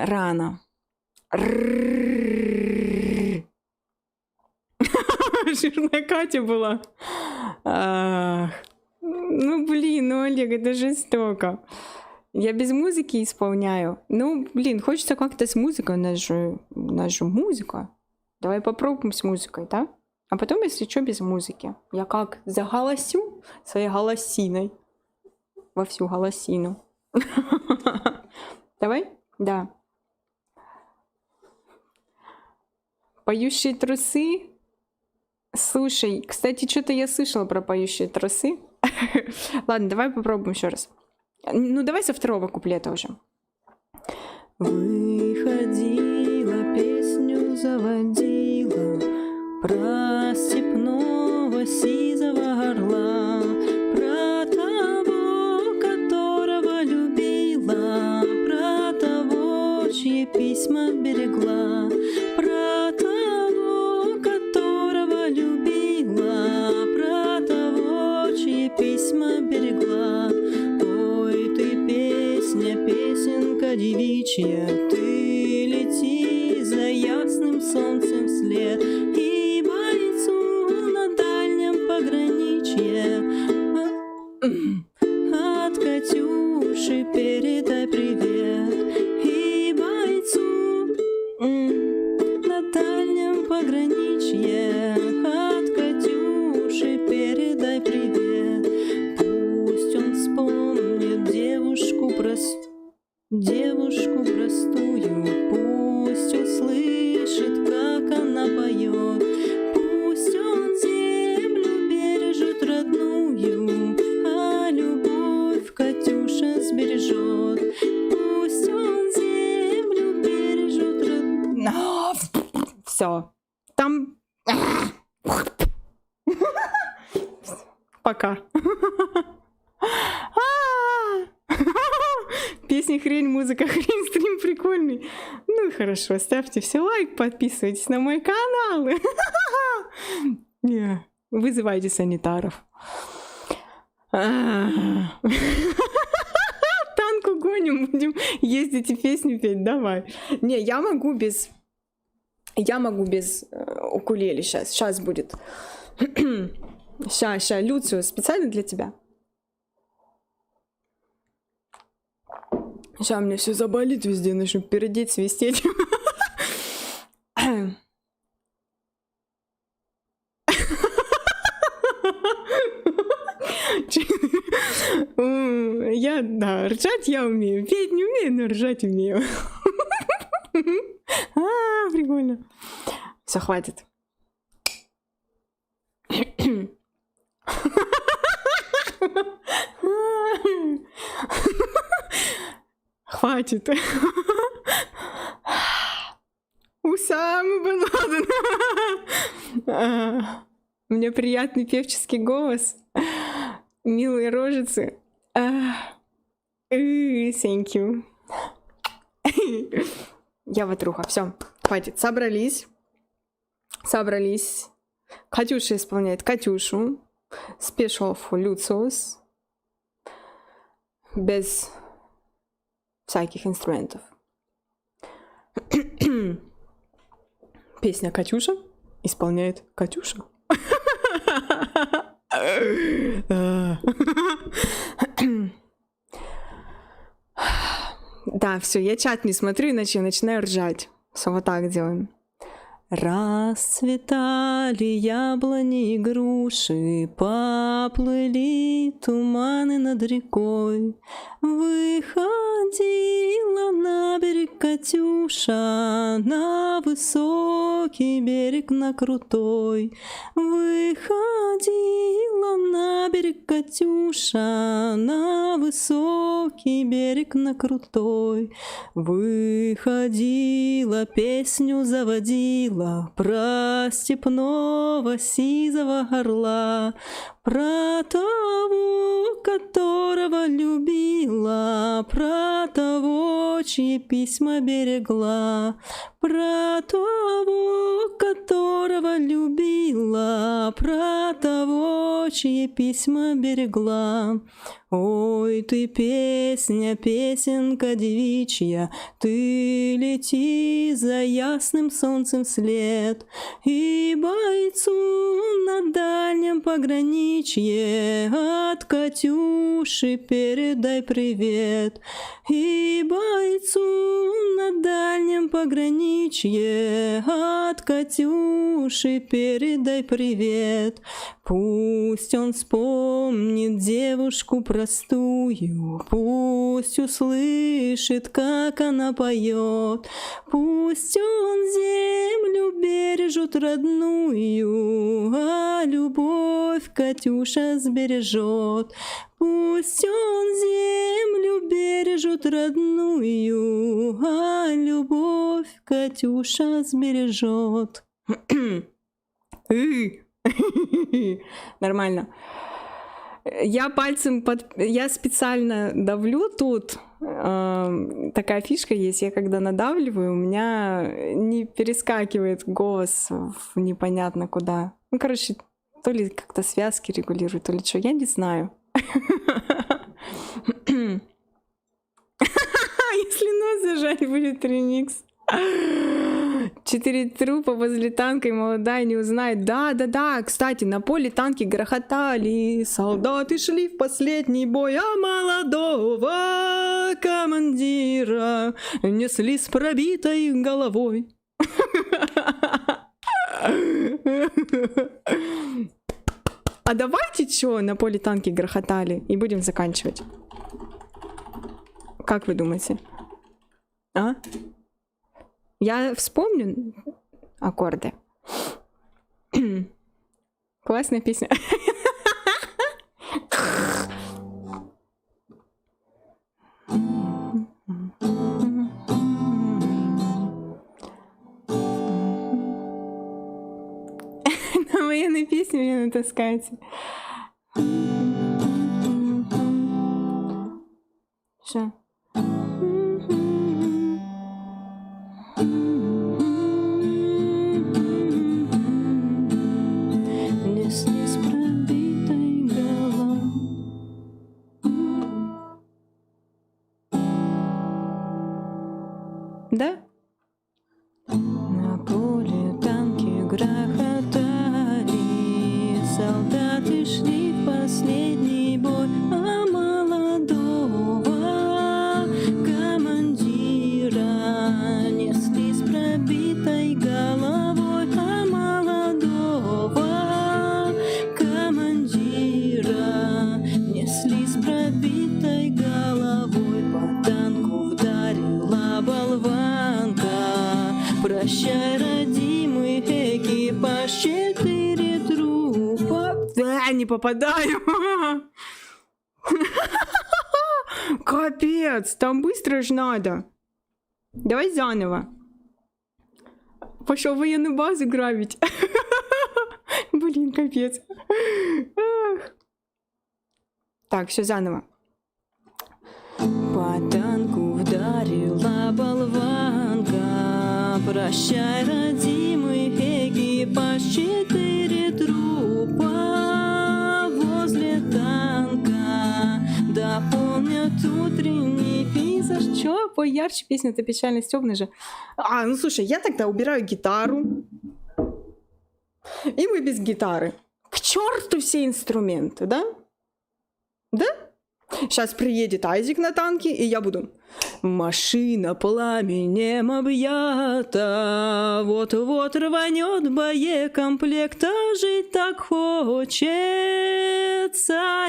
Рано. Жирная Катя была. Ну, блин, ну, Олег, это жестоко. Я без музыки исполняю. Ну, блин, хочется как-то с музыкой. У нас же музыка. Давай попробуем с музыкой, да? А потом, если что, без музыки. Я как заголосю своей голосиной. Во всю голосину. Давай? Да. Поющие трусы. Слушай, кстати, что-то я слышала про поющие трусы. Ладно, давай попробуем еще раз. Ну, давай со второго куплета уже. Выходила, песню заводила про степного сизого орла, про того, которого любила, про того, чьи песни От Катюши передай привет и бойцу на дальнем пограничье. От Катюши передай привет. Пусть он вспомнит девушку простую. Пусть услышит, как она поет. Пусть он землю бережет родную, а любовь Катюша сбережет. Пусть он землю бережет родную. Все. Там... Пока. Песни хрень, музыка хрень, стрим прикольный. Ну и хорошо, ставьте все лайк, подписывайтесь на мой канал. Вызывайте санитаров. Танку гоним, будем ездить и песню петь, давай. Не, я могу без укулеле сейчас. Сейчас будет. Ща, Люциус, специально для тебя. Сейчас у меня все заболит везде, начну пердеть, свистеть. Да, ржать я умею. Петь не умею, но ржать умею. Прикольно. Все, хватит. Хватит. Усама Бен Ладен. У меня приятный певческий голос. Милые рожицы. Thank you. Я ватруха. Все, хватит. Собрались. Катюша исполняет Катюшу. Спешов Люциус. Без всяких инструментов. Песня Катюша исполняет Катюша. Да, все, я чат не смотрю, иначе я начинаю ржать. Все, вот так делаем. Расцветали яблони и груши, поплыли туманы над рекой. Выходила на берег Катюша, на высокий берег, на крутой. Выходила на берег Катюша, на высокий берег, на крутой. Выходила, песню заводила про степного сизого орла, про того, которого любила, про того, чьи письма берегла, про того, которого любила, про того, чьи письма берегла. Ой, ты песня, песенка девичья, ты лети за ясным солнцем вслед, и бойцу на дальнем пограничье от Катюши передай привет, и бойцу на дальнем пограничье от Катюши передай привет. Пусть он вспомнит девушку простую, пусть услышит, как она поет, пусть он землю бережет родную, а любовь Катюша сбережет. Пусть он землю бережет родную, а любовь Катюша сбережет. Нормально. Я пальцем я специально давлю тут. Такая фишка есть. Я когда надавливаю, у меня не перескакивает голос в непонятно куда. Ну, короче, то ли как-то связки регулирует, то ли что, я не знаю. Если нос зажать, будет ремикс. 4 трупа возле танка, и молодая не узнает. Да, кстати, на поле танки грохотали, солдаты шли в последний бой, а молодого командира несли с пробитой головой. А давайте чё, на поле танки грохотали, и будем заканчивать. Как вы думаете? А? Я вспомню аккорды. Классная песня. На военной песне меня натаскаете. Что? Несли с пробитой головой. Да? На поле танки грохотали, солдаты шли в последний бой, а молодого командира несли с пробитой головой, а молодого командира несли с пробитой головой, по танку вдарила болванка. Прощай, родимый экипаж, 4 трупа. Да, не попадаю. Капец, там быстро ж надо. Давай заново. Пошел военную базу грабить. Блин, капец. Так, все заново. По танку вдарила болванка. Прощай, родимый экипаж, 4 трупа возле танка. Да помнят утренний пейзаж. Чё, поярче песня-то печально стёбная же. А, ну слушай, я тогда убираю гитару. И мы без гитары. К черту все инструменты, да? Да? Сейчас приедет Айзек на танке, и я буду. Машина пламенем объята, вот-вот рванет боекомплект, а жить так хочется,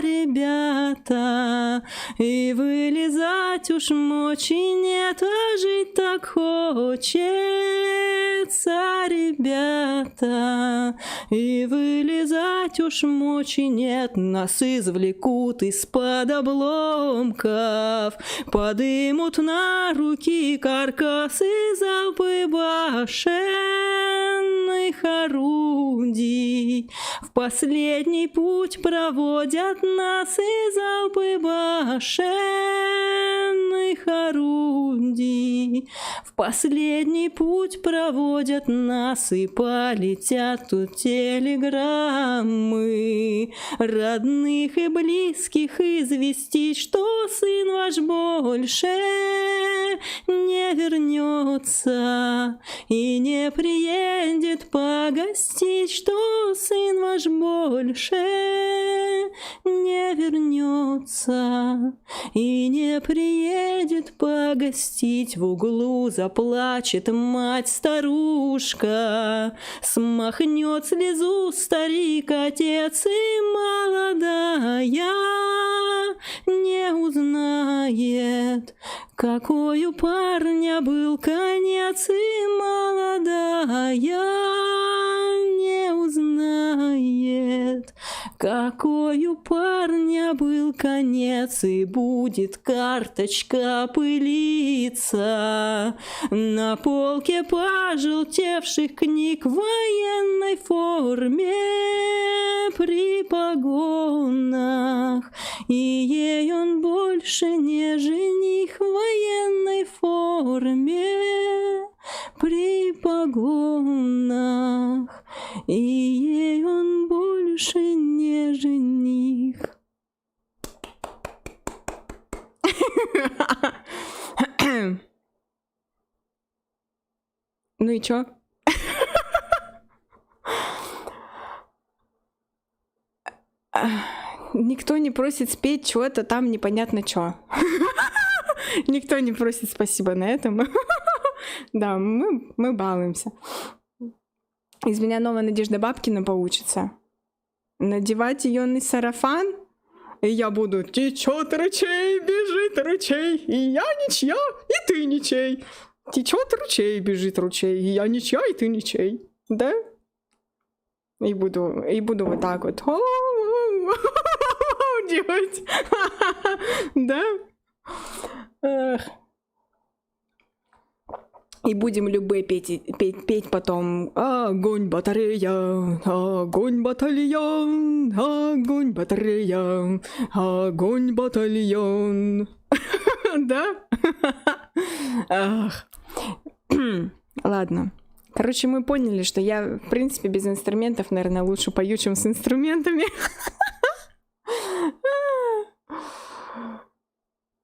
ребята, и вылезать уж мочи нет, а жить так хочется, ребята, и вылезать уж мочи нет, нас извлекут из-под обломков, подымут на руки каркасы, залпы башенных орудий. В последний путь проводят нас и залпы башенных орудий. В последний путь проводят нас и полетят тут телеграммы родных и близких известить, что сын ваш больше не вернется и не приедет погостить, что сын ваш больше не вернется и не приедет погостить. В углу заплачет мать-старушка, смахнет слезу старик-отец, и молодая не узнает, какой у парня был конец, и молодая не узнает, какой у парня был конец, и будет карточка пылиться на полке пожелтевших книг в военной форме при погонах, и ей он больше не жених в военной форме при погонах, и ей он больше не жених. Ну и чё? Никто не просит спеть чего-то там непонятно что. Никто не просит спасибо на этом. Да, мы балуемся. Из меня новая Надежда Бабкина получится. Надевать ее на сарафан, и я буду: течет ручей, бежит ручей, и я ничья, и ты ничей. Течет ручей, бежит ручей, и я ничья, и ты ничей. Да? И буду вот так вот делать. Да? И будем любые петь потом: огонь батарея, огонь батальон, огонь батарея, огонь батальон. Да? Ладно. Короче, мы поняли, что я, в принципе, без инструментов, наверное, лучше пою, чем с инструментами.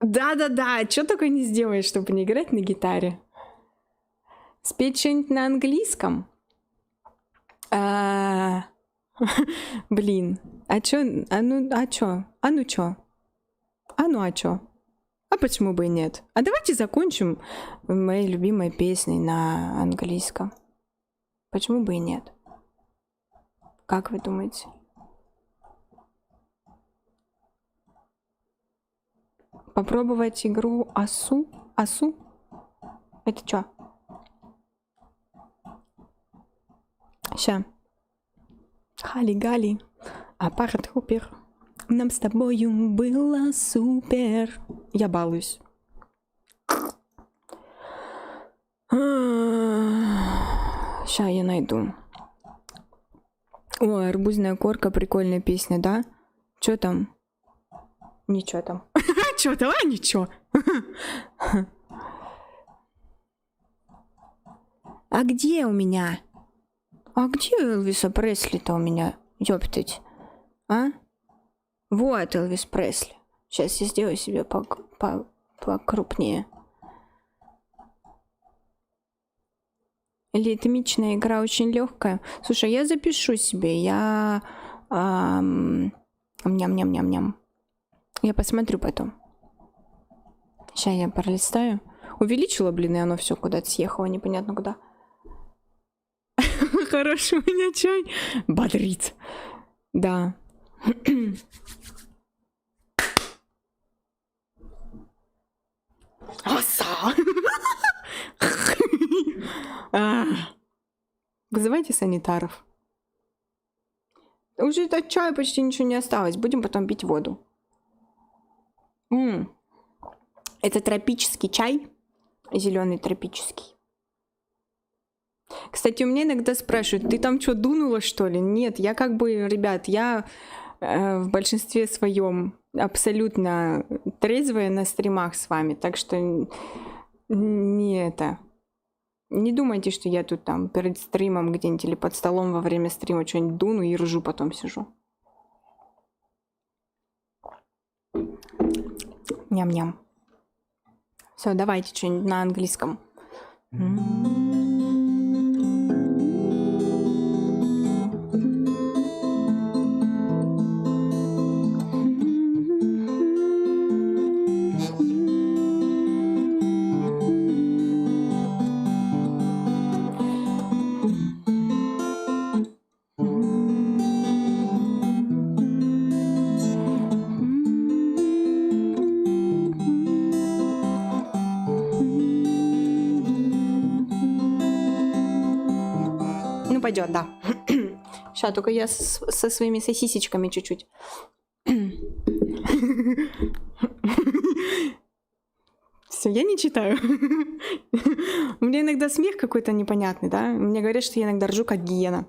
Да-да-да, что только не сделаешь, чтобы не играть на гитаре. Спеть что-нибудь на английском? Блин, а чё? А чё? А почему бы и нет? А давайте закончим моей любимой песней на английском. Почему бы и нет? Как вы думаете? Попробовать игру Асу? Асу? Это чё? Ща. Хали-гали, апарат-хупер. Нам с тобою было супер. Я балуюсь. Ща я найду. Ой, арбузная корка, прикольная песня, да? Чё там? Ничего там. Чё там? А, ничего. А где у меня? А где Элвиса Пресли-то у меня? Ёптать. А? Вот Элвис Пресли. Сейчас я сделаю себе покрупнее. Ритмичная игра очень легкая. Слушай, я запишу себе. Я... Ням-ням-ням-ням. Я посмотрю потом. Сейчас я пролистаю. Увеличила, блин, и оно все куда-то съехало, непонятно куда. Хороший у меня чай. Бодрит. Да. Оса! Вызывайте санитаров. Уже от чая почти ничего не осталось. Будем потом пить воду. Это тропический чай. Зеленый тропический. Кстати, у меня иногда спрашивают: ты там что, дунула, что ли? Нет, я как бы, ребят, я в большинстве своем абсолютно трезвая на стримах с вами. Так что не это. Не думайте, что я тут там перед стримом где-нибудь или под столом во время стрима что-нибудь дуну и ржу, потом сижу. Ням-ням. Все, давайте что-нибудь на английском. Пойдет, да. Сейчас только я со своими сосисечками чуть-чуть. Все, я не читаю. У меня иногда смех какой-то непонятный, да? Мне говорят, что я иногда ржу как гиена.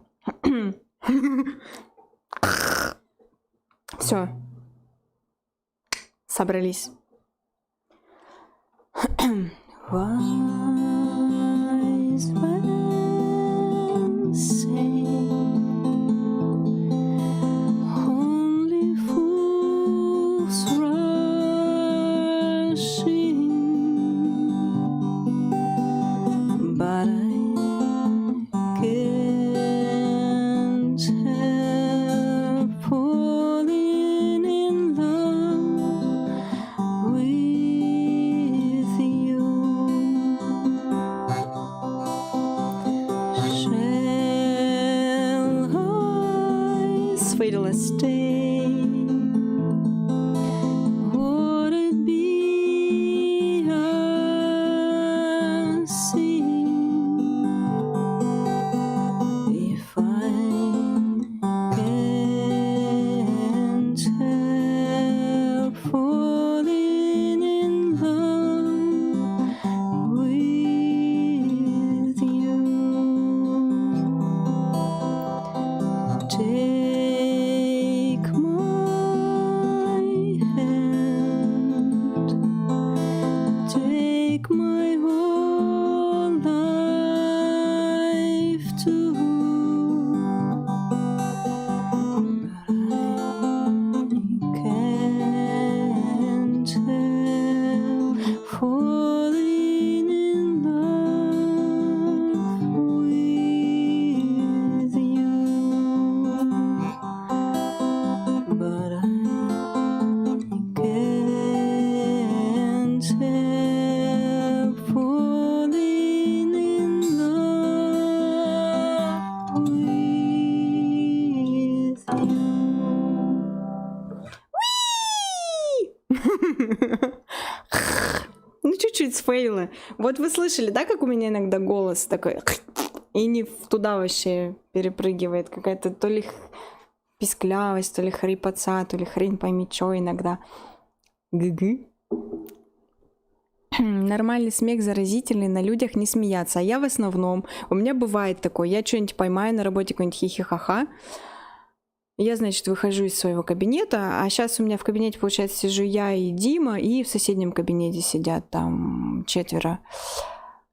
Все. Собрались. Falling I stay? Would it be a sin if I can't help falling in love with you? Take my hand, take my whole life too. But I can't help falling in love with you. But I can't help falling in love with you. Ну, чуть-чуть сфейлы. Вот вы слышали, да, как у меня иногда голос такой и не туда вообще перепрыгивает. Какая-то то ли писклявость, то ли хрипотца, то ли хрень пойми чё иногда. Гы-гы. Нормальный смех заразительный, на людях не смеяться. А я в основном, у меня бывает такое, я что-нибудь поймаю на работе, какой-нибудь хихи-ха-ха. Я, значит, выхожу из своего кабинета, а сейчас у меня в кабинете, получается, сижу я и Дима, и в соседнем кабинете сидят там 4.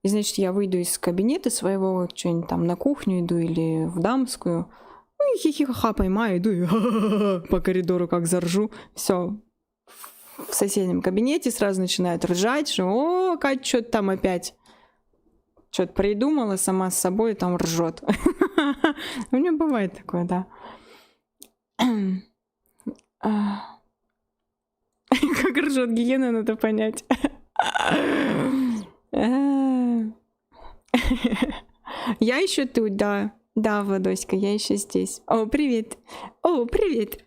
И, значит, я выйду из кабинета своего, что-нибудь там на кухню иду или в дамскую, ну и хихи-ха-ха поймаю, иду и по коридору как заржу. Все, в соседнем кабинете сразу начинают ржать, что «О, Катя, что-то там опять что-то придумала сама с собой, там ржет». У меня бывает такое, да. Как ржет гиена, надо понять. Я еще тут, да. Да, Владоська, я еще здесь. О, привет. О, привет.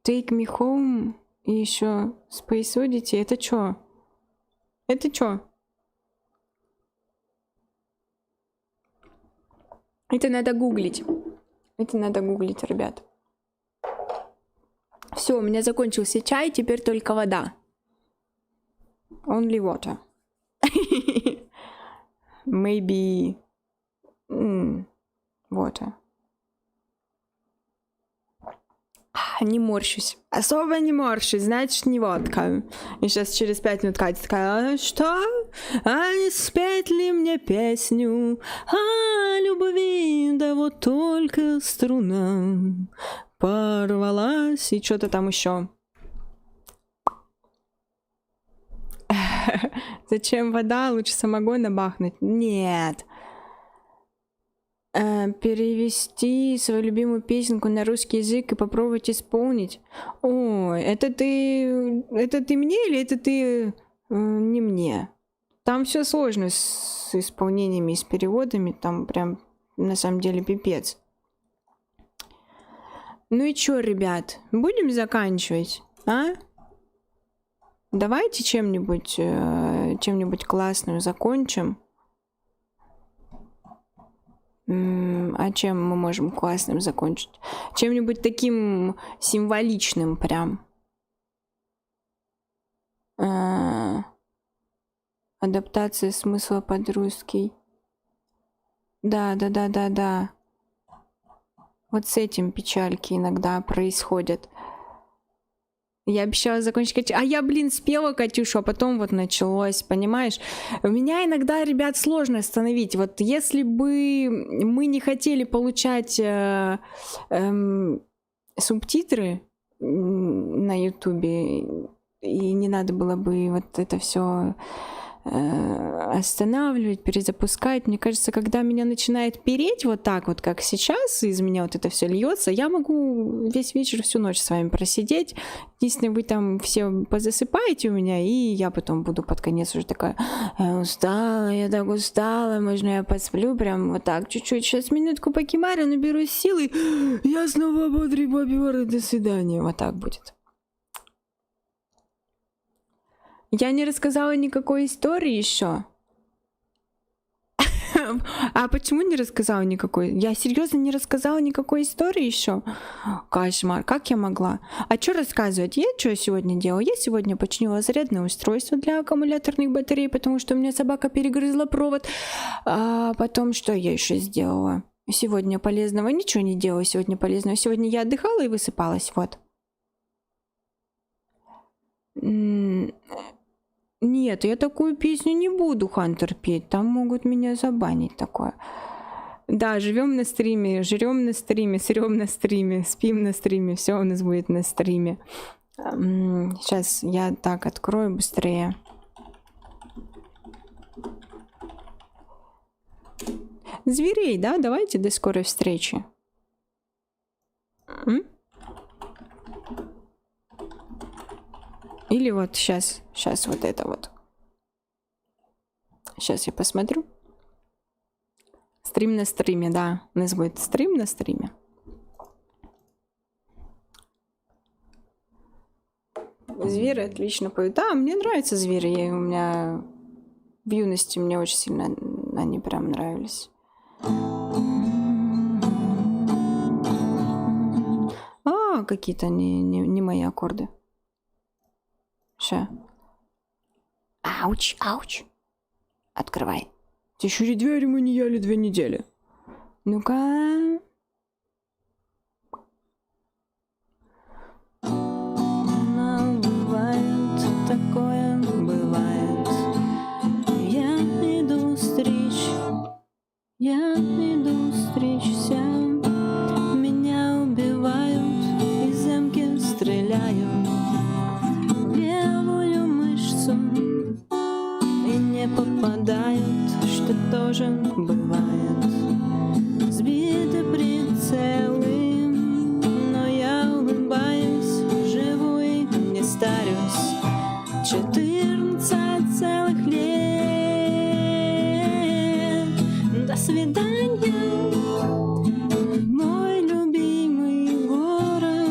Take me home и еще Space Oddity. Это чё? Это чё? Это надо гуглить. Это надо гуглить, ребят. Все, у меня закончился чай, теперь только вода. Only water. Maybe water. Не морщусь. Особо не морщусь, значит, не водка. И сейчас через 5 минут Катя такая: «А что? А не спеть ли мне песню о любви? Да вот только струна порвалась». И что-то там еще. Зачем вода? Лучше самогона бахнуть. Нет. Перевести свою любимую песенку на русский язык и попробовать исполнить. Ой, это ты мне или это ты не мне? Там все сложно с исполнениями и с переводами, там прям на самом деле пипец. Ну и чё, ребят, будем заканчивать, а? Давайте чем-нибудь классным закончим. А чем мы можем классным закончить? Чем-нибудь таким символичным прям. Адаптация смысла под русский. Да. Вот с этим печальки иногда происходят. Я обещала закончить, а я, спела Катюшу, а потом вот началось, понимаешь? У меня иногда, ребят, сложно остановить. Вот если бы мы не хотели получать субтитры на Ютубе, и не надо было бы вот это все останавливать, перезапускать. Мне кажется, когда меня начинает переть вот так вот, как сейчас, из меня вот это все льется, я могу весь вечер, всю ночь с вами просидеть. Единственное, вы там все позасыпаете у меня, и я потом буду под конец уже такая: устала, я так устала, можно я посплю прям вот так чуть-чуть, сейчас минутку покемарю, наберусь силы, я снова бодрый бобер, до свидания. Вот так будет. Я не рассказала никакой истории еще. А почему не рассказала никакой? Я серьезно не рассказала никакой истории еще. Кошмар, как я могла? А что рассказывать? Я что сегодня делала? Я сегодня починила зарядное устройство для аккумуляторных батарей, потому что у меня собака перегрызла провод. А потом что я еще сделала? Сегодня полезного ничего не делала. Сегодня полезного. Сегодня я отдыхала и высыпалась. Вот. Нет, я такую песню не буду, Хантер, петь. Там могут меня забанить такое. Да, живем на стриме, жрем на стриме, срем на стриме, спим на стриме. Все у нас будет на стриме. Сейчас я так открою быстрее. Зверей, да? Давайте до скорой встречи. Или вот сейчас вот это вот. Сейчас я посмотрю. Стрим на стриме, да. У нас будет стрим на стриме. Звери отлично поют. Да, мне нравятся звери. У меня в юности мне очень сильно они прям нравились. А, какие-то не мои аккорды. Ща. Ауч, ауч. Открывай. Еще и двери мы не ели 2 недели. Ну-ка. Бывает, такое бывает. Я иду стричься. Меня убивают, из замки стреляют. Левую мышцу и не попадают, что тоже бывает. Сбиты прицелы, но я улыбаюсь, живу и не старюсь. 14 целых лет. До свидания, мой любимый город.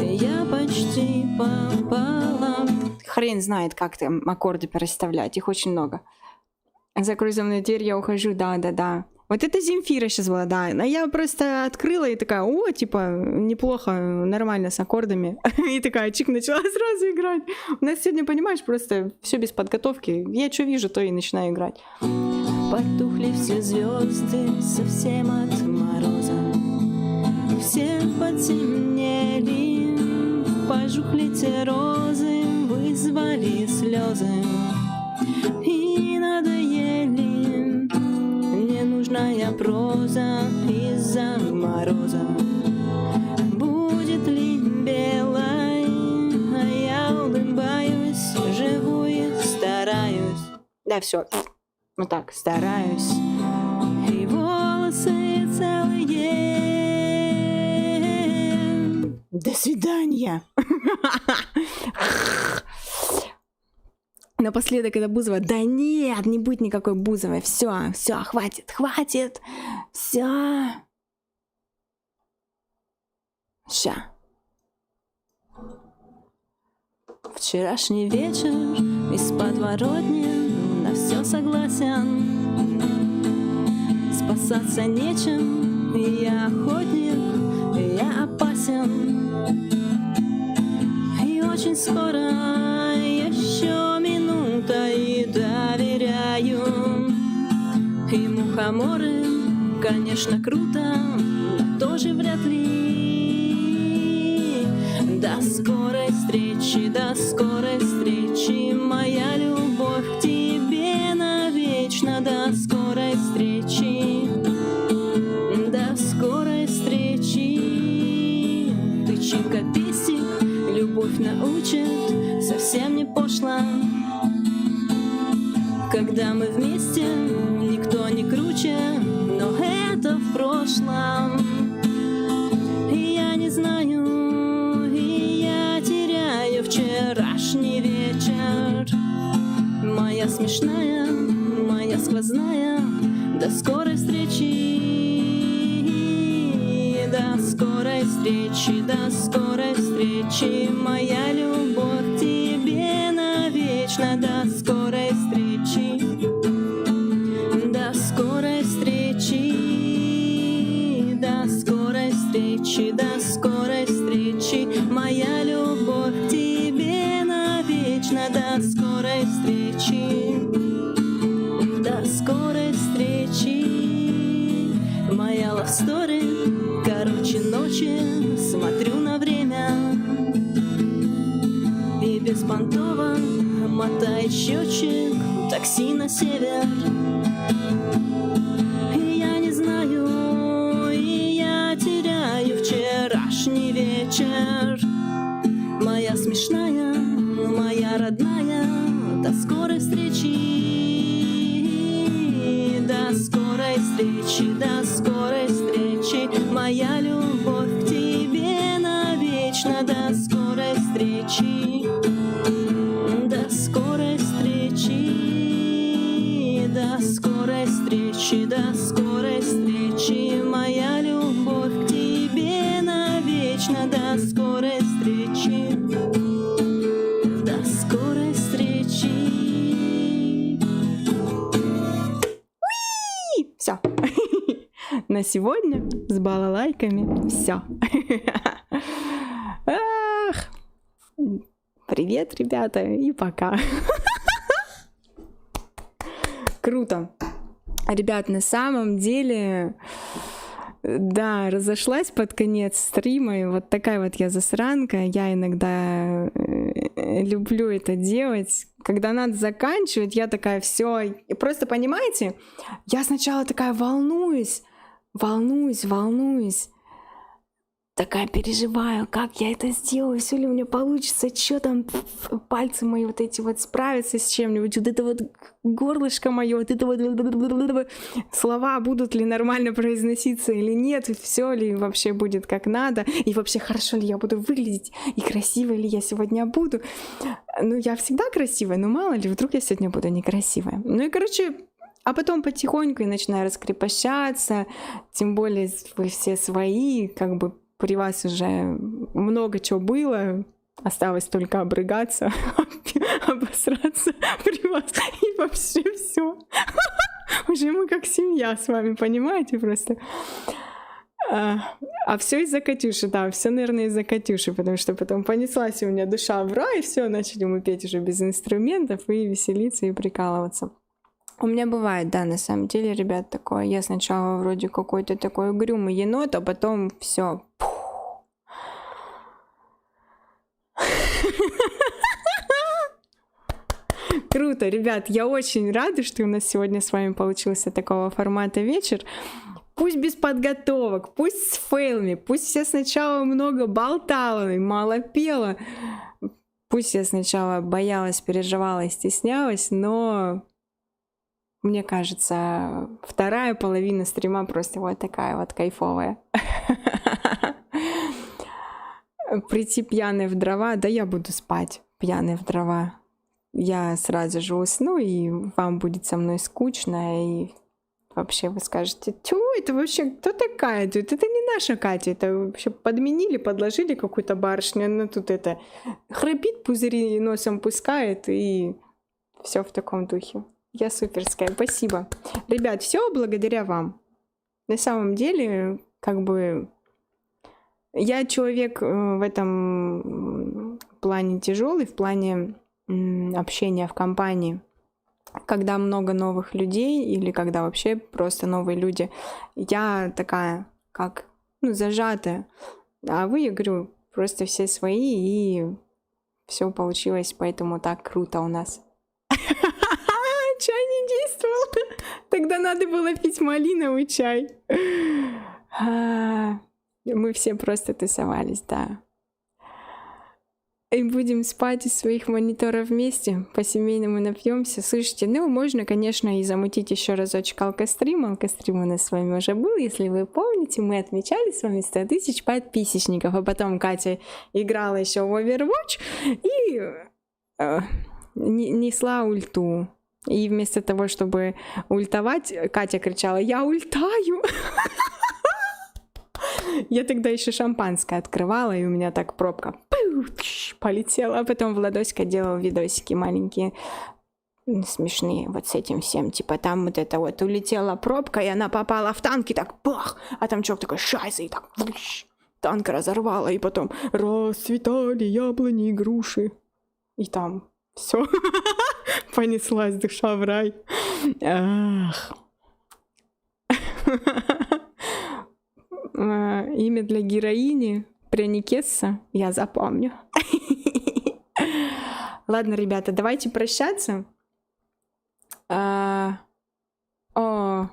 Я почти попала. Хрен знает, как там аккорды переставлять. Их очень много. Закрой за мной дверь, я ухожу. Да. Вот это Земфира сейчас была, да. А я просто открыла и такая: о, типа, неплохо, нормально с аккордами. И такая чик начала сразу играть. У нас сегодня, понимаешь, просто все без подготовки. Я что вижу, то и начинаю играть. Потухли все звезды совсем от мороза. Все потемнели, пожухли те розы, вызвали слезы и надоели ненужная проза из-за мороза. Будет ли белой, а я улыбаюсь, живу и стараюсь. Да, все. Вот так, стараюсь. И волосы целые. До свидания. Напоследок это Бузова. Да нет, не будет никакой Бузовой. Все, хватит. Все. Ща. Вчерашний вечер из подворотни на все согласен. Спасаться нечем, я охотник, я опасен. И очень скоро, еще минута, и доверяю. И мухоморы, конечно, круто, но тоже вряд ли. До скорой встречи, моя любовь к тебе навечно. До скорой встречи, тычинка пестик, любовь научит, совсем не пошла. когда мы вместе, никто не круче, но это в прошлом. И я не знаю, и я теряю вчерашний вечер. Моя смешная, моя сквозная, до скорой встречи, до скорой встречи, до скорой встречи, моя любовь к тебе навечно, до скорой встречи, до скорой встречи, до скорой встречи, до скорой встречи, моя любовь к тебе навечно, до скорой встречи, до скорой встречи, моя love story. Короче ночи, смотрю на время и беспонтово мотает счетчик такси на север. И я не знаю, и я теряю вчерашний вечер. Моя смешная, моя родная, до скорой встречи, до скорой встречи, до скорой встречи, моя любовь к тебе навечно, до скорой встречи, до скорой встречи, до скорой встречи, до скорой встречи, моя любовь к тебе навечно, до скорой встречи, до скорой встречи. Все. На сегодня с балалайками все. Привет, ребята, и пока. Круто. Ребят, на самом деле, да, разошлась под конец стрима, и вот такая вот я засранка. Я иногда люблю это делать. Когда надо заканчивать, я такая, все. Просто понимаете, я сначала такая волнуюсь. Такая переживаю, как я это сделаю, все ли у меня получится, что там пальцы мои вот эти вот справятся с чем-нибудь, вот это вот горлышко мое, вот это вот слова будут ли нормально произноситься или нет, все ли вообще будет как надо, и вообще хорошо ли я буду выглядеть, и красивой ли я сегодня буду. Ну, я всегда красивая, но мало ли, вдруг я сегодня буду некрасивая. Ну и, короче, а потом потихоньку я начинаю раскрепощаться, тем более вы все свои, как бы при вас уже много чего было, осталось только обрыгаться, обосраться при вас, и вообще все. Уже мы как семья с вами, понимаете, просто. А все из-за Катюши, да, все, наверное, из-за Катюши, потому что потом понеслась у меня душа в рай, и все, начали мы петь уже без инструментов и веселиться, и прикалываться. У меня бывает, да, на самом деле, ребят, такое. Я сначала вроде какой-то такой угрюмый енот, а потом все. Круто, ребят, я очень рада, что у нас сегодня с вами получился такого формата вечер. Пусть без подготовок, пусть с фейлами, пусть я сначала много болтала и мало пела, пусть я сначала боялась, переживала и стеснялась, но мне кажется, вторая половина стрима просто вот такая вот кайфовая. Прийти пьяной в дрова, да я буду спать пьяной в дрова. Я сразу же усну, и вам будет со мной скучно, и вообще вы скажете, тьфу, это вообще кто такая тут? Это не наша Катя, это вообще подменили, подложили какую-то барышню, она тут это храпит, пузыри носом пускает, и все в таком духе. Я суперская, спасибо. Ребят, все благодаря вам. На самом деле, как бы, я человек в этом плане тяжелый, в плане общения в компании. Когда много новых людей или когда вообще просто новые люди, я такая, как, зажатая. А вы, я говорю, просто все свои, и все получилось, поэтому так круто у нас. Чай не действовал. Тогда надо было пить малиновый чай. Мы все просто тусовались, да. И будем спать из своих мониторов вместе, по-семейному напьемся. Слушайте, ну, можно, конечно, и замутить еще разочек алкострим. Алкострим у нас с вами уже был, если вы помните, мы отмечали с вами 100 тысяч подписчиков, а потом Катя играла еще в Overwatch и несла ульту. И вместо того, чтобы ультовать, Катя кричала: «Я ультаю!» Я тогда еще шампанское открывала, и у меня так пробка полетела. А потом Владоська делал видосики маленькие, смешные, вот с этим всем. Типа там вот это вот улетела пробка, и она попала в танк, и так бах! А там чувак такой шайса, и так танк разорвала, и потом расцветали яблони и груши. И там все понеслась душа в рай. Ах. Имя для героини Пряникесса я запомню. Ладно, ребята, давайте прощаться. Да, у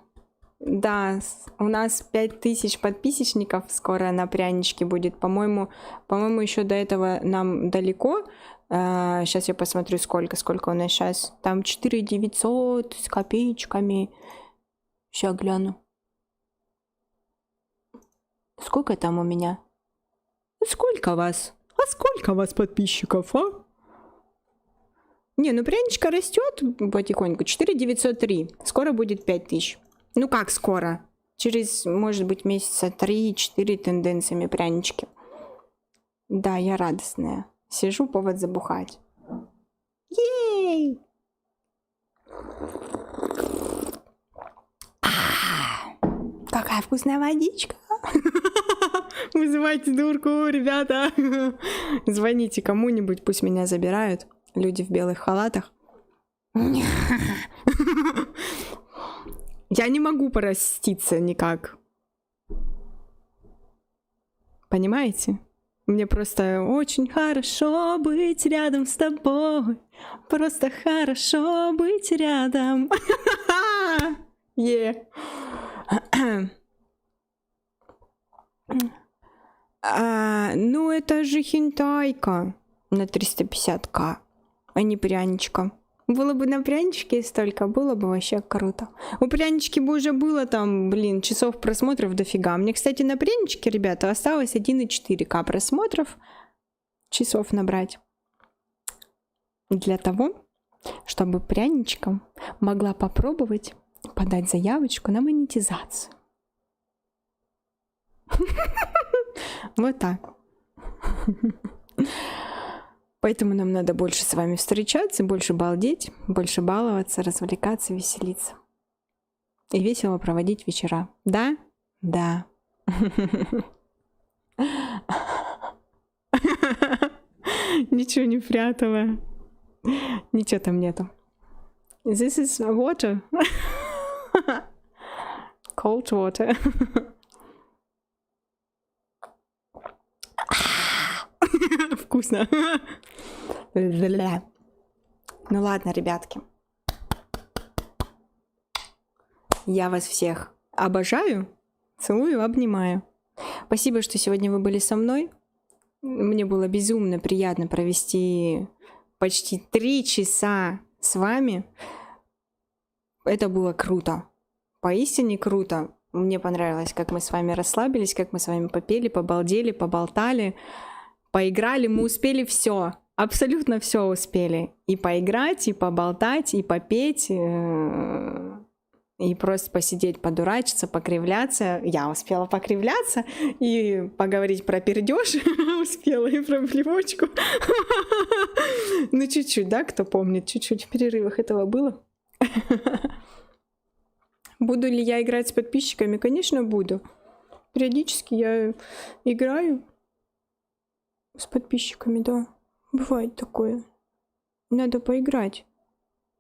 нас 5000 подписчиков скоро на пряничке будет. По-моему, еще до этого нам далеко. Сейчас я посмотрю, сколько у нас сейчас. Там 4900 с копеечками. Сейчас гляну. Сколько там у меня? Сколько вас? А сколько вас подписчиков, а? Не, ну пряничка растет потихоньку. 4903. Скоро будет 5000. Ну как скоро? Через, может быть, месяца 3-4 тенденциями прянички. Да, я радостная. Сижу, повод забухать. Ей! Какая вкусная водичка. Вызывайте дурку, ребята. Звоните кому-нибудь, пусть меня забирают. Люди в белых халатах. Я не могу проститься никак. Понимаете? Мне просто очень хорошо быть рядом с тобой. Просто хорошо быть рядом. Ну, это же хентайка на 350к, а не пряничка. Было бы на пряничке столько, было бы вообще круто. У прянички бы уже было там, часов просмотров дофига. Мне, кстати, на пряничке, ребята, осталось 1,4к просмотров. Часов набрать. Для того, чтобы пряничка могла попробовать подать заявочку на монетизацию. Вот так. Поэтому нам надо больше с вами встречаться, больше балдеть, больше баловаться, развлекаться, веселиться. И весело проводить вечера. Да? Да. Ничего не прятала. Ничего там нету. This is water. Cold water. Вкусно. Ну ладно, ребятки. Я вас всех обожаю, целую, обнимаю. Спасибо, что сегодня вы были со мной. Мне было безумно приятно провести почти 3 часа с вами. Это было круто. Поистине круто. Мне понравилось, как мы с вами расслабились, как мы с вами попели, побалдели, поболтали, поиграли. Мы успели все. Абсолютно все успели. И поиграть, и поболтать, и попеть, и просто посидеть, подурачиться, покривляться. Я успела покривляться и поговорить про пердеж. Успела и про плевочку. Ну, чуть-чуть, да, кто помнит? Чуть-чуть в перерывах этого было. Буду ли я играть с подписчиками? Конечно, буду. Периодически я играю с подписчиками, да. Бывает такое. Надо поиграть.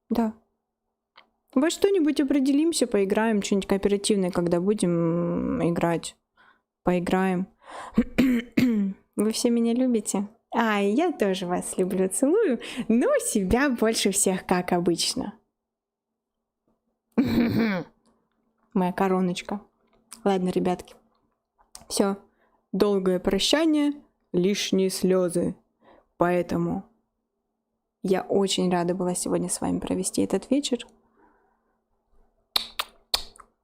Да. Во что-нибудь определимся, поиграем. Что-нибудь кооперативное, когда будем играть. Поиграем. Вы все меня любите? А, я тоже вас люблю, целую. Но себя больше всех, как обычно. Моя короночка. Ладно, ребятки. Все. Долгое прощание, лишние слезы. Поэтому я очень рада была сегодня с вами провести этот вечер.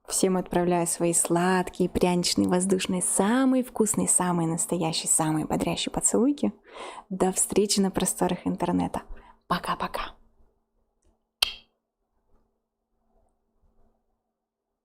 Всем отправляю свои сладкие, пряничные, воздушные, самые вкусные, самые настоящие, самые бодрящие поцелуйки. До встречи на просторах интернета. Пока-пока.